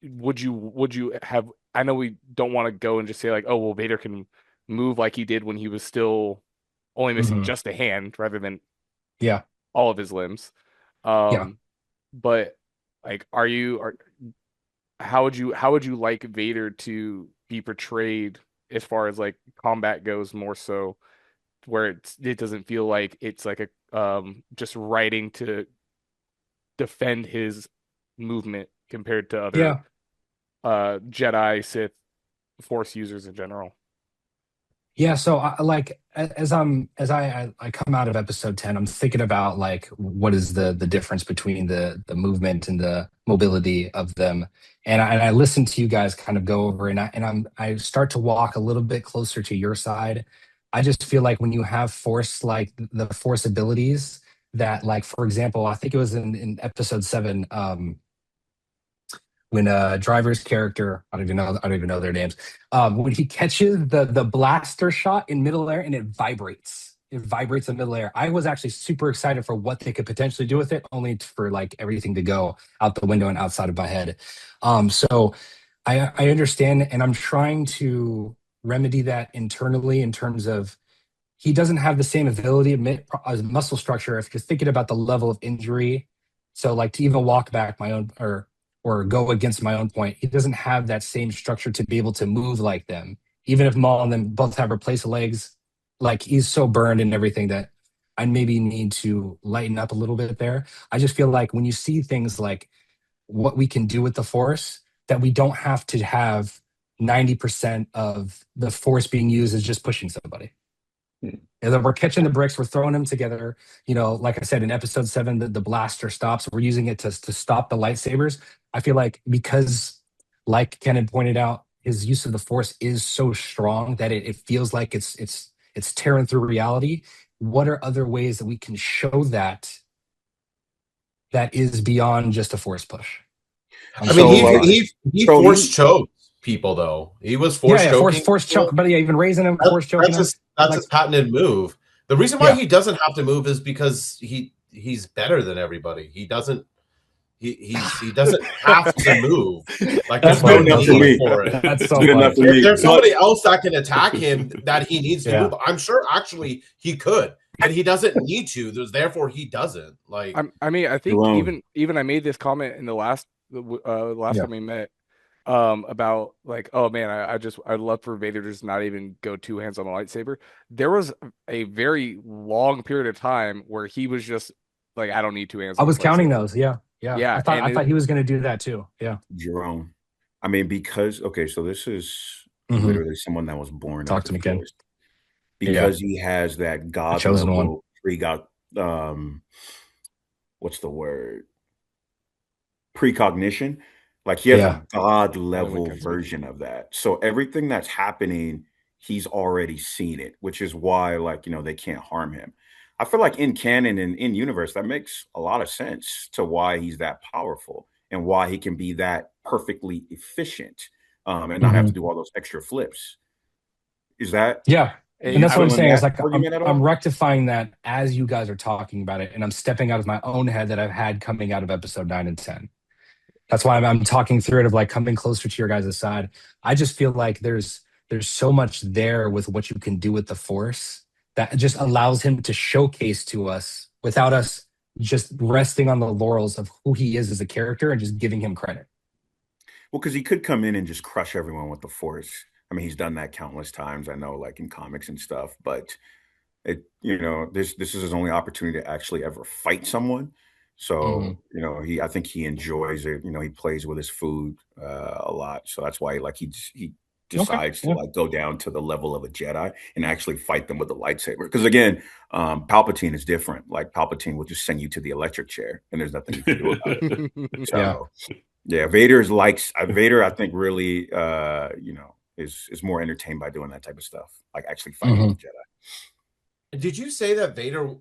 S7: would you have? I know we don't want to go and just say like, oh well, Vader can move like he did when he was still only missing just a hand rather than all of his limbs. But like, how would you like Vader to be portrayed as far as like combat goes, more so where it doesn't feel like it's like a just writing to defend his movement compared to other Jedi, Sith, Force users in general.
S1: Yeah, so as I come out of episode 10, I'm thinking about like what is the difference between the movement and the mobility of them, and I listen to you guys kind of go over, and I start to walk a little bit closer to your side. I just feel like when you have Force, like the Force abilities that, like, for example, I think it was in episode 7, when Driver's character, I don't even know their names, when he catches the blaster shot in middle air and it vibrates in middle air. I was actually super excited for what they could potentially do with it, only for like everything to go out the window and outside of my head. So I understand, and I'm trying to remedy that internally in terms of he doesn't have the same ability as muscle structure. If you're thinking about the level of injury, so like to even walk back my own or go against my own point, he doesn't have that same structure to be able to move like them. Even if Maul and them both have replaced legs, like he's so burned and everything that I maybe need to lighten up a little bit there. I just feel like when you see things like what we can do with the Force, that we don't have to have 90% of the Force being used as just pushing somebody. And then we're catching the bricks, we're throwing them together. Like I said, in episode 7, the blaster stops. We're using it to stop the lightsabers. I feel like because, like Ken had pointed out, his use of the Force is so strong that it feels like it's tearing through reality. What are other ways that we can show that is beyond just a Force push?
S6: He force choked people though. He was force choking.
S1: Force choke, but even raising him, force choking.
S6: That's his patented move. The reason why he doesn't have to move is because he's better than everybody. He doesn't he doesn't have to move. Like
S1: That's
S6: there's no
S1: funny.
S2: Good enough for
S6: need
S2: me.
S6: for it.
S1: That's so
S2: Good enough
S1: funny.
S2: for
S6: If
S2: me.
S6: there's
S2: But
S6: somebody else that can attack him that he needs to
S1: Yeah.
S6: move, I'm sure actually he could, and he doesn't need to. Therefore he doesn't. Like
S7: I mean, I think
S2: Jerome,
S7: even I made this comment in the last
S1: Yeah.
S7: time we met, about like, oh man, I'd love for Vader to just not even go two hands on the lightsaber. There was a very long period of time where he was just like, I don't need two hands
S1: I
S7: on this
S1: was counting
S7: lightsaber.
S1: those. Yeah. Yeah.
S7: Yeah,
S1: I thought he was going to do that too. Yeah.
S2: Jerome. I mean, because okay, so this is
S1: Hmm.
S2: literally someone that was born of
S1: Talk
S2: the
S1: to me, Ken.
S2: force.
S1: Yeah.
S2: Because he has that
S1: The
S2: God
S1: chosen one.
S2: level pre-God, what's the word? Precognition. Like he has
S1: Yeah.
S2: a God
S7: only when
S2: level
S7: Ken speaks.
S2: version of that. So everything that's happening, he's already seen it, which is why, like, they can't harm him. I feel like in canon and in universe, that makes a lot of sense to why he's that powerful and why he can be that perfectly efficient, and not have to
S1: Hmm.
S2: do all those extra flips. Is that
S1: Yeah.
S2: do
S1: And
S7: Hey,
S2: you
S1: that's what I'm
S2: fill in
S1: saying is
S2: that
S1: like
S2: argument at
S1: I'm
S2: all?
S1: rectifying that as you guys are talking about it, and I'm stepping out of my own head that I've had coming out of episode 9 and 10. That's why I'm talking through it of like coming closer to your guys' side. I just feel like there's so much there with what you can do with the force that just allows him to showcase to us without us just resting on the laurels of who he is as a character and just giving him credit.
S2: Well, because he could come in and just crush everyone with the force. I mean, he's done that countless times. I know, like in comics and stuff. But this is his only opportunity to actually ever fight someone.
S1: Hmm.
S2: So I think he enjoys it. He plays with his food a lot. So that's why, like, he
S1: Okay.
S2: decides to
S1: Yeah.
S2: like go down to the level of a Jedi and actually fight them with a lightsaber. Because again, Palpatine is different. Like Palpatine will just send you to the electric chair, and there's nothing you can do about it.
S1: Yeah.
S2: So yeah, Vader. I think really, is more entertained by doing that type of stuff, like actually fighting with
S1: Hmm.
S2: the Jedi.
S6: did you say that Vader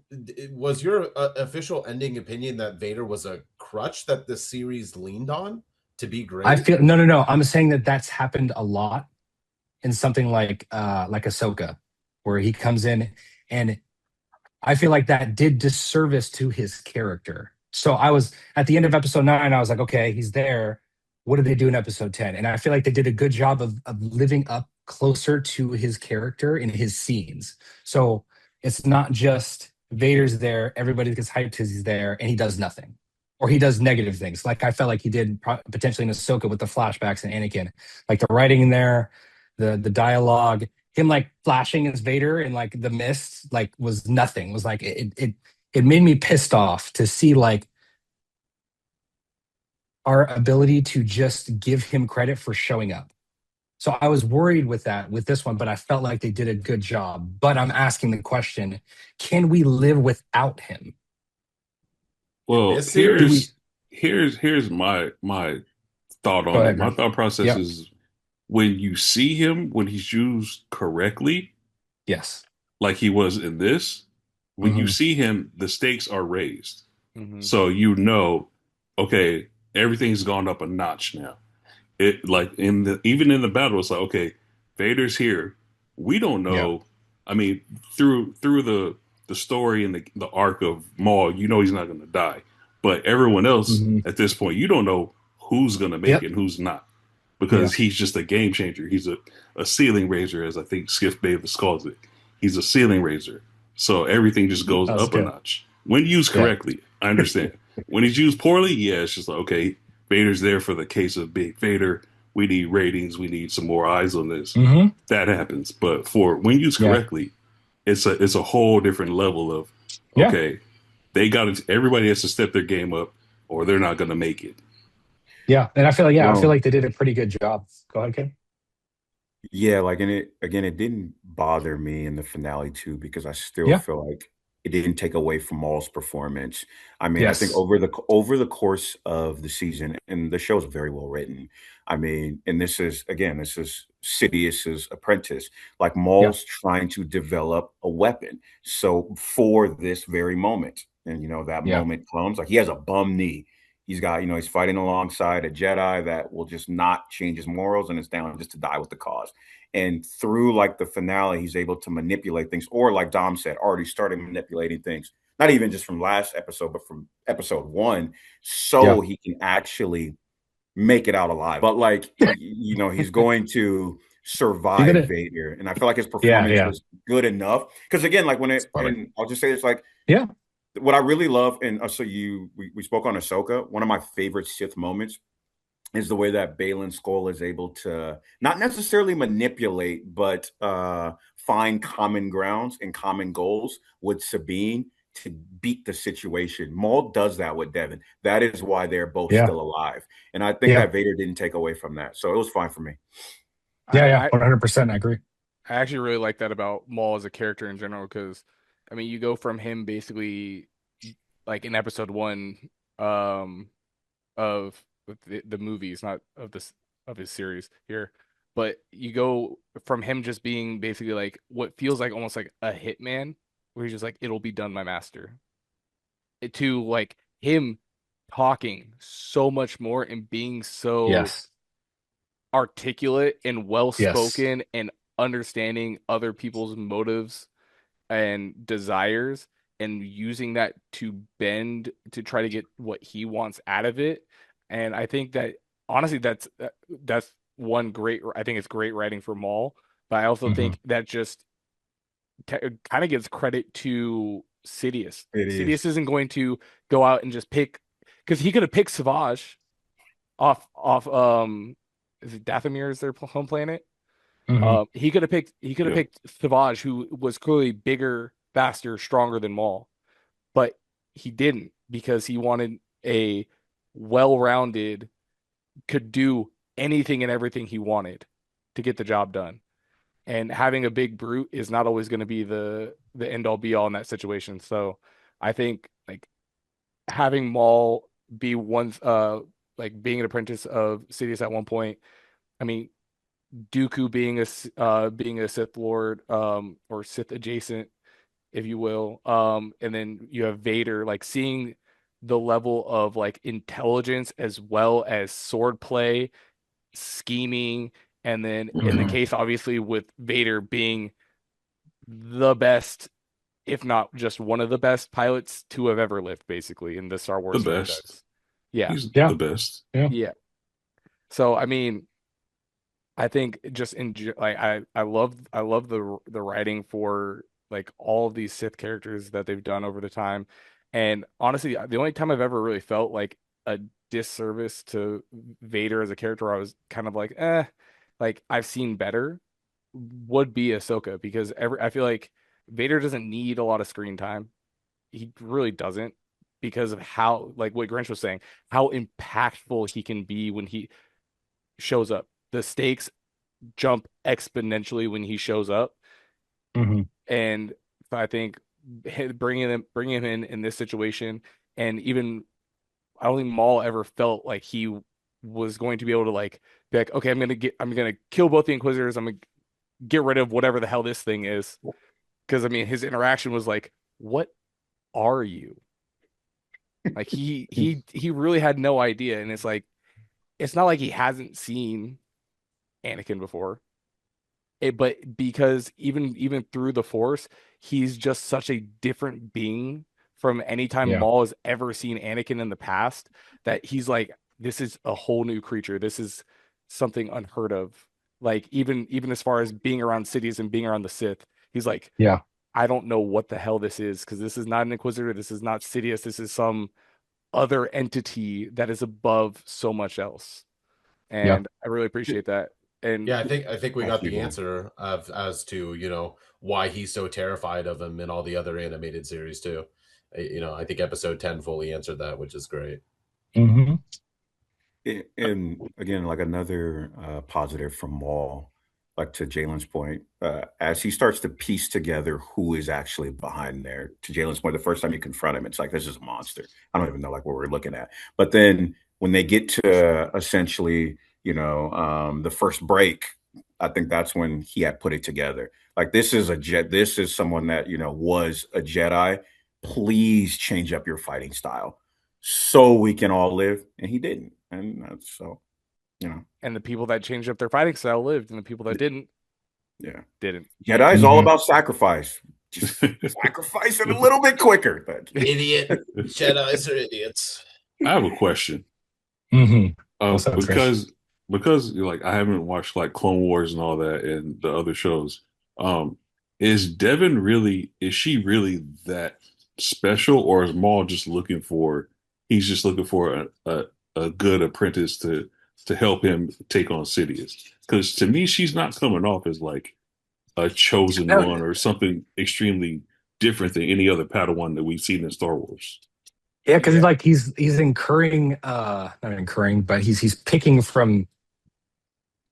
S6: was your official ending opinion that Vader was a crutch that the series leaned on to be
S1: I
S6: great?
S1: feel no. I'm saying that that's happened a lot in something like Ahsoka, where he comes in and I feel like that did disservice to his character. So I was at the end of episode 9, I was like, okay, he's there. What did they do in episode 10? And I feel like they did a good job of living up closer to his character in his scenes. So it's not just Vader's there, everybody gets hyped because he's there, and he does nothing. Or he does negative things. Like I felt like he did potentially in Ahsoka with the flashbacks and Anakin. Like the writing in there, the dialogue, him like flashing as Vader and like the mist like was nothing. Was like it made me pissed off to see like our ability to just give him credit for showing up. So I was worried with that with this one, but I felt like they did a good job. But I'm asking the question, can we live without him?
S6: In
S5: Well,
S6: this
S1: Do we
S6: series,
S5: here's my thought
S1: go
S5: on it.
S1: ahead,
S5: My
S1: Graham?
S5: thought process
S1: Yep.
S5: is when you see him when he's used correctly,
S1: Yes.
S5: like he was in this, when you
S1: Hmm.
S5: see him, the stakes are raised.
S7: Hmm.
S5: So okay, everything's gone up a notch now. It like even in the battle, it's like, okay, Vader's here. We don't
S1: Yeah.
S5: know. I mean, through the story and the arc of Maul, he's not gonna die. But everyone else
S1: Hmm.
S5: at this point, you don't know who's gonna make it
S1: Yep.
S5: and who's not.
S1: Yeah.
S5: Because he's just a game changer. He's a ceiling raiser, as I think Skip Bayless calls it. He's a ceiling raiser. So everything just goes
S1: That was
S5: up a
S1: good.
S5: notch. When used
S1: Yeah.
S5: correctly, I understand. When he's used poorly, yeah, it's just like, okay, Vader's there for the case of big Vader. We need ratings. We need some more eyes on this.
S1: Hmm.
S5: That happens. But for when used
S1: Yeah.
S5: correctly, it's a whole different level of,
S1: Yeah.
S5: okay, everybody has to step their game up or they're not going to make it.
S1: Yeah. And I feel
S2: Well,
S1: like they did a pretty good job. Go ahead, Kim.
S2: yeah, like, and it didn't bother me in the finale too, because I still
S1: Yeah.
S2: feel like it didn't take away from Maul's performance. I mean, I think
S1: Yes.
S2: over the course of the season, and the show's very well written. I mean, and this is Sidious's apprentice. Like
S1: Yeah.
S2: Maul's trying to develop a weapon. So for this very moment, and that
S1: Yeah.
S2: moment comes, like he has a bum knee. He's got, he's fighting alongside a Jedi that will just not change his morals and is down just to die with the cause. And through like the finale, he's able to manipulate things, or like Dom said, already started manipulating things not even just from last episode, but from episode 1, so he can actually make it out alive. But like, he's going to survive Vader, and I feel like his performance was good enough. Because again, like and I'll just say it's like, what I really love, and so we spoke on Ahsoka. One of my favorite Sith moments is the way that Baylan Skoll is able to not necessarily manipulate, but find common grounds and common goals with Sabine to beat the situation. Maul does that with Devin. That is why they're both still alive. And I think that Vader didn't take away from that. So it was fine for me.
S1: Yeah, 100%. I agree.
S7: I actually really like that about Maul as a character in general, because I mean, you go from him basically like in episode 1 of the movies, not of his series here, but you go from him just being basically like what feels like almost like a hitman, where he's just like, it'll be done, my master, to like him talking so much more and being so articulate and well spoken and understanding other people's motives and desires, and using that to bend to try to get what he wants out of it. And I think that honestly, that's one great. I think it's great writing for Maul, but I also think that just kind of gives credit to Sidious. Sidious isn't going to go out and just pick, because he could have picked Savage off is it Dathomir is their home planet? He could have picked Savage, who was clearly bigger, faster, stronger than Maul, but he didn't, because he wanted a well-rounded, could do anything and everything he wanted to get the job done. And having a big brute is not always going to be the end all be all in that situation. So I think like having Maul be like being an apprentice of Sidious at one point. I mean, Dooku being a Sith Lord, or Sith adjacent, if you will, and then you have Vader, like seeing the level of like intelligence as well as swordplay, scheming, and then in the case obviously with Vader being the best, if not just one of the best pilots to have ever lived, basically in the Star
S5: The
S7: Wars
S5: best.
S7: franchise. Yeah,
S5: He's the best.
S7: yeah. So I mean, I think just like I love the writing for like all of these Sith characters that they've done over the time. And honestly, the only time I've ever really felt like a disservice to Vader as a character, where I was kind of like I've seen better, would be Ahsoka, because I feel like Vader doesn't need a lot of screen time. He really doesn't, because of how, like what Grinch was saying, how impactful he can be when he shows up. The stakes jump exponentially when he shows up. And I think bringing him in this situation, and even I don't think Maul ever felt like he was going to be able to like be like, okay, I'm gonna kill both the Inquisitors. I'm gonna get rid of whatever the hell this thing is. Because I mean, his interaction was like, what are you? Like he really had no idea. And it's like, it's not like he hasn't seen Anakin before. But because even through the Force, he's just such a different being from any time Maul has ever seen Anakin in the past, that he's like, this is a whole new creature. This is something unheard of. Like even as far as being around cities and being around the Sith, he's like, I don't know what the hell this is, because this is not an Inquisitor. This is not Sidious. This is some other entity that is above so much else. And I really appreciate that. And
S6: yeah, I think we got the answer of as to why he's so terrified of him in all the other animated series too. I think episode 10 fully answered that, which is great.
S2: And again, like another positive from Maul, like to Jalen's point, as he starts to piece together who is actually behind there. To Jalen's point, the first time you confront him, it's like, this is a monster. I don't even know like what we're looking at. But then when they get to essentially, the first break, I think that's when he had put it together. Like, this is this is someone that, was a Jedi. Please change up your fighting style so we can all live. And he didn't. And that's so,
S7: and the people that changed up their fighting style lived, and the people that didn't
S2: didn't.
S7: Jedi
S2: is all about sacrifice. Just sacrifice it a little bit quicker.
S6: Idiot. Jedis are idiots.
S5: I have a question.
S1: Mm-hmm. What's up, Trish?
S5: Because like I haven't watched like Clone Wars and all that and the other shows. Um, is she really that special, or is Maul just looking for he's just looking for a good apprentice to help him take on Sidious? Because to me, she's not coming off as like a chosen one or something extremely different than any other Padawan that we've seen in Star Wars.
S1: Yeah, because he's incurring not incurring, but he's picking from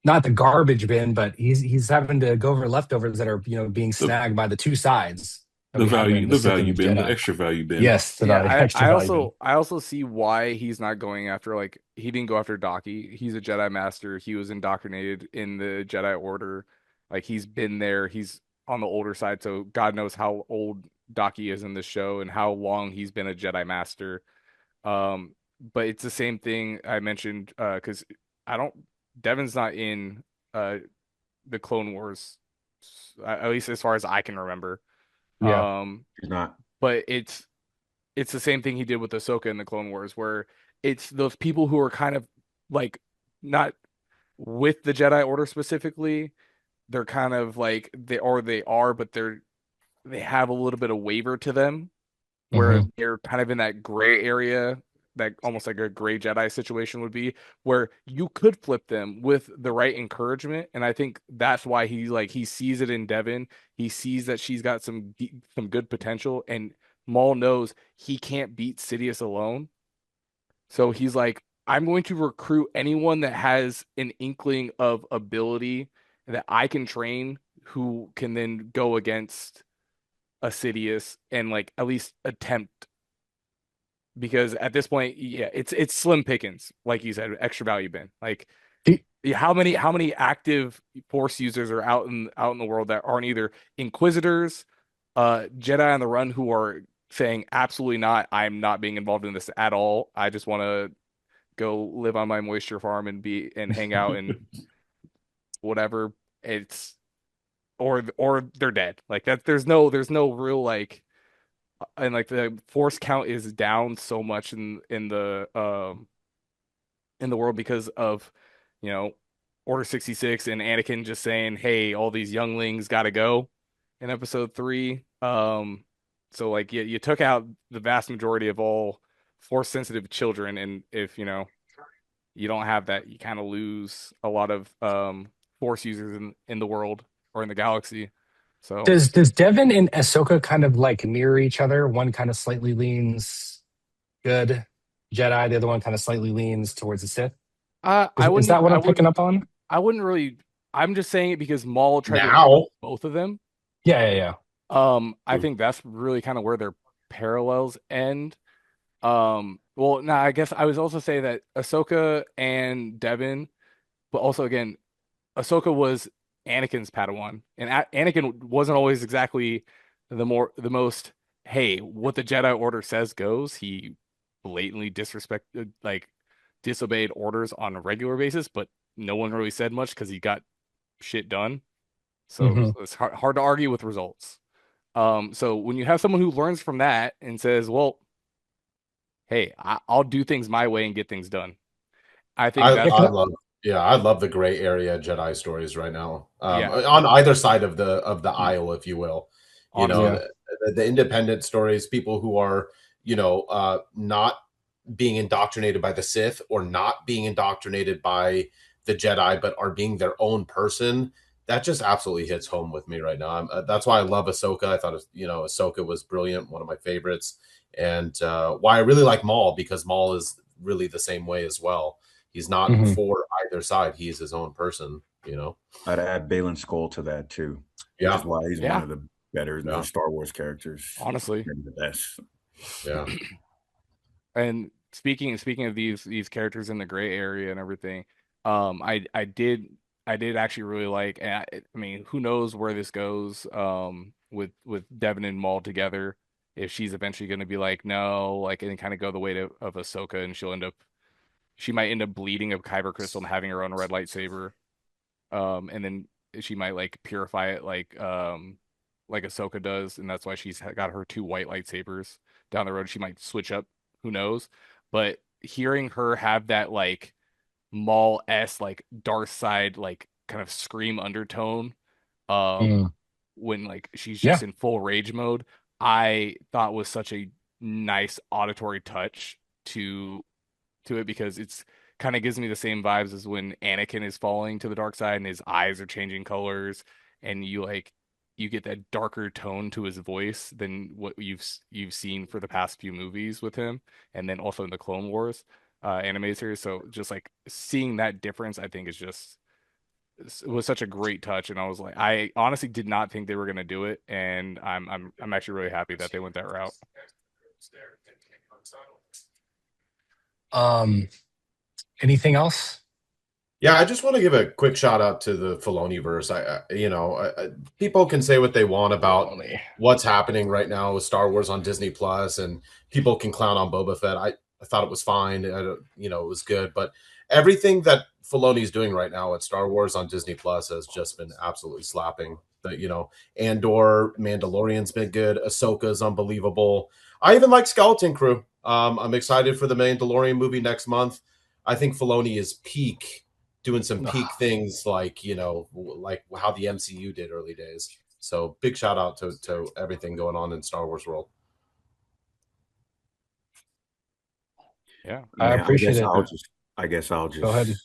S1: not the garbage bin, but he's having to go over leftovers that are being
S5: The
S1: snagged by the two sides that we have in the
S5: the
S1: Sith and
S5: value
S1: the
S5: bin, the
S1: Jedi.
S5: extra value bin.
S1: Yes, the
S7: Yeah,
S1: value, extra
S7: I
S1: value bin.
S7: also see why he's not going after like he didn't go after Daki. He's a Jedi Master. He was indoctrinated in the Jedi Order. Like he's been there. He's on the older side, so God knows how old Daki is in this show and how long he's been a Jedi Master. Um, but it's the same thing I mentioned because I don't Devin's not in uh the Clone Wars at least as far as I can remember.
S1: Yeah.
S2: She's not.
S7: But it's the same thing he did with Ahsoka in the Clone Wars, where it's those people who are kind of like not with the Jedi Order specifically. They're kind of like they are, but they have a little bit of waver to them, where
S1: Mm-hmm.
S7: they're kind of in that gray area, that almost like a gray Jedi situation would be, where you could flip them with the right encouragement. And I think that's why he sees it in Devin. He sees that she's got some good potential, and Maul knows he can't beat Sidious alone. So he's like, I'm going to recruit anyone that has an inkling of ability that I can train, who can then go against a Sidious and like at least attempt, because at this point, yeah, it's slim pickings, like you said, extra value bin. Like
S1: He-
S7: how many active Force users are out in the world that aren't either Inquisitors, Jedi on the run who are saying absolutely not, I'm not being involved in this at all. I just want to go live on my moisture farm and hang out and whatever. It's or they're dead. Like that. There's no real like, and like the force count is down so much in the world because of, you know, Order 66 and Anakin just saying, "Hey, all these younglings got to go" in episode 3. So like you took out the vast majority of all force sensitive children, and if you don't have that, you kind of lose a lot of force users in the world or in the galaxy. So
S1: Does Devin and Ahsoka kind of like mirror each other? One kind of slightly leans good Jedi, the other one kind of slightly leans towards the Sith.
S7: I
S1: Is
S7: wouldn't
S1: that what
S7: I
S1: I'm picking
S7: wouldn't
S1: up on?
S7: I wouldn't really. I'm just saying it because Maul tried to mirror
S6: Now,
S7: both of them.
S1: Yeah, yeah, yeah.
S7: I think that's really kind of where their parallels end. Well, now I guess I was also say that Ahsoka and Devin, but also again, Ahsoka was Anakin's Padawan, and Anakin wasn't always exactly the most, hey, what the Jedi Order says goes. He blatantly disrespected, like disobeyed orders on a regular basis, but no one really said much because he got shit done. So
S1: Hmm.
S7: it's hard to argue with results. So when you have someone who learns from that and says, "Well, hey, I'll do things my way and get things done," I think
S6: I
S1: Yeah,
S7: that's
S1: can
S6: I
S1: I,
S6: love I love the gray area Jedi stories right now.
S7: yeah,
S6: On either side of the aisle, if you will. You know,
S7: honestly,
S1: yeah.
S6: the independent stories, people who are, not being indoctrinated by the Sith or not being indoctrinated by the Jedi, but are being their own person. That just absolutely hits home with me right now. That's why I love Ahsoka. I thought, Ahsoka was brilliant, one of my favorites, and why I really like Maul, because Maul is really the same way as well. He's not
S1: Hmm.
S6: for either side. He's his own person,
S2: I'd add Balin Skull to that too, which is
S6: Yeah,
S2: why he's one
S7: yeah,
S2: of the better the
S6: yeah,
S2: Star Wars characters,
S7: honestly.
S2: maybe the best.
S6: yeah.
S7: And speaking of these characters in the gray area and everything, I did actually really like, and I mean, who knows where this goes, with Devin and Maul together, if she's eventually going to be like, no, like, and kind of go the way of Ahsoka, and she might end up bleeding a kyber crystal and having her own red lightsaber, and then she might like purify it like Ahsoka does, and that's why she's got her 2 white lightsabers. Down the road, she might switch up. Who knows? But hearing her have that like Maul-esque like Darth side like kind of scream undertone, um,
S1: Mm.
S7: when like she's
S1: Yeah.
S7: just in full rage mode, I thought was such a nice auditory touch to it because it's kind of gives me the same vibes as when Anakin is falling to the dark side and his eyes are changing colors and you get that darker tone to his voice than what you've seen for the past few movies with him, and then also in the Clone Wars animated series. So just like seeing that difference, I think is just it was such a great touch, and I was like, I honestly did not think they were gonna do it, and I'm actually really happy that they went that route.
S1: Anything else?
S6: Yeah, I just want to give a quick shout out to the Filoni verse. People can say what they want about what's happening right now with Star Wars on Disney Plus, and people can clown on Boba Fett. I thought it was fine. It was good, but everything that Filoni's doing right now at Star Wars on Disney Plus has just been absolutely slapping. Andor, Mandalorian's been good. Ahsoka's unbelievable. I even like Skeleton Crew. I'm excited for the Mandalorian movie next month. I think Filoni is doing some peak things like how the MCU did early days. So big shout out to everything going on in Star Wars world.
S7: Yeah,
S1: I appreciate it.
S2: I guess I'll just
S1: go ahead.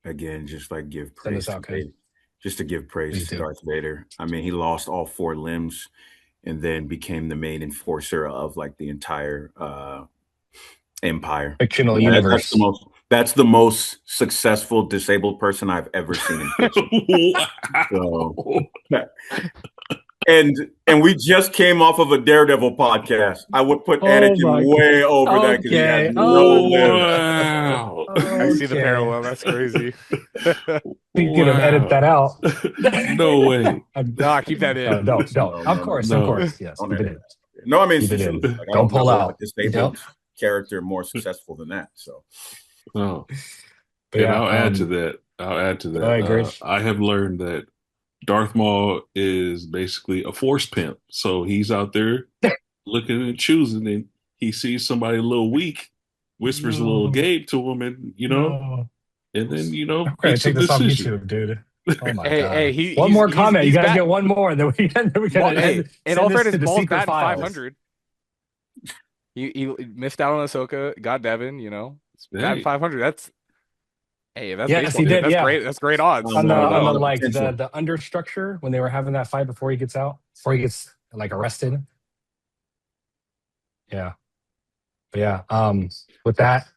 S2: Again, just like give
S1: Send
S2: praise
S1: us out, Ken.
S2: just to give praise
S1: Please
S2: to
S1: do.
S2: Darth Vader. I mean, he lost all 4 limbs and then became the main enforcer of like the entire empire.
S1: Fictional universe.
S2: That's the most successful disabled person I've ever seen in fiction. So, and we just came off of a Daredevil podcast. I would put Anakin way over that because he had no limbs.
S5: Wow.
S7: I see the parallel. That's crazy.
S1: You could have edited that out.
S5: No way.
S7: No, keep that in.
S1: Don't. Of course. Yes.
S2: Don't
S1: Keep it
S2: edit
S1: in.
S2: that. No, I mean,
S1: Keep it in.
S2: like, I
S1: Don't pull
S2: know
S1: out.
S2: a disabled character more successful than that. So,
S5: Oh.
S1: But
S5: And
S1: yeah,
S5: I'll add to that.
S1: I agree.
S5: I have learned that Darth Maul is basically a force pimp. So he's out there looking and choosing, and he sees somebody a little weak, whispers a little Gabe to him, and and then
S1: I'm gonna
S5: makes
S1: take
S5: a
S1: this off
S5: decision.
S1: YouTube, dude. Oh my god!
S7: Hey,
S1: one more comment. You gotta
S7: back.
S1: get one more, and then we gotta
S7: in all fairness,
S1: to the
S7: Maul's
S1: secret
S7: batting
S1: files.
S7: 500. He missed out on Ahsoka, got Devin. It's batting 500. That's
S1: yes, he did.
S7: That's
S1: Yeah,
S7: great. That's great odds.
S1: On the like the understructure when they were having that fight before he gets like arrested. Yeah, but yeah. With that,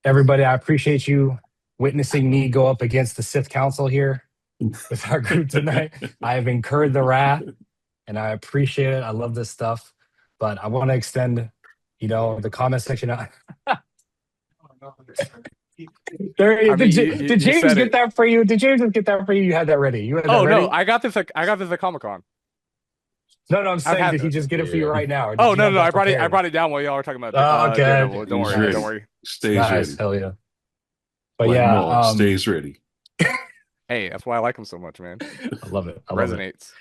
S1: everybody, I appreciate you witnessing me go up against the Sith Council here with our group tonight. I have incurred the wrath, and I appreciate it. I love this stuff, but I want to extend, the comment section out. Did James get that for you? Did James get that for you? You had that ready. You had that ready?
S7: No, I got this at Comic-Con.
S1: No, I'm saying, did he just get it for you right now?
S7: Oh no, I brought it down while y'all were talking about.
S1: Okay.
S7: Daredevil. Don't worry.
S5: Stays ready.
S1: Hell yeah. But
S5: like
S1: yeah,
S5: Maul, stays ready.
S7: Hey, that's why I like him so much, man.
S1: I love it.
S7: Resonates.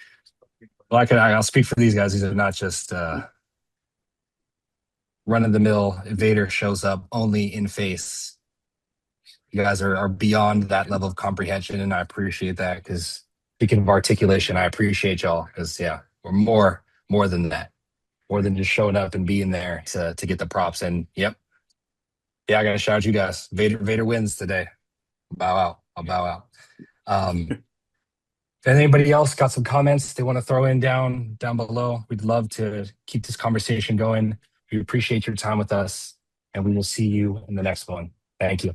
S1: Well, I'll speak for these guys. These are not just run-of-the-mill. Vader shows up only in face. You guys are beyond that level of comprehension, and I appreciate that. Because speaking of articulation, I appreciate y'all. Because we're more than that, more than just showing up and being there to get the props. And I gotta shout out you guys. Vader wins today. I'll bow out. If anybody else got some comments they want to throw in down below, we'd love to keep this conversation going. We appreciate your time with us, and we will see you in the next one. Thank you.